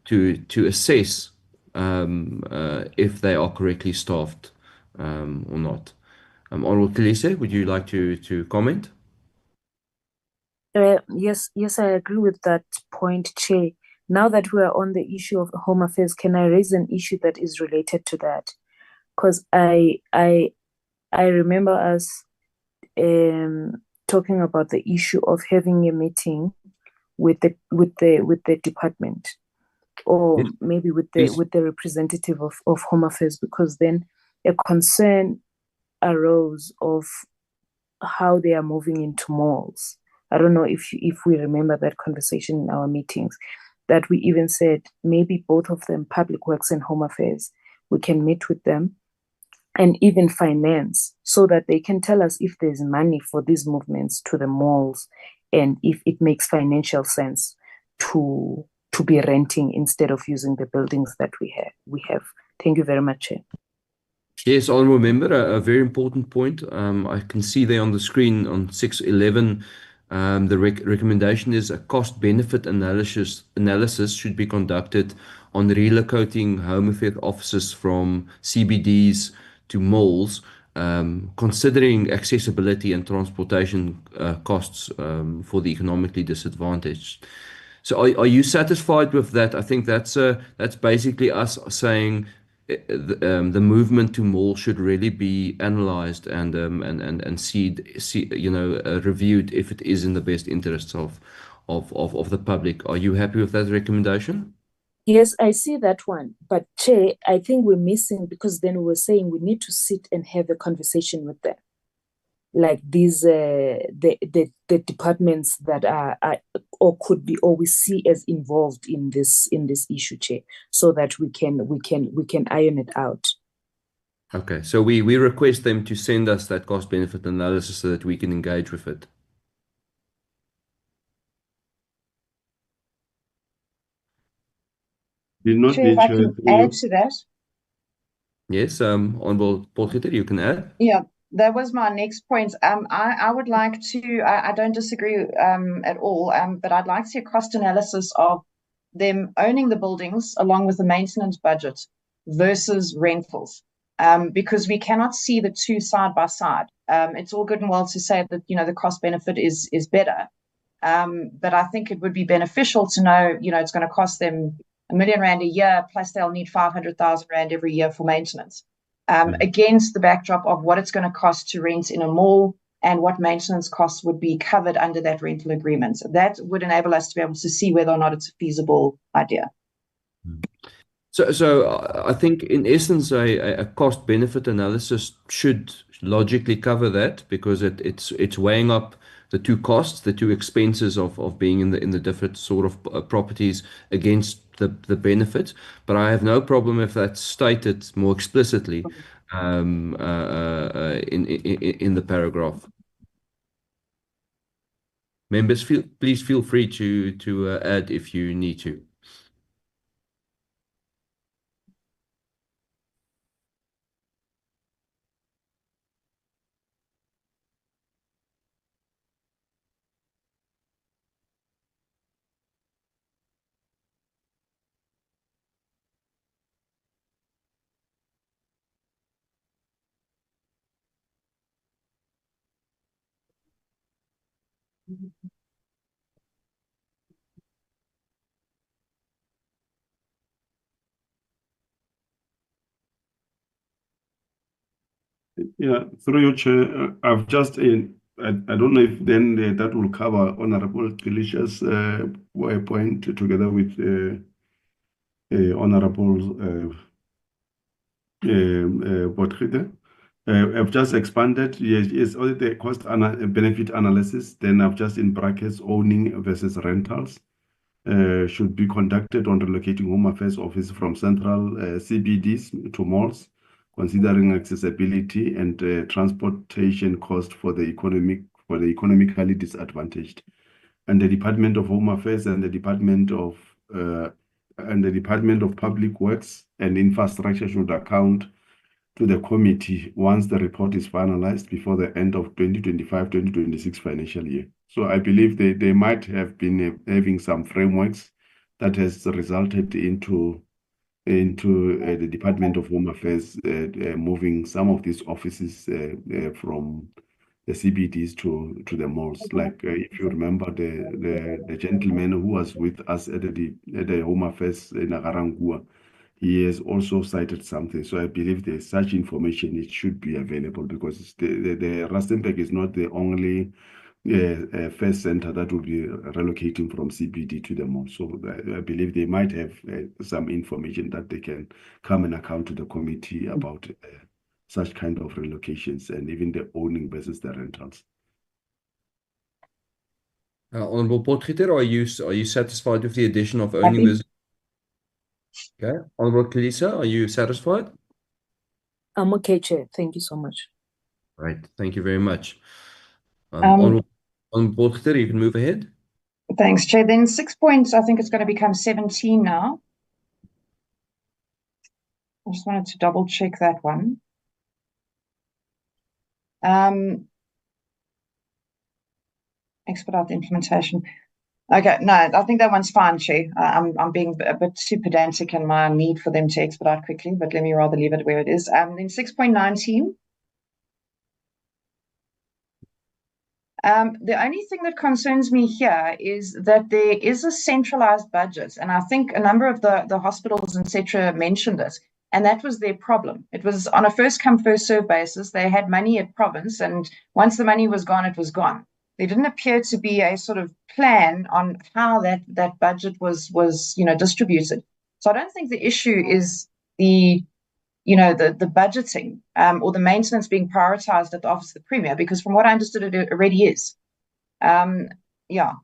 to assess if they are correctly staffed or not. Honorable Kelise, would you like to comment? Yes, I agree with that point, Chair. Now that we are on the issue of Home Affairs, can I raise an issue that is related to that? Because I remember us talking about the issue of having a meeting with the department, or Yes. maybe with Yes. the representative of Home Affairs, because then a concern arose of how they are moving into malls. I don't know if we remember that conversation in our meetings, that we even said maybe both of them, Public Works and Home Affairs, we can meet with them and even finance, so that they can tell us if there's money for these movements to the malls, and if it makes financial sense to be renting instead of using the buildings that we have. Thank you very much, Chair. Yes, honorable member, a very important point. I can see there on the screen on 6.11, the recommendation is a cost-benefit analysis should be conducted on relocating Home Affairs offices from CBDs to malls, considering accessibility and transportation costs for the economically disadvantaged. So are you satisfied with that? I think that's basically us saying the movement to mall should really be analyzed and reviewed if it is in the best interests of the public. Are you happy with that recommendation? Yes, I see that one. But Chair, I think we're missing, because then we were saying we need to sit and have a conversation with them, like these the departments that are or could be, or we see as involved in this issue, Chair, so that we can iron it out. Okay, so we request them to send us that cost benefit analysis so that we can engage with it. Chair, if I can add to that. Yes, Honorable Potgieter, you can add. Yeah, that was my next point. I would like to, I don't disagree at all, but I'd like to see a cost analysis of them owning the buildings along with the maintenance budget versus rentals, because we cannot see the two side by side. It's all good and well to say that, the cost benefit is better. But I think it would be beneficial to know, it's going to cost them R1 million a year, plus they'll need 500,000 Rand every year for maintenance, against the backdrop of what it's going to cost to rent in a mall and what maintenance costs would be covered under that rental agreement. That would enable us to be able to see whether or not it's a feasible idea. So I think in essence a cost benefit analysis should logically cover that, because it's weighing up the two costs, the two expenses of being in the different sort of properties against the benefit. But I have no problem if that's stated more explicitly in the paragraph. Members, please feel free to add if you need to. Yeah, through your chair, I've just I don't know if then that will cover Honorable Delicious point together with Honorable Potgieter. I've just expanded. Yes, all the cost benefit analysis. Then I've just in brackets owning versus rentals should be conducted on relocating Home Affairs Office from central CBDs to malls, considering accessibility and transportation cost for the economically disadvantaged. And the Department of Home Affairs and the Department of Public Works and Infrastructure should account to the committee once the report is finalized before the end of 2025-2026 financial year. So I believe they might have been having some frameworks that has resulted into the Department of Home Affairs moving some of these offices from the CBDs to the malls. Like if you remember the gentleman who was with us at the Home Affairs in Agarangua, he has also cited something. So I believe there's such information, it should be available, because the Rustenburg is not the only first center that will be relocating from CBD to the mall. So I believe they might have some information that they can come and account to the committee about such kind of relocations and even the owning versus the rentals. Honorable Potgieter, are you satisfied with the addition of owning versus? Okay. Honorable Kalisa, are you satisfied? I'm okay, Chair. Thank you so much. Right. Thank you very much. Honorable Potgieter, you can move ahead. Thanks, Chair. Then 6 points, I think it's going to become 17 now. I just wanted to double check that one. Expedite the implementation. Okay, no, I think that one's fine, Chair. I'm being a bit too pedantic in my need for them to expedite quickly, but let me rather leave it where it is. Then 6.19. The only thing that concerns me here is that there is a centralized budget, and I think a number of the hospitals, etc., mentioned it, and that was their problem. It was on a first come, first serve basis. They had money at province, and once the money was gone, it was gone. There didn't appear to be a sort of plan on how that budget was distributed. So I don't think the issue is the budgeting or the maintenance being prioritized at the Office of the Premier, because from what I understood, it already is. Yeah.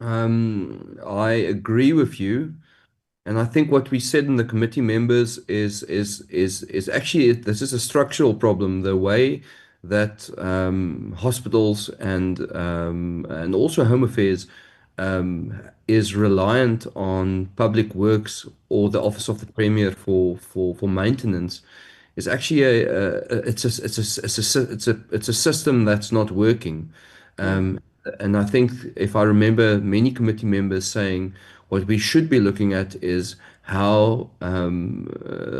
I agree with you. And I think what we said in the committee, members, is actually this is a structural problem. The way that hospitals and also Home Affairs is reliant on Public Works or the Office of the Premier for maintenance is actually it's a system that's not working. And I think, if I remember, many committee members saying what we should be looking at is how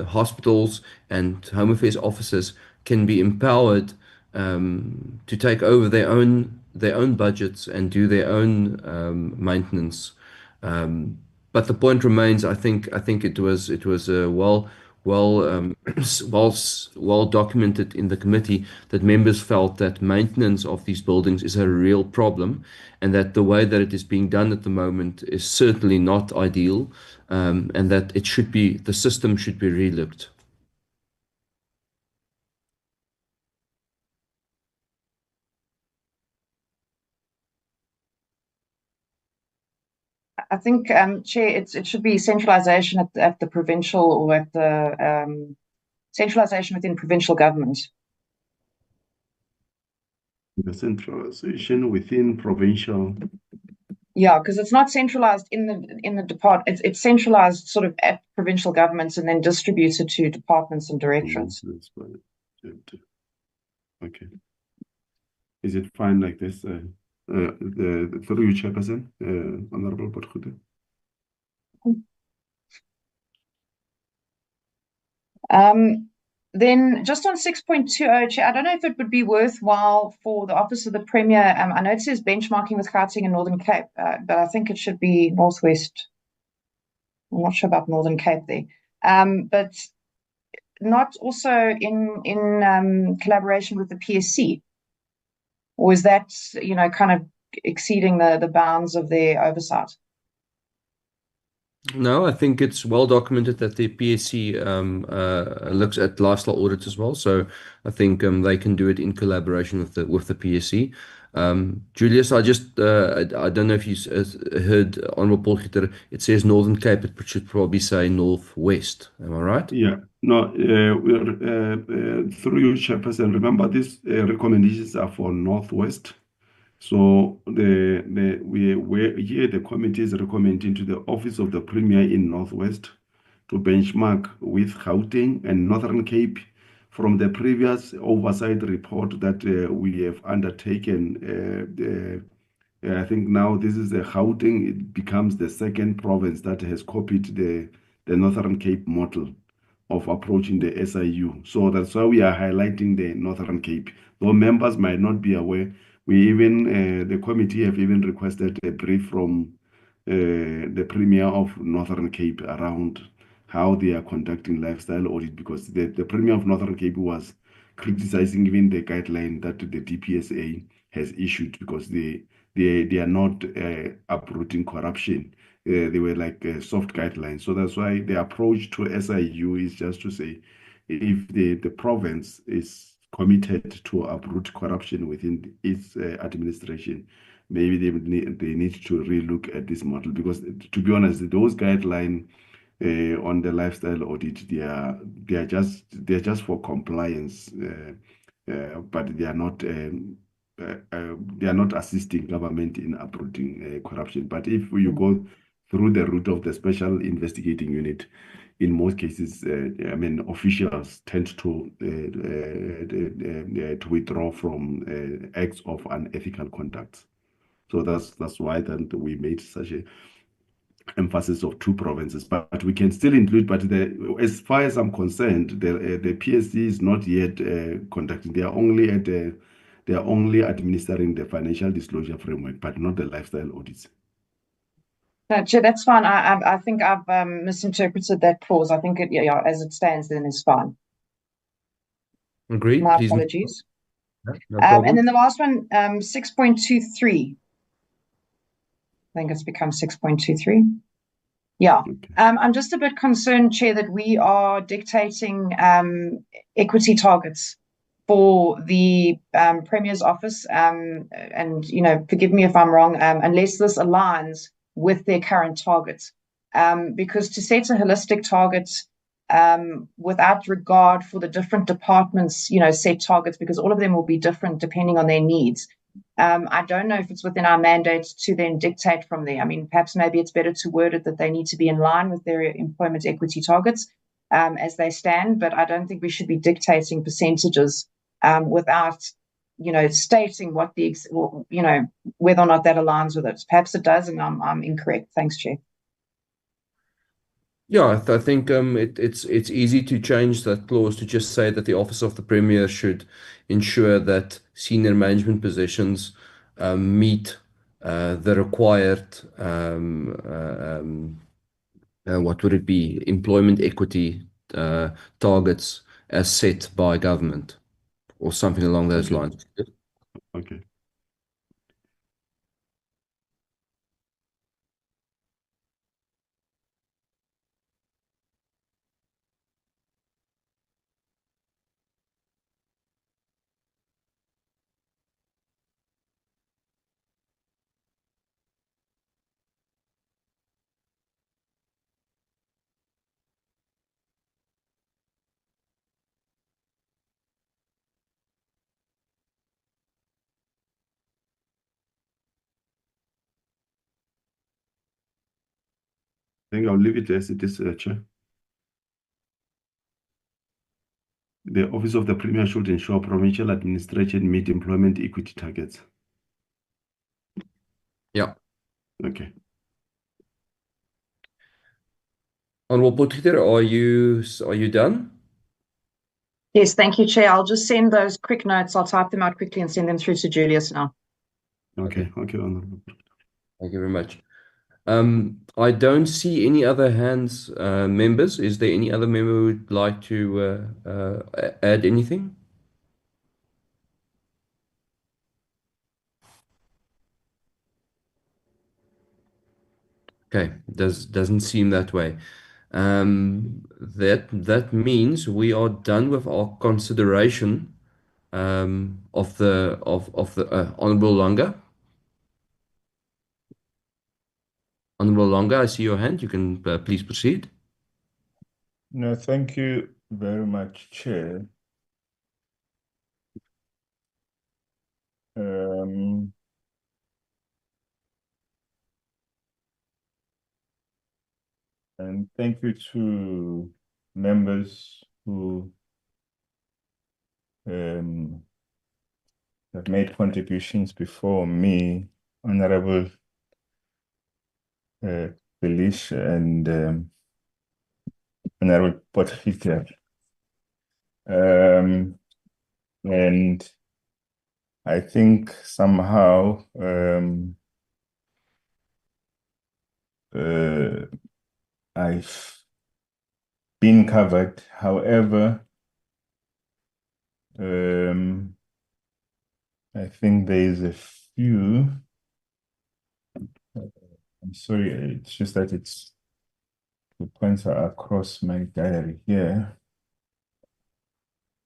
hospitals and Home Affairs officers can be empowered to take over their own budgets and do their own maintenance. But the point remains, I think it was a well documented in the committee that members felt that maintenance of these buildings is a real problem, and that the way that it is being done at the moment is certainly not ideal, and that the system should be relooked. I think, Chair, it should be centralization at the provincial, or at the centralization within provincial government. The centralization within provincial. Yeah, because it's not centralized in the department. It's centralized sort of at provincial governments and then distributed to departments and directorates. Okay. Is it fine like this? Through you, Chairperson, Honorable Potgoed. Then just on 6.20, Chair, I don't know if it would be worthwhile for the Office of the Premier. I know it says benchmarking with Gauteng and Northern Cape, but I think it should be Northwest. I'm not sure about Northern Cape there. But not also in collaboration with the PSC? Or is that, kind of exceeding the bounds of their oversight? No, I think it's well documented that the PSC looks at lifestyle audits as well. So I think they can do it in collaboration with the PSC. Julius, I don't know if you heard Honorable Potgoed. It says Northern Cape. It should probably say Northwest. Am I right? Yeah. No, through you, Chairperson. Remember, these recommendations are for Northwest. So here the committee is recommending to the Office of the Premier in Northwest to benchmark with Gauteng and Northern Cape from the previous oversight report that we have undertaken. I think now this is the Gauteng. It becomes the second province that has copied the Northern Cape model of approaching the SIU. So that's why we are highlighting the Northern Cape. Though members might not be aware, the committee have even requested a brief from the Premier of Northern Cape around how they are conducting lifestyle audit, because the Premier of Northern Cape was criticizing even the guideline that the DPSA has issued, because they are not uprooting corruption. They were like soft guidelines. So that's why the approach to SIU is just to say, if the province is committed to uproot corruption within its administration, maybe they need to relook at this model, because to be honest, those guidelines on the lifestyle audit, they are just for compliance, but they are not assisting government in uprooting corruption. But if you go through the route of the special investigating unit, in most cases, officials tend to withdraw from acts of unethical conduct. So that's why then we made such a emphasis of 2 provinces. But we can still include. But as far as I'm concerned, the PSC is not yet conducting. They are only administering the financial disclosure framework, but not the lifestyle audits. No, Chair, that's fine. I think I've misinterpreted that clause. I think as it stands, then it's fine. Agreed. My Please. apologies. No problem. And then the last one, 6.23. I think it's become 6.23. Yeah. Okay. I'm just a bit concerned, Chair, that we are dictating equity targets for the Premier's office. And, forgive me if I'm wrong, unless this aligns with their current targets. Because to set a holistic target without regard for the different departments, set targets, because all of them will be different depending on their needs. I don't know if it's within our mandate to then dictate from there. I mean, perhaps maybe it's better to word it that they need to be in line with their employment equity targets as they stand, but I don't think we should be dictating percentages without stating what whether or not that aligns with it. Perhaps it does, and I'm incorrect. Thanks, Chair. Yeah, I think it's easy to change that clause to just say that the Office of the Premier should ensure that senior management positions meet the required what would it be, employment equity targets as set by government or something along those lines. Okay. I think I'll leave it as it is, Chair. The Office of the Premier should ensure provincial administration meet employment equity targets. Yeah. Okay. Honorable Potgieter, are you done? Yes, thank you, Chair. I'll just send those quick notes. I'll type them out quickly and send them through to Julius now. Okay, Honorable. Thank you very much. I don't see any other hands, members. Is there any other member who would like to add anything? Okay, doesn't seem that way. That means we are done with our consideration of the Honorable Longa. Honorable Longa, I see your hand. You can please proceed. No, thank you very much, Chair. And thank you to members who have made contributions before me, Honorable Felicia and Honorable Potgieter. And I think somehow I've been covered. However, I think there is a few. I'm sorry, it's just that the points are across my diary here.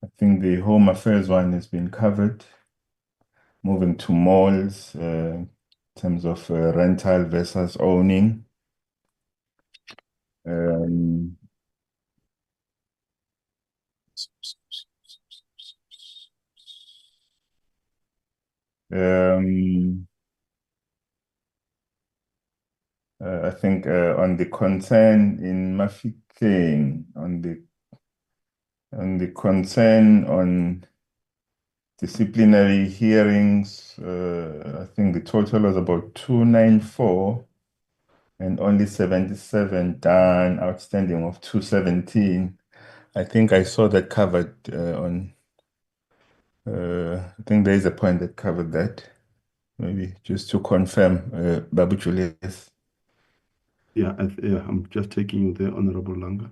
I think the Home Affairs one has been covered. Moving to malls, in terms of rental versus owning. I think on the concern in Mafikeng, on the concern on disciplinary hearings, I think the total was about 294 and only 77 done, outstanding of 217. I think I saw that covered on, I think there is a point that covered that. Maybe just to confirm, Babu Julius. Yeah, I'm just taking you there, Honorable Langa.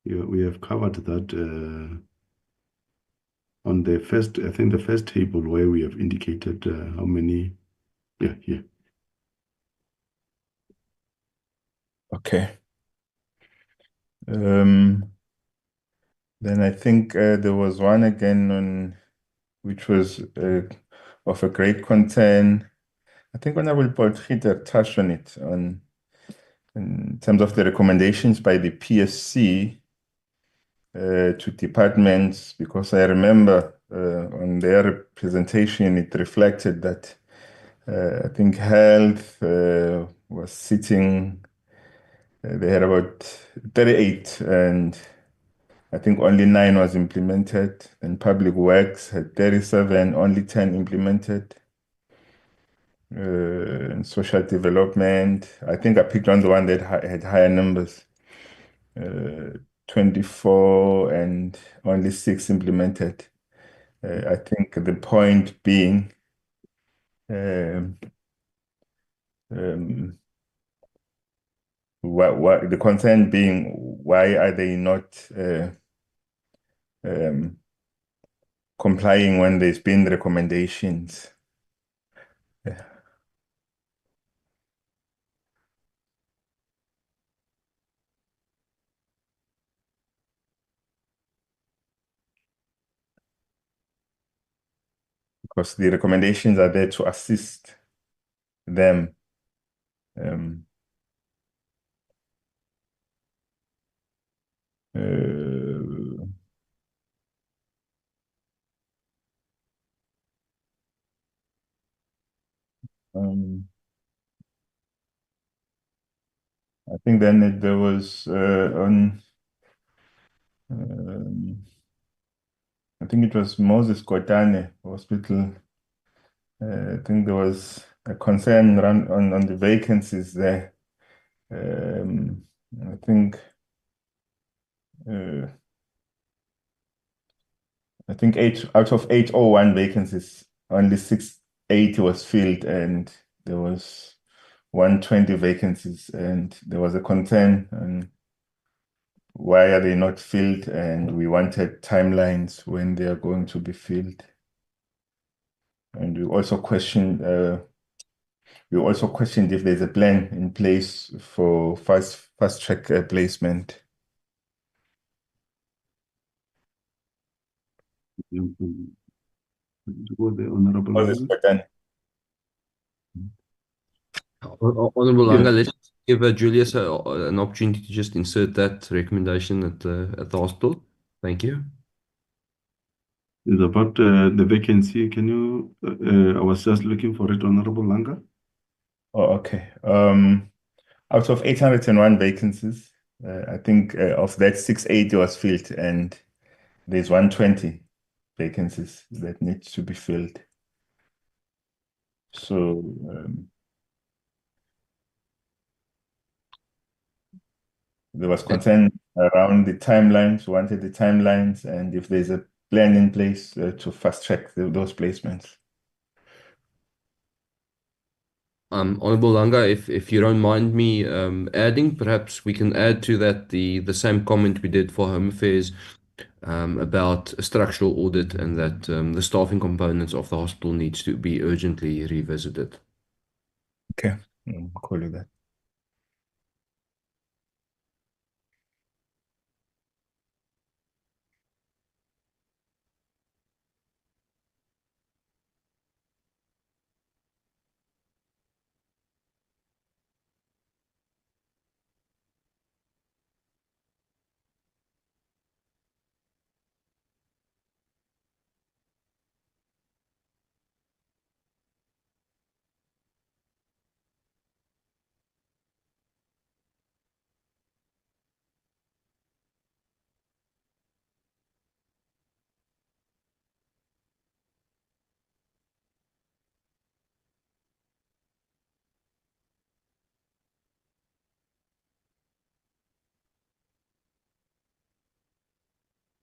Yeah, we have covered that on the first, I think the first table where we have indicated how many. Yeah, here. Okay. Then I think there was one again on, which was of a great concern. I think Honorable Potgieter touched on it in terms of the recommendations by the PSC to departments, because I remember on their presentation it reflected that I think health was sitting, they had about 38 and I think only 9 was implemented. And public works had 37, only 10 implemented. And social development, I think I picked on the one that had higher numbers. 24 and only 6 implemented. I think the point being, what the concern being, why are they not complying when there's been recommendations? Because the recommendations are there to assist them. I think then there was on, I think it was Moses Kotane Hospital. I think there was a concern around on the vacancies there. I think uh, 8 out of 801 vacancies, only 680 was filled, and there was 120 vacancies, and there was a concern on why are they not filled, and we wanted timelines when they are going to be filled. And we also questioned if there's a plan in place for fast track placement. The Honorable Langa. Honorable Langa, Yes. let's give Julius an opportunity to just insert that recommendation at the hospital. Thank you. It's about the vacancy. Can you? I was just looking for it, Honorable Langa. Oh, okay. Out of 801 vacancies, I think of that 680 was filled, and there's 120 vacancies that need to be filled. So there was concern around the timelines, wanted the timelines, and if there's a plan in place to fast track those placements. Honorable Langa, if you don't mind me adding, perhaps we can add to that the same comment we did for Home Affairs about a structural audit, and that the staffing components of the hospital needs to be urgently revisited. Okay, cool with that.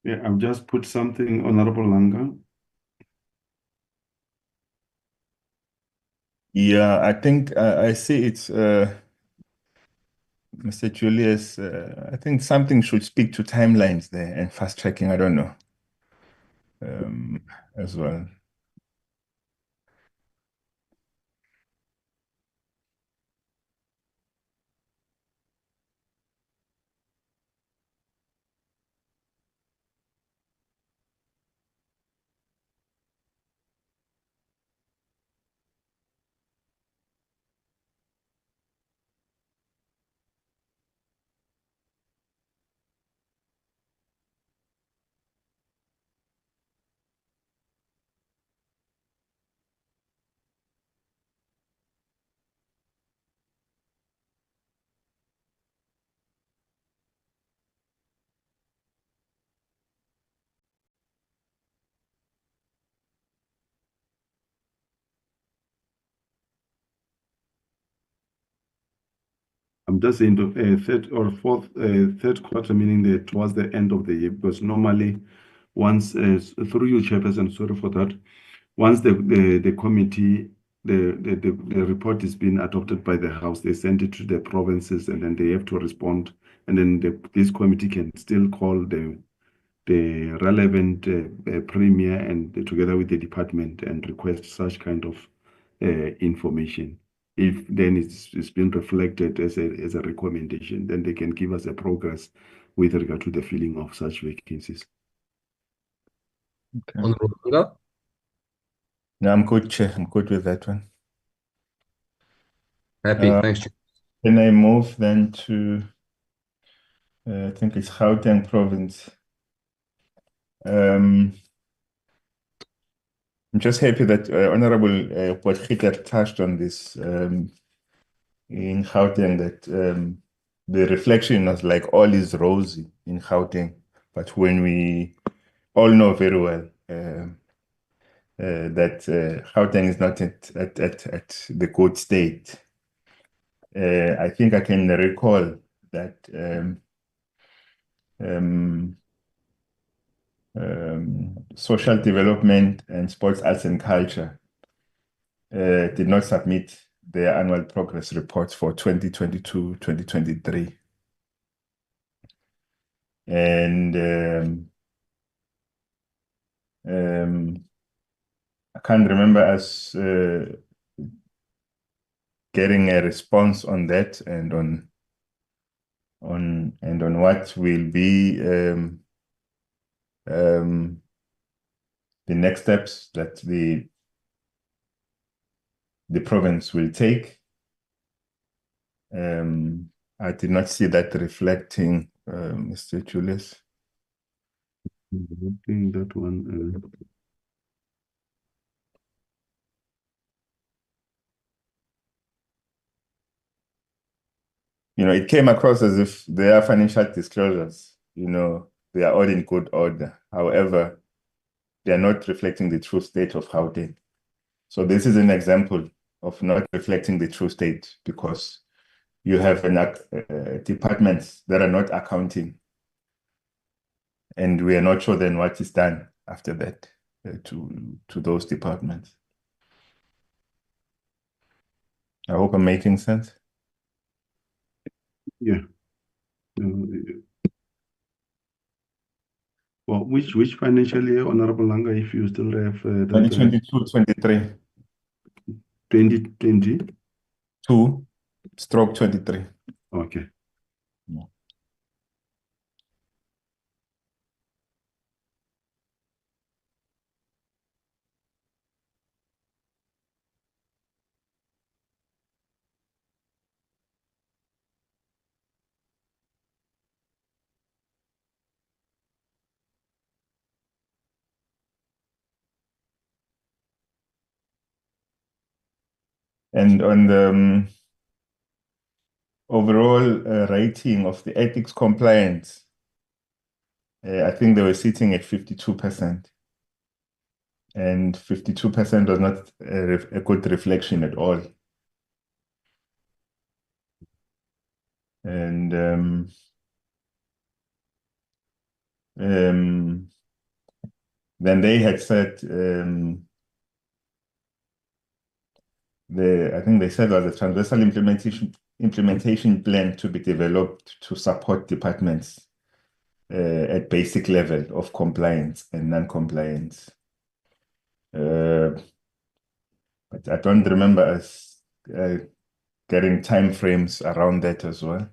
Yeah, I've just put something, Honorable Langa. Yeah, I think I see it's Mr. Julius. I think something should speak to timelines there and fast tracking. I don't know as well. I'm just saying third or fourth, third quarter, meaning towards the end of the year, because normally once, through you, Chairperson, sorry for that, once the committee, the report is being adopted by the House, they send it to the provinces and then they have to respond. And then this committee can still call the relevant premier and together with the department and request such kind of information. If then it's been reflected as a recommendation, then they can give us a progress with regard to the filling of such vacancies. Okay. Honorable Langa? No, I'm good, Chair. I'm good with that one. Happy. Thanks, Chair. Can I move then to, I think it's Gauteng Province. I'm just happy that Honorable Potgieter touched on this in Gauteng, that the reflection was like all is rosy in Gauteng, but when we all know very well that Gauteng is not at the good state. I think I can recall that social development and sports, arts and culture did not submit their annual progress reports for 2022-2023. And I can't remember us getting a response on that and on what will be the next steps that the province will take. I did not see that reflecting, Mr. Julius. Looking that one. It came across as if their financial disclosures, they are all in good order. However, they are not reflecting the true state of Gauteng. So this is an example of not reflecting the true state, because you have departments that are not accounting, and we are not sure then what is done after that to those departments. I hope I'm making sense. Yeah. Well, which financial year, Honorable Langa, if you still have that? 2022-23. 2022/23. Okay. Yeah. And on the overall rating of the ethics compliance, I think they were sitting at 52%. And 52% was not a good reflection at all. And then they had said, I think they said there was a transversal implementation plan to be developed to support departments at basic level of compliance and non-compliance. But I don't remember us getting timeframes around that as well.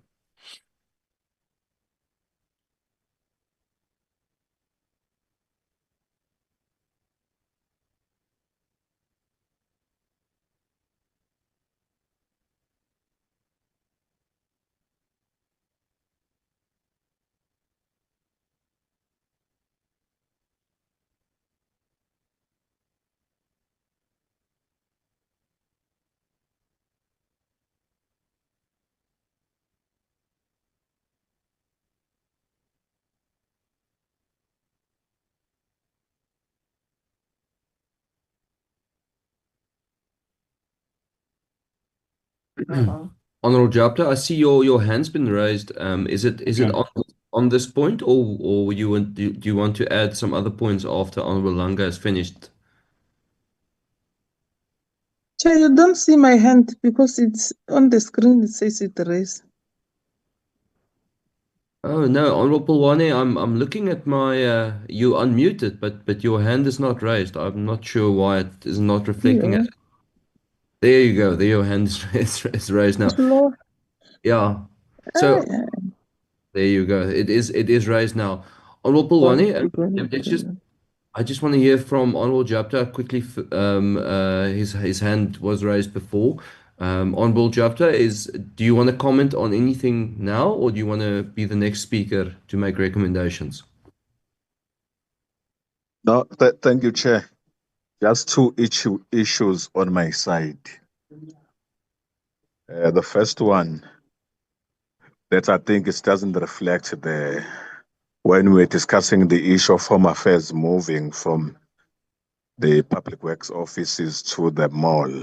Honorable Japta, I see your hand's been raised. Is it Yeah. on this point, or do you want to add some other points after Honorable Langa has finished? Chair, you don't see my hand because it's on the screen, it says it raised. Oh no, Honorable Pulwane, I'm looking at my you unmuted, but your hand is not raised. I'm not sure why it is not reflecting Yeah. as. There you go. There your hand is raised now. Slow. Yeah. So Ah, there you go. It is raised now. Honorable God, Pulwane, we go let's very just well. I just want to hear from Honorable Japta quickly. His hand was raised before. Honorable Japta, do you want to comment on anything now, or do you want to be the next speaker to make recommendations? No, thank you, Chair. Just two issues on my side. The first one that I think it doesn't reflect when we're discussing the issue of Home Affairs moving from the Public Works offices to the mall.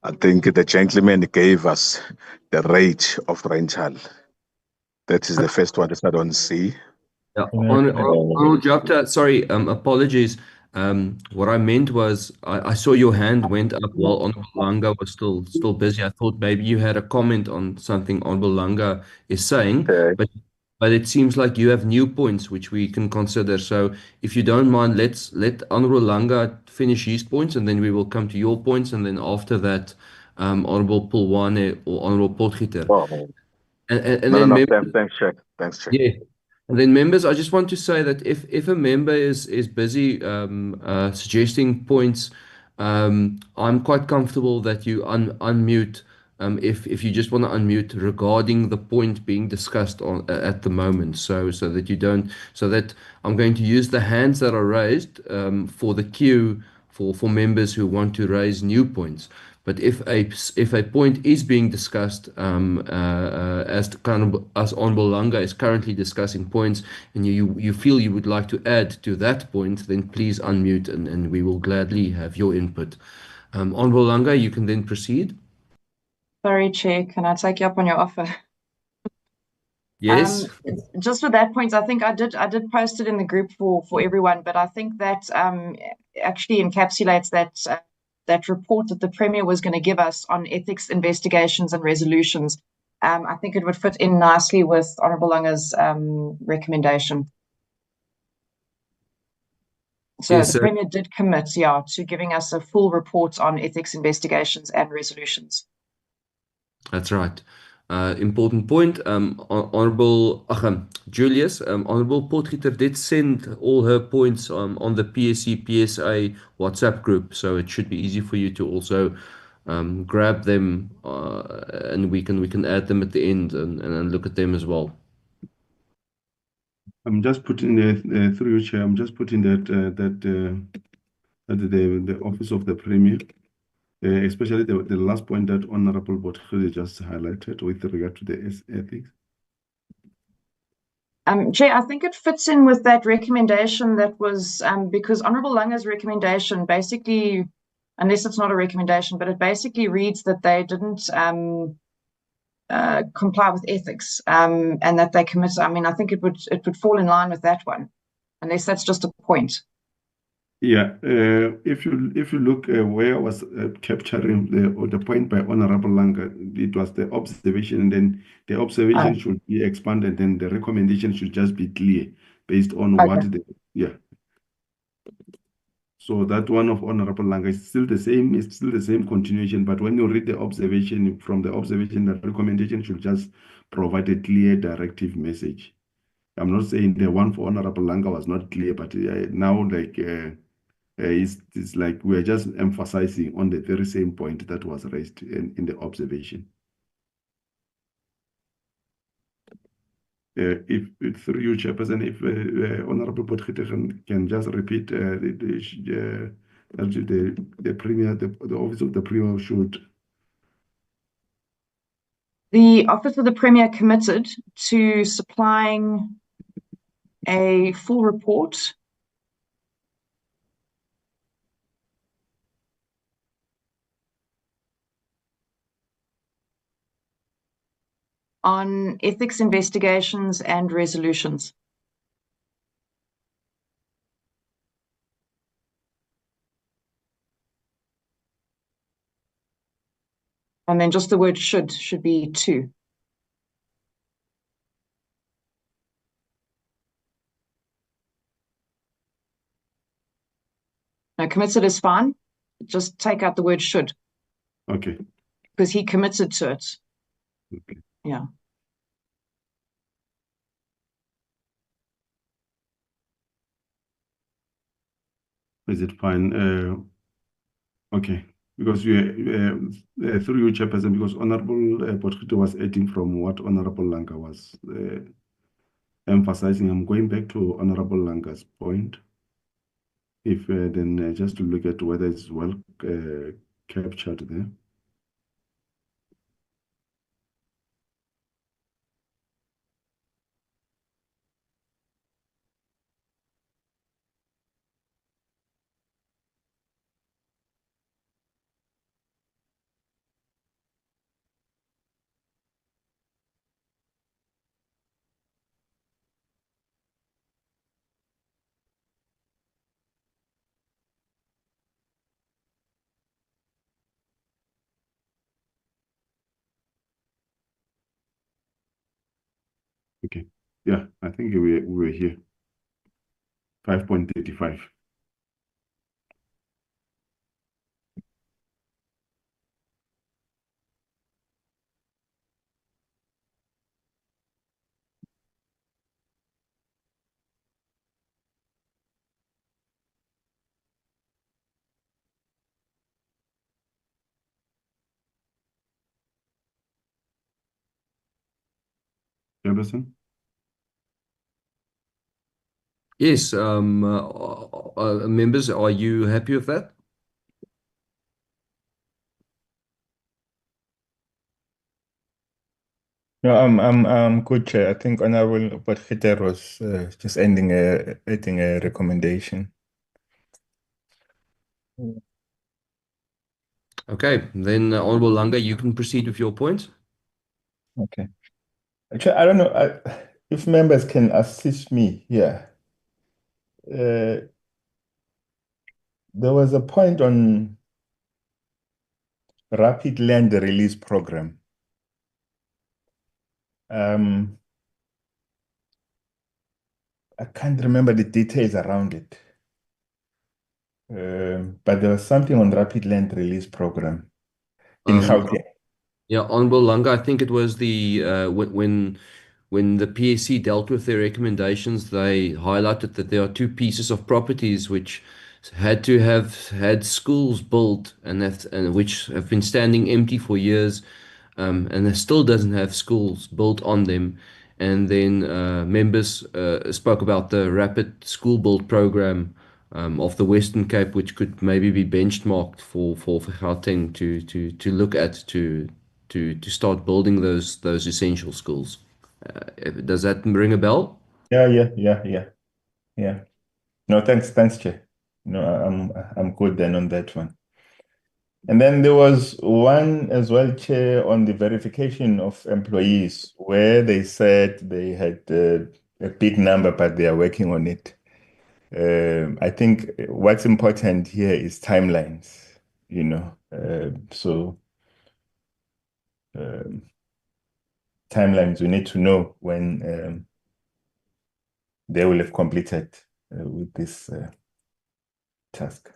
I think the gentleman gave us the rate of rental. That is the first one that I don't see. Yeah, Uh, Honorable Japta, sorry, apologies. What I meant was I saw your hand went up while Honorable Langa was still busy. I thought maybe you had a comment on something Honorable Langa is saying, okay. but it seems like you have new points which we can consider. So if you don't mind, let Honorable Langa finish his points, and then we will come to your points, and then after that, Honorable Pulwane or Honorable Potgieter. Wow. And No, then no, maybe. thanks, Chair. Thanks, Chair. Yeah. And then members, I just want to say that if a member is busy suggesting points, I'm quite comfortable that you unmute if you just want to unmute regarding the point being discussed on at the moment, so that you don't so that I'm going to use the hands that are raised for the queue for members who want to raise new points. But if a point is being discussed, as Honorable Langa is currently discussing points, and you feel you would like to add to that point, then please unmute, and we will gladly have your input. Honorable Langa, you can then proceed. Sorry, Chair, can I take you up on your offer? Yes. Just with that point, I think I did post it in the group for everyone, but I think that actually encapsulates that report that the Premier was going to give us on ethics investigations and resolutions. I think it would fit in nicely with Honourable Langa's recommendation. So Yes, the sir. Premier did commit, to giving us a full report on ethics investigations and resolutions. That's right. Important point. Honorable Julius, Honorable Potgieter did send all her points on the PSC PSA WhatsApp group, so it should be easy for you to also grab them, and we can add them at the end and look at them as well. I'm just putting that through you, Chair. I'm just putting that the office of the Premier, especially the last point that Honorable Botkhele just highlighted with regard to the ethics. Chair, I think it fits in with that recommendation that was because Honourable Langa's recommendation basically, unless it's not a recommendation, but it basically reads that they didn't comply with ethics and that they commit. I mean, I think it would fall in line with that one, unless that's just a point. Yeah, if you look where I was capturing the point by Honorable Langa, it was the observation, and then the observation should be expanded, and the recommendation should just be clear based on what yeah. So that one of Honorable Langa is still the same. It's still the same continuation, but when you read the observation, from the observation, the recommendation should just provide a clear directive message. I'm not saying the one for Honorable Langa was not clear, but now like. It's like we're just emphasizing on the very same point that was raised in the observation. If through you, Chairperson, if Honorable Potgieter can just repeat the Premier, the office of the Premier should. The office of the Premier committed to supplying a full report on ethics investigations and resolutions. And then just the word should be 2. No, committed is fine. Just take out the word should. Okay. Because he committed to it. Okay. Yeah. Is it fine? Okay. Because you, through you, Chairperson, because Honorable Potgieter was adding from what Honorable Langa was emphasizing. I'm going back to Honorable Langa's point. If then just to look at whether it's well captured there. Okay. Yeah, I think we were here. 5.35. Chairperson? Yes, members, are you happy with that? No, I'm good, Chair. I think Honorable Potgieter was just adding a recommendation. Okay, then Honorable Langa, you can proceed with your point. Okay. Actually, I don't know if members can assist me here. There was a point on rapid land release program. I can't remember the details around it. But there was something on rapid land release program in Gauteng. Yeah, Honorable Langa, I think it was the when the PSC dealt with their recommendations, they highlighted that there are 2 pieces of properties which had to have had schools built and which have been standing empty for years, and it still doesn't have schools built on them. And then members spoke about the rapid school build program of the Western Cape, which could maybe be benchmarked for Gauteng to look at to start building those essential schools. Does that ring a bell? Yeah. No, thanks, Chair. No, I'm good then on that one. And then there was one as well, Chair, on the verification of employees, where they said they had a big number, but they are working on it. I think what's important here is timelines, timelines, we need to know when they will have completed with this task.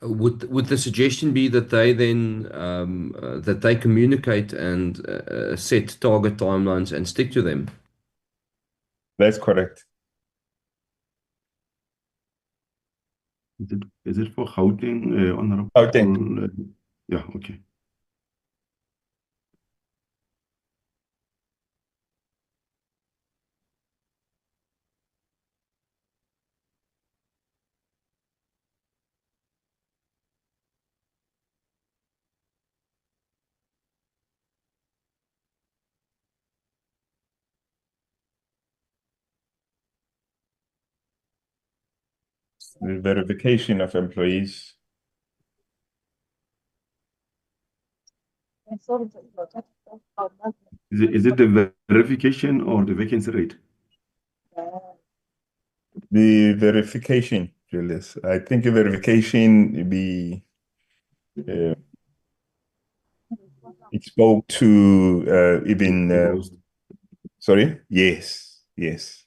Would the suggestion be that they then that they communicate and set target timelines and stick to them? That's correct. Is it for Gauteng, Honorable? Gauteng. Yeah, okay. The verification of employees. Is it the verification or the vacancy rate? The verification, Julius. I think the verification be it spoke to even sorry? Yes, yes.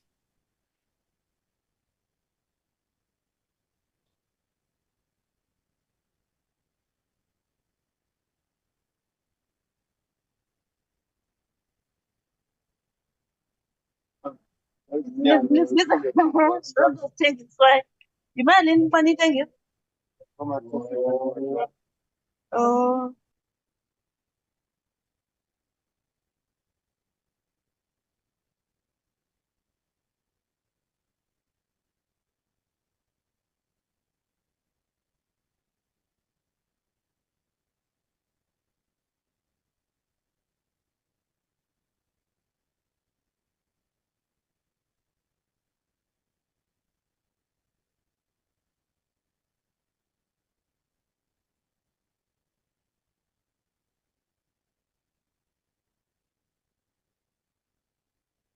Oh.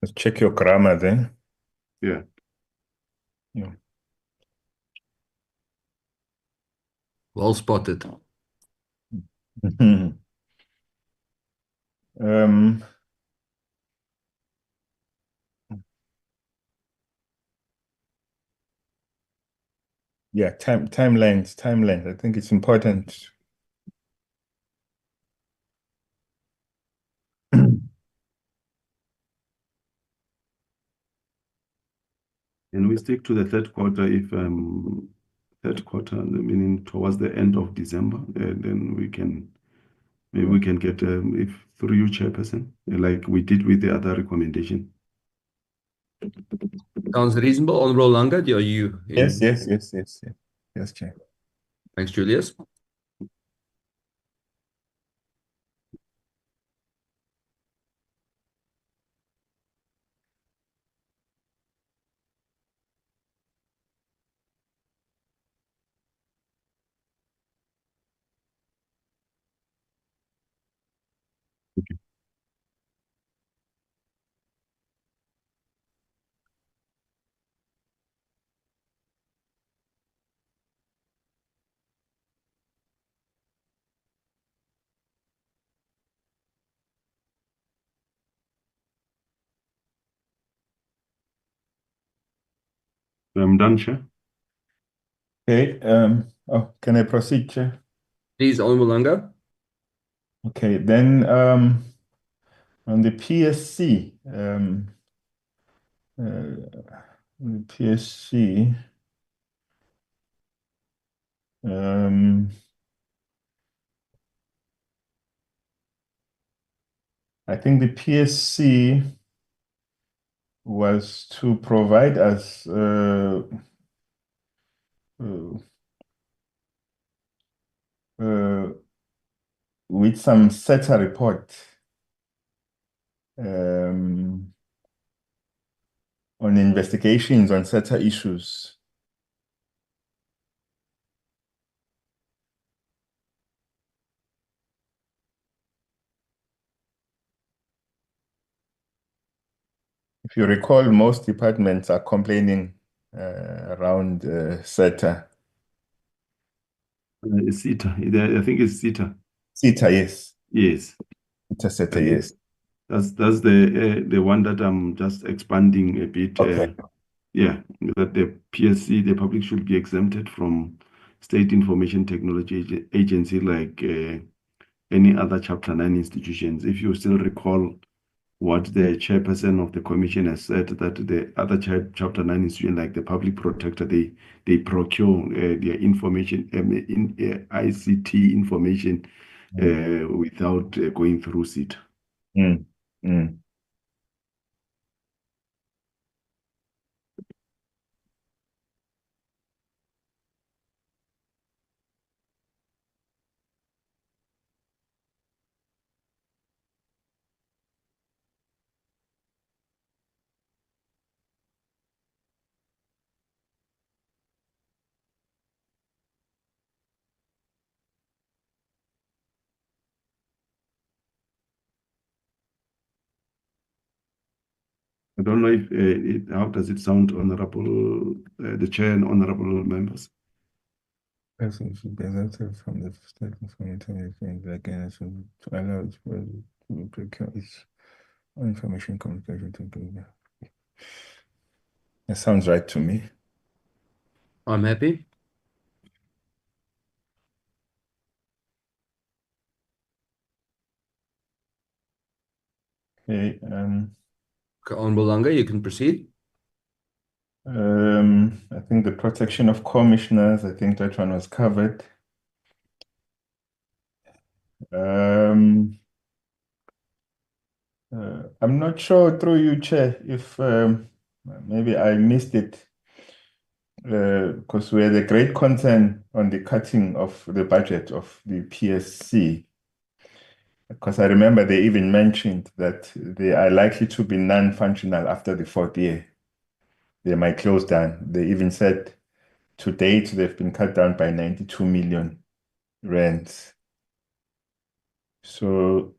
Let's check your grammar then. Yeah. Yeah. Well spotted. Um, yeah, timelines. I think it's important. And we stick to the third quarter if third quarter, meaning towards the end of December, then we can maybe we can get if through you, Chairperson, like we did with the other recommendation. Sounds reasonable. Honorable Langa, are you in? Yes, Chair. Thanks, Julius. I'm done, Chair. Okay. Can I proceed, Chair? Please, Honorable Langa. Okay, then on the PSC, the PSC, I think the PSC was to provide us with some SETA report on investigations on SETA issues. If you recall, most departments are complaining around SETA. CETA. I think it's CETA. CETA, yes. Yes. SETA, yes. That's the one that I'm just expanding a bit. Okay. Yeah, that the PSC, the public should be exempted from State Information Technology Agency like any other Chapter 9 institutions. If you still recall what the chairperson of the commission has said, that the other Chapter 9 institutions like the public protector, they procure their information, ICT information without going through SETA. Mm. Mm. I don't know if how does it sound, Honorable the Chair and honorable members. Person should be exempted from the statement from intermediate again to allow it to procure its information communication to do. That sounds right to me. I'm happy. Okay. Honorable Langa, you can proceed. I think the protection of commissioners, I think that one was covered. I'm not sure through you, Chair, if maybe I missed it, because we had a great concern on the cutting of the budget of the PSC. Because I remember they even mentioned that they are likely to be non-functional after the 4th year. They might close down. They even said to date they've been cut down by 92 million rands. So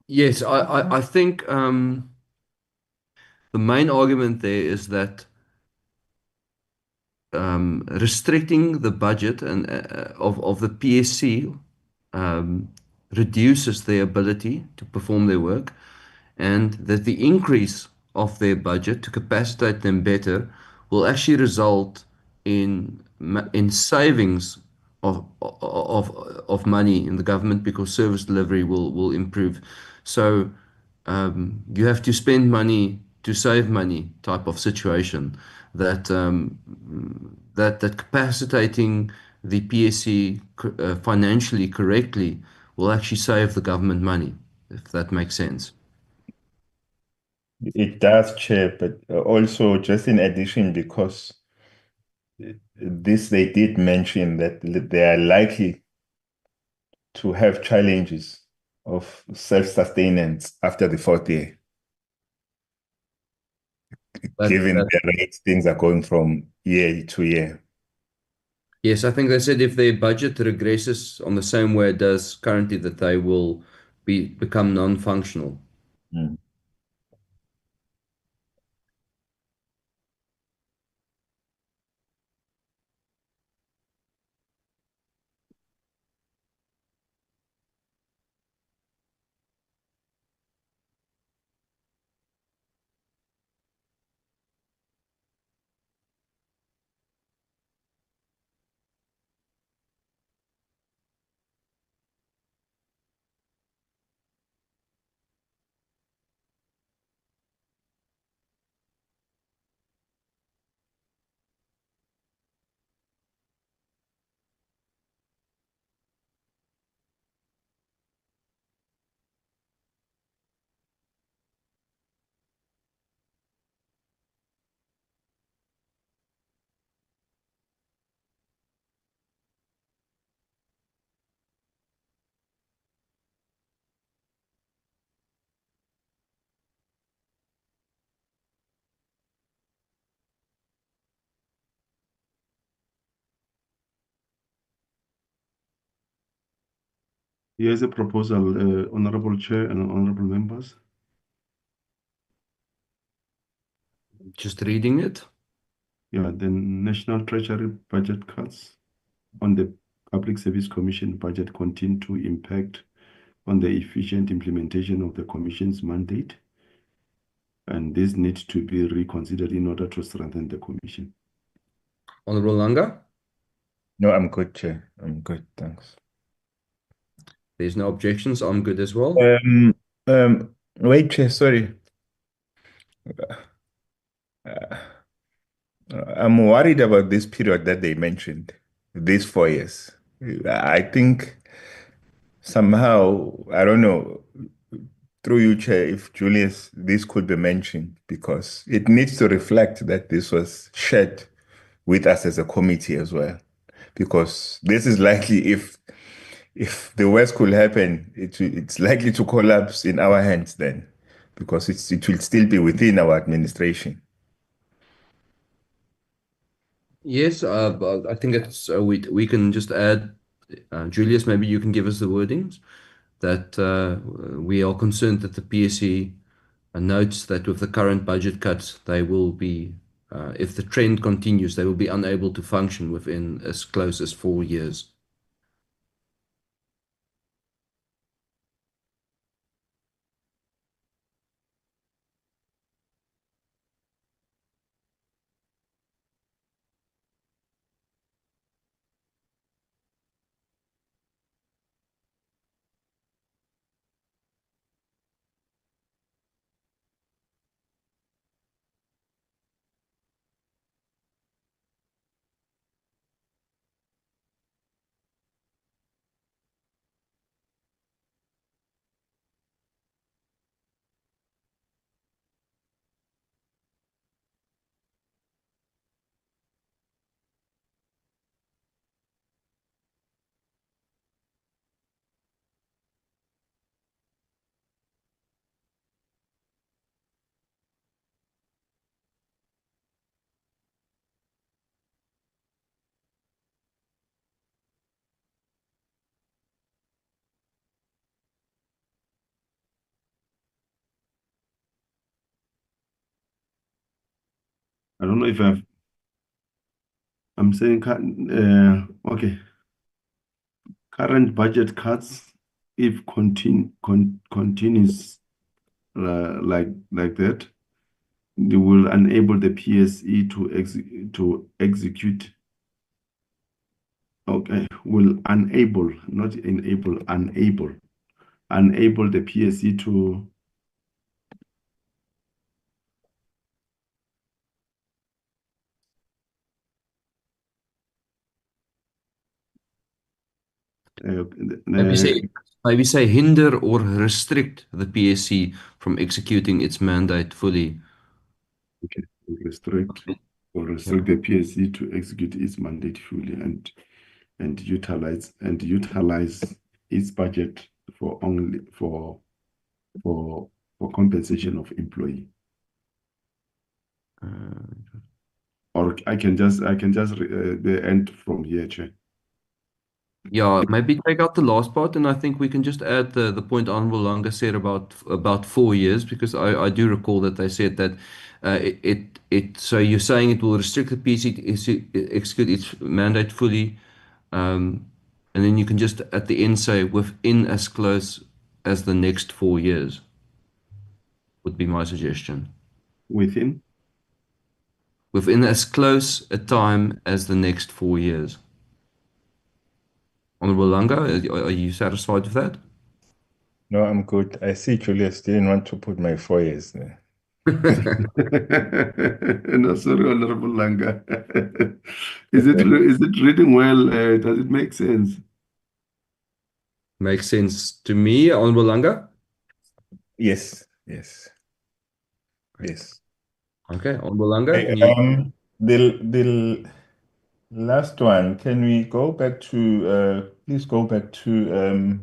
Yes, I think the main argument there is that restricting the budget and of the PSC reduces their ability to perform their work, and that the increase of their budget to capacitate them better will actually result in savings of money in the government because service delivery will improve. So you have to spend money to save money type of situation that that capacitating the PSC financially correctly will actually save the government money, if that makes sense. it does, Chair, but also just in addition, because this they did mention that they are likely to have challenges of self-sustenance after the 4th year, given the rates things are going from year to year. Yes, I think they said if their budget regresses on the same way it does currently, that they will become non-functional. Mm. Here's a proposal, Honorable Chair and honorable members. Just reading it. Yeah, the National Treasury budget cuts on the Public Service Commission budget continue to impact on the efficient implementation of the Commission's mandate, and this needs to be reconsidered in order to strengthen the Commission. Honorable Langa? No, I'm good, Chair. I'm good, thanks. There's no objections. I'm good as well. Wait, Chair, sorry. I'm worried about this period that they mentioned, these 4 years. I think somehow, I don't know, through you, Chair, if Julius, this could be mentioned, because it needs to reflect that this was shared with us as a committee as well. Because this is likely, if the worst could happen, it's likely to collapse in our hands then, because it will still be within our administration. Yes, but I think it's we can just add, Julius, maybe you can give us the wordings that we are concerned that the PSC notes that with the current budget cuts, they will be, if the trend continues, they will be unable to function within as close as 4 years. I don't know if I'm saying, okay, current budget cuts, if continues like that, they will enable the PSE to execute. Okay, will enable, not enable, enable the PSE to Maybe say hinder or restrict the PSC from executing its mandate fully. okay, restrict the PSE to execute its mandate fully and utilize its budget for only for compensation of employee. Or I can just the end from here, Chair. Yeah, maybe take out the last part, and I think we can just add the point Honorable Langa said about 4 years, because I do recall that they said that so you're saying it will restrict the PC to execute its mandate fully, and then you can just at the end say within as close as the next 4 years would be my suggestion. Within as close a time as the next 4 years. Honorable Langa, are you satisfied with that? No, I'm good. I see Julius didn't want to put my 4 years there. No, sorry, Honorable Langa. Is it reading well? Does it make sense? Makes sense to me, Honorable Langa? Yes. Okay, Honorable Langa. Hey, the last one, can we go back to please go back to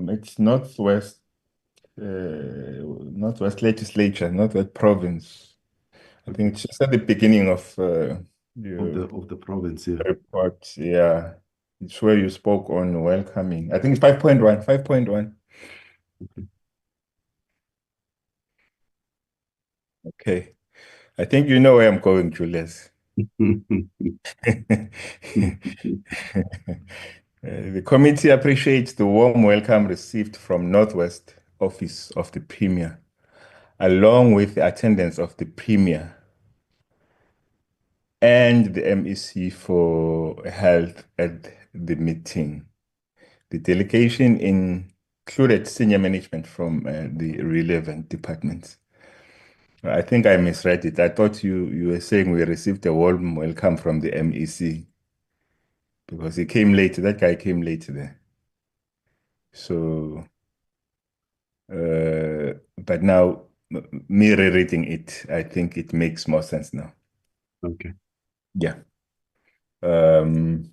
it's Northwest Legislature, Northwest Province. I think it's just at the beginning of the province, yeah. Report, yeah. It's where you spoke on welcoming. I think it's 5.1, 5.1. Okay. I think you know where I'm going, Julius. The committee appreciates the warm welcome received from Northwest Office of the Premier, along with the attendance of the Premier and the MEC for health at the meeting. The delegation included senior management from the relevant departments. I think I misread it. I thought you were saying we received a warm welcome from the MEC because he came late. That guy came late there. So, but now me rereading it, I think it makes more sense now. Okay. Yeah. But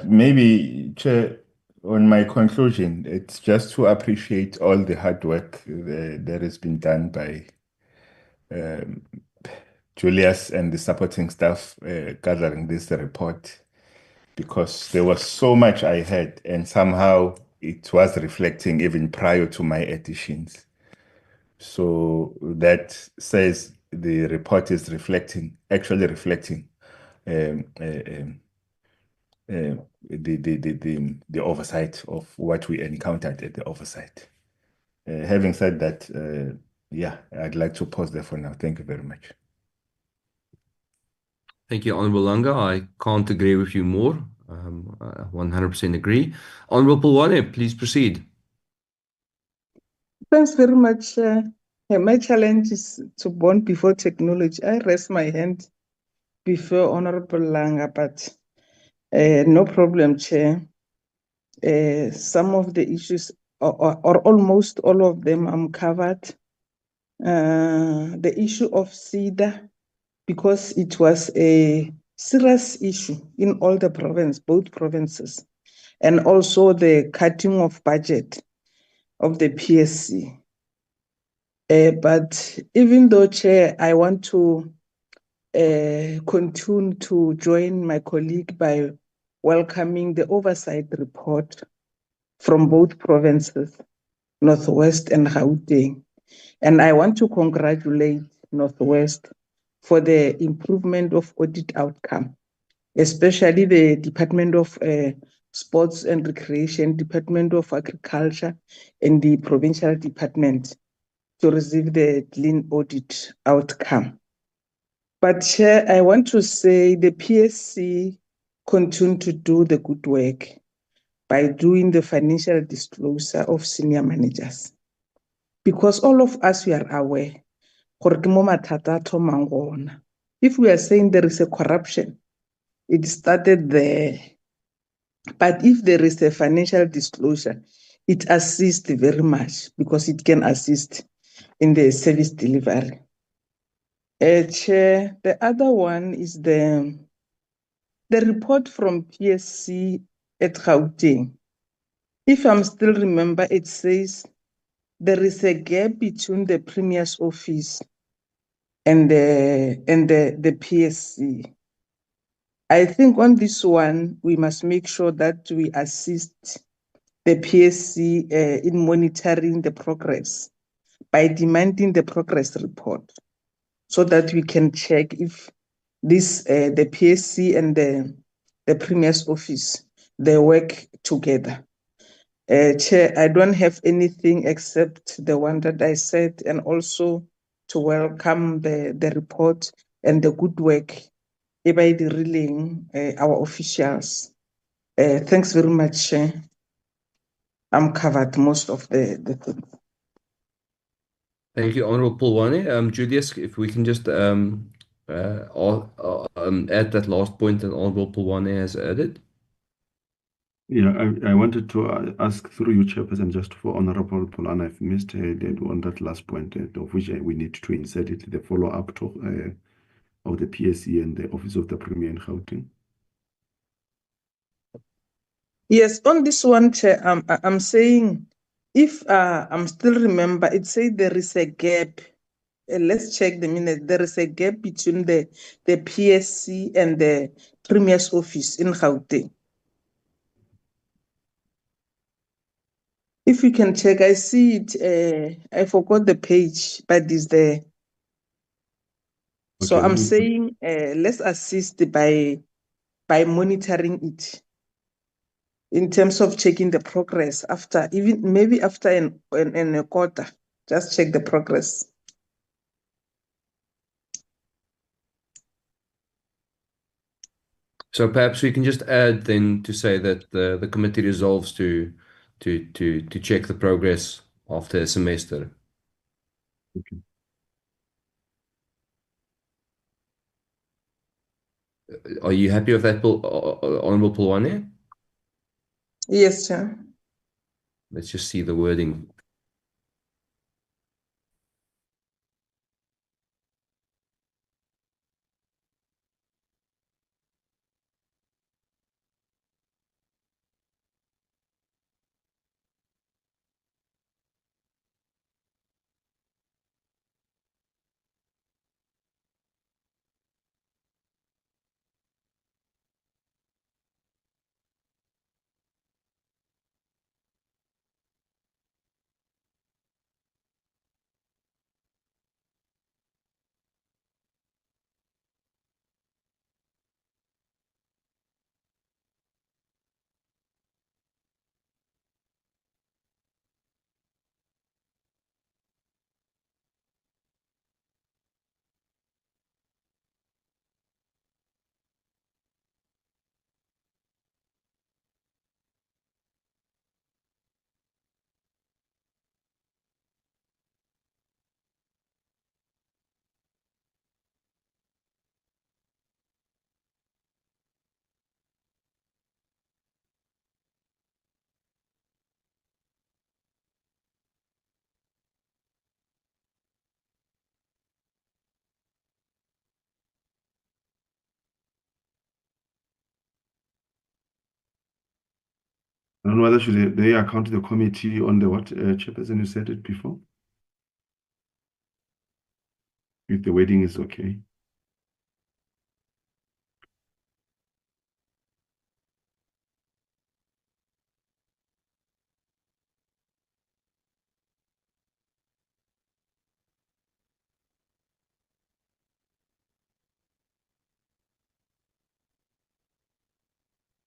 maybe, Chair, on my conclusion, it's just to appreciate all the hard work that has been done by Julius and the supporting staff gathering this report, because there was so much I had, and somehow it was reflecting even prior to my additions. So that says the report is actually reflecting the oversight of what we encountered at the oversight. Having said that, yeah, I'd like to pause there for now. Thank you very much. Thank you, Honorable Langa. I can't agree with you more. 100% agree. Honorable Pulwane, please proceed. Thanks very much. My challenge is to bond before technology. I raise my hand before Honorable Langa, but no problem, Chair. Some of the issues, or almost all of them, I'm covered. The issue of CEDA, because it was a serious issue in all the both provinces, and also the cutting of budget of the PSC. But even though, Chair, I want to continue to join my colleague by welcoming the oversight report from both provinces, Northwest and Gauteng. And I want to congratulate Northwest for the improvement of audit outcome, especially the Department of Sports and Recreation, Department of Agriculture, and the Provincial Department to receive the clean audit outcome. But Chair, I want to say the PSC continue to do the good work by doing the financial disclosure of senior managers. Because all of us, we are aware, if we are saying there is a corruption, it started there. But if there is a financial disclosure, it assists very much because it can assist in the service delivery. Chair, the other one is the report from PSC at Gauteng. If I'm still remember, it says there is a gap between the Premier's office and the PSC. I think on this one, we must make sure that we assist the PSC in monitoring the progress by demanding the progress report so that we can check if this the PSC and the Premier's office, they work together. Chair, I don't have anything except the one that I said, and also to welcome the report and the good work by the relaying our officials. Thanks very much, Chair. I'm covered most of the things. Thank you, Honorable Pulwane. Julius, if we can just add that last point that Honorable Pulwane has added. Yeah, I wanted to ask through you, Chairperson, just for Honorable Pulwane. I've missed on that last point, of which we need to insert it, the follow-up to of the PSC and the Office of the Premier in Gauteng. Yes, on this one, Chair, I'm saying, if I'm still remember, it says there is a gap. Let's check the minute. There is a gap between the PSC and the Premier's office in Gauteng. If you can check, I see it. I forgot the page, but it's there. So Okay, I'm saying let's assist by monitoring it in terms of checking the progress after, even maybe after a quarter, just check the progress. So perhaps we can just add then to say that the committee resolves to check the progress after a semester. Okay. Are you happy with that, Honorable Pulwane? Yes, Chair. Let's just see the wording. I don't know whether should they account the committee on the what, Chairperson, you said it before? If the wording is okay.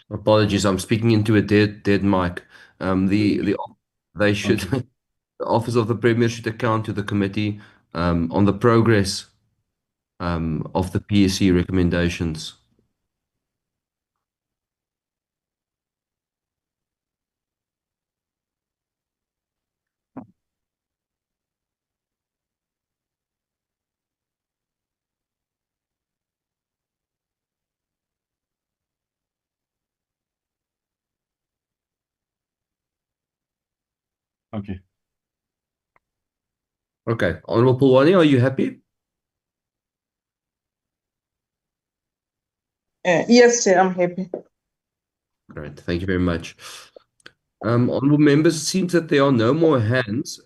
Apologies, I'm speaking into a dead mic. The they should Okay. the Office of the Premier should account to the committee on the progress of the PSC recommendations. Okay. Okay, Honorable Pulwani, are you happy? Yes, Chair, I'm happy. Great, thank you very much. Honorable members, it seems that there are no more hands.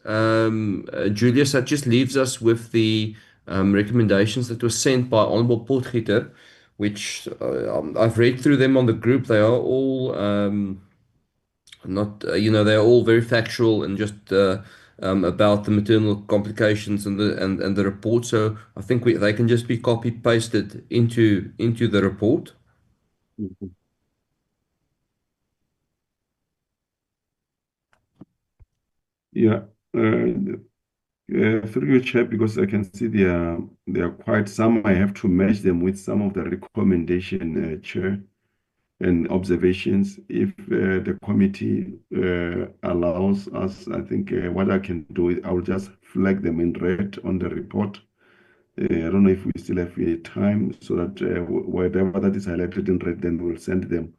Julius, that just leaves us with the recommendations that were sent by Honorable Potgieter, which I've read through them on the group. They are all not, they're all very factual and just about the maternal complications and the report. So I think they can just be copy pasted into the report. Mhm. Yeah. Through your chair, because I can see there are quite some. I have to match them with some of the recommendation, Chair, and observations. If the committee allows us, I think what I can do is I'll just flag them in red on the report. I don't know if we still have time, so that whatever that is highlighted in red, then we'll send them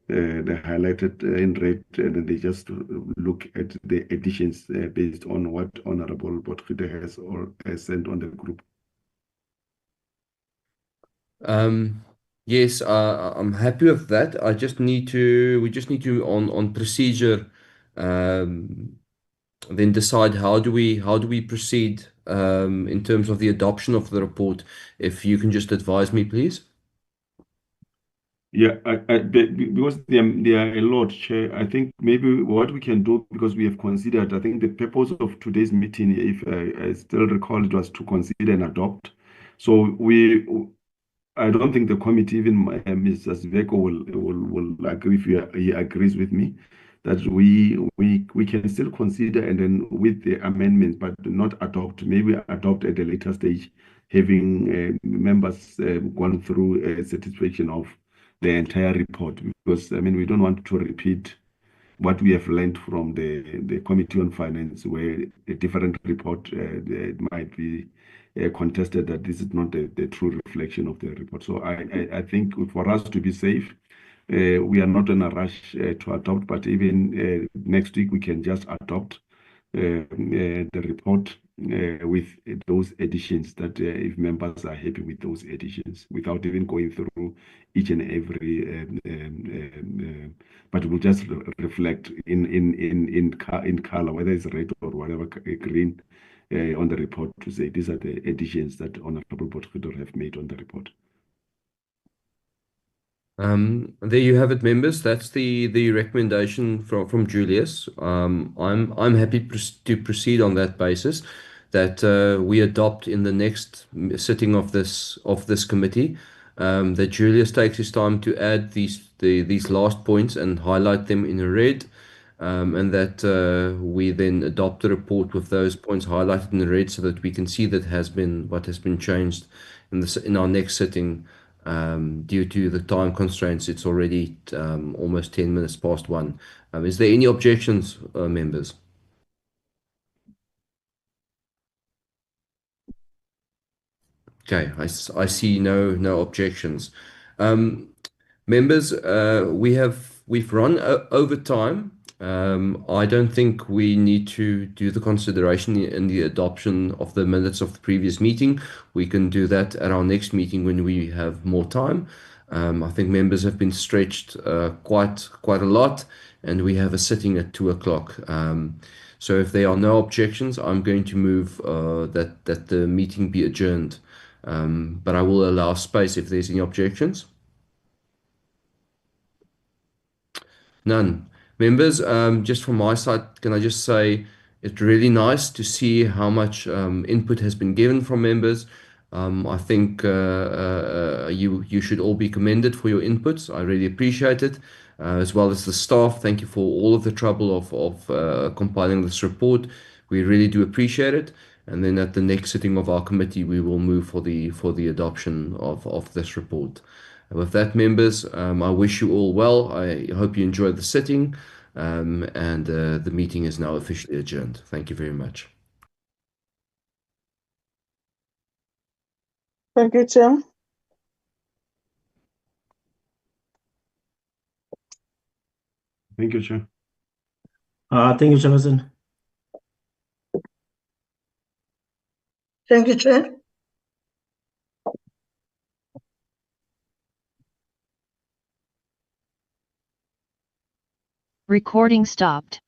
the highlighted in red, and then they just look at the additions based on what Honorable Potgieter has or has sent on the group. Yes, I'm happy with that. We just need to on procedure, then decide how do we proceed in terms of the adoption of the report. If you can just advise me, please. Yeah, because there are a lot, Chair. I think maybe what we can do, because we have considered, I think the purpose of today's meeting, if I still recall, it was to consider and adopt. So I don't think the committee, even Mr. Sveko, will agree if he agrees with me that we can still consider and then with the amendments, but not adopt. Maybe adopt at a later stage, having members gone through a satisfaction of the entire report. Because I mean, we don't want to repeat what we have learned from the Committee on Finance, where a different report it might be contested that this is not the true reflection of the report. So I think for us to be safe, we are not in a rush to adopt, but even next week we can just adopt the report with those additions that if members are happy with those additions without even going through each and every but we'll just reflect in color, whether it's red or whatever green on the report, to say these are the additions that Honorable Potgieter have made on the report. There you have it, members. That's the recommendation from Julius. I'm happy to proceed on that basis, that we adopt in the next sitting of this committee, that Julius takes his time to add these last points and highlight them in red, and that we then adopt the report with those points highlighted in red, so that we can see what has been changed in our next sitting. Due to the time constraints, it's already almost 10 minutes past 1. Is there any objections, members? Okay, I see no objections. Members, we've run over time. I don't think we need to do the consideration in the adoption of the minutes of the previous meeting. We can do that at our next meeting when we have more time. I think members have been stretched quite a lot, and we have a sitting at 2 o'clock. So if there are no objections, I'm going to move that the meeting be adjourned. But I will allow space if there's any objections. None. Members, just from my side, can I just say it's really nice to see how much input has been given from members. I think you should all be commended for your inputs. I really appreciate it, as well as the staff. Thank you for all of the trouble of compiling this report. We really do appreciate it. And then at the next sitting of our committee, we will move for the adoption of this report. With that, members, I wish you all well. I hope you enjoyed the sitting, and the meeting is now officially adjourned. Thank you very much. Thank you, Chair. Thank you, Chair. Thank you, Chairperson. Thank you, Chair. Recording stopped.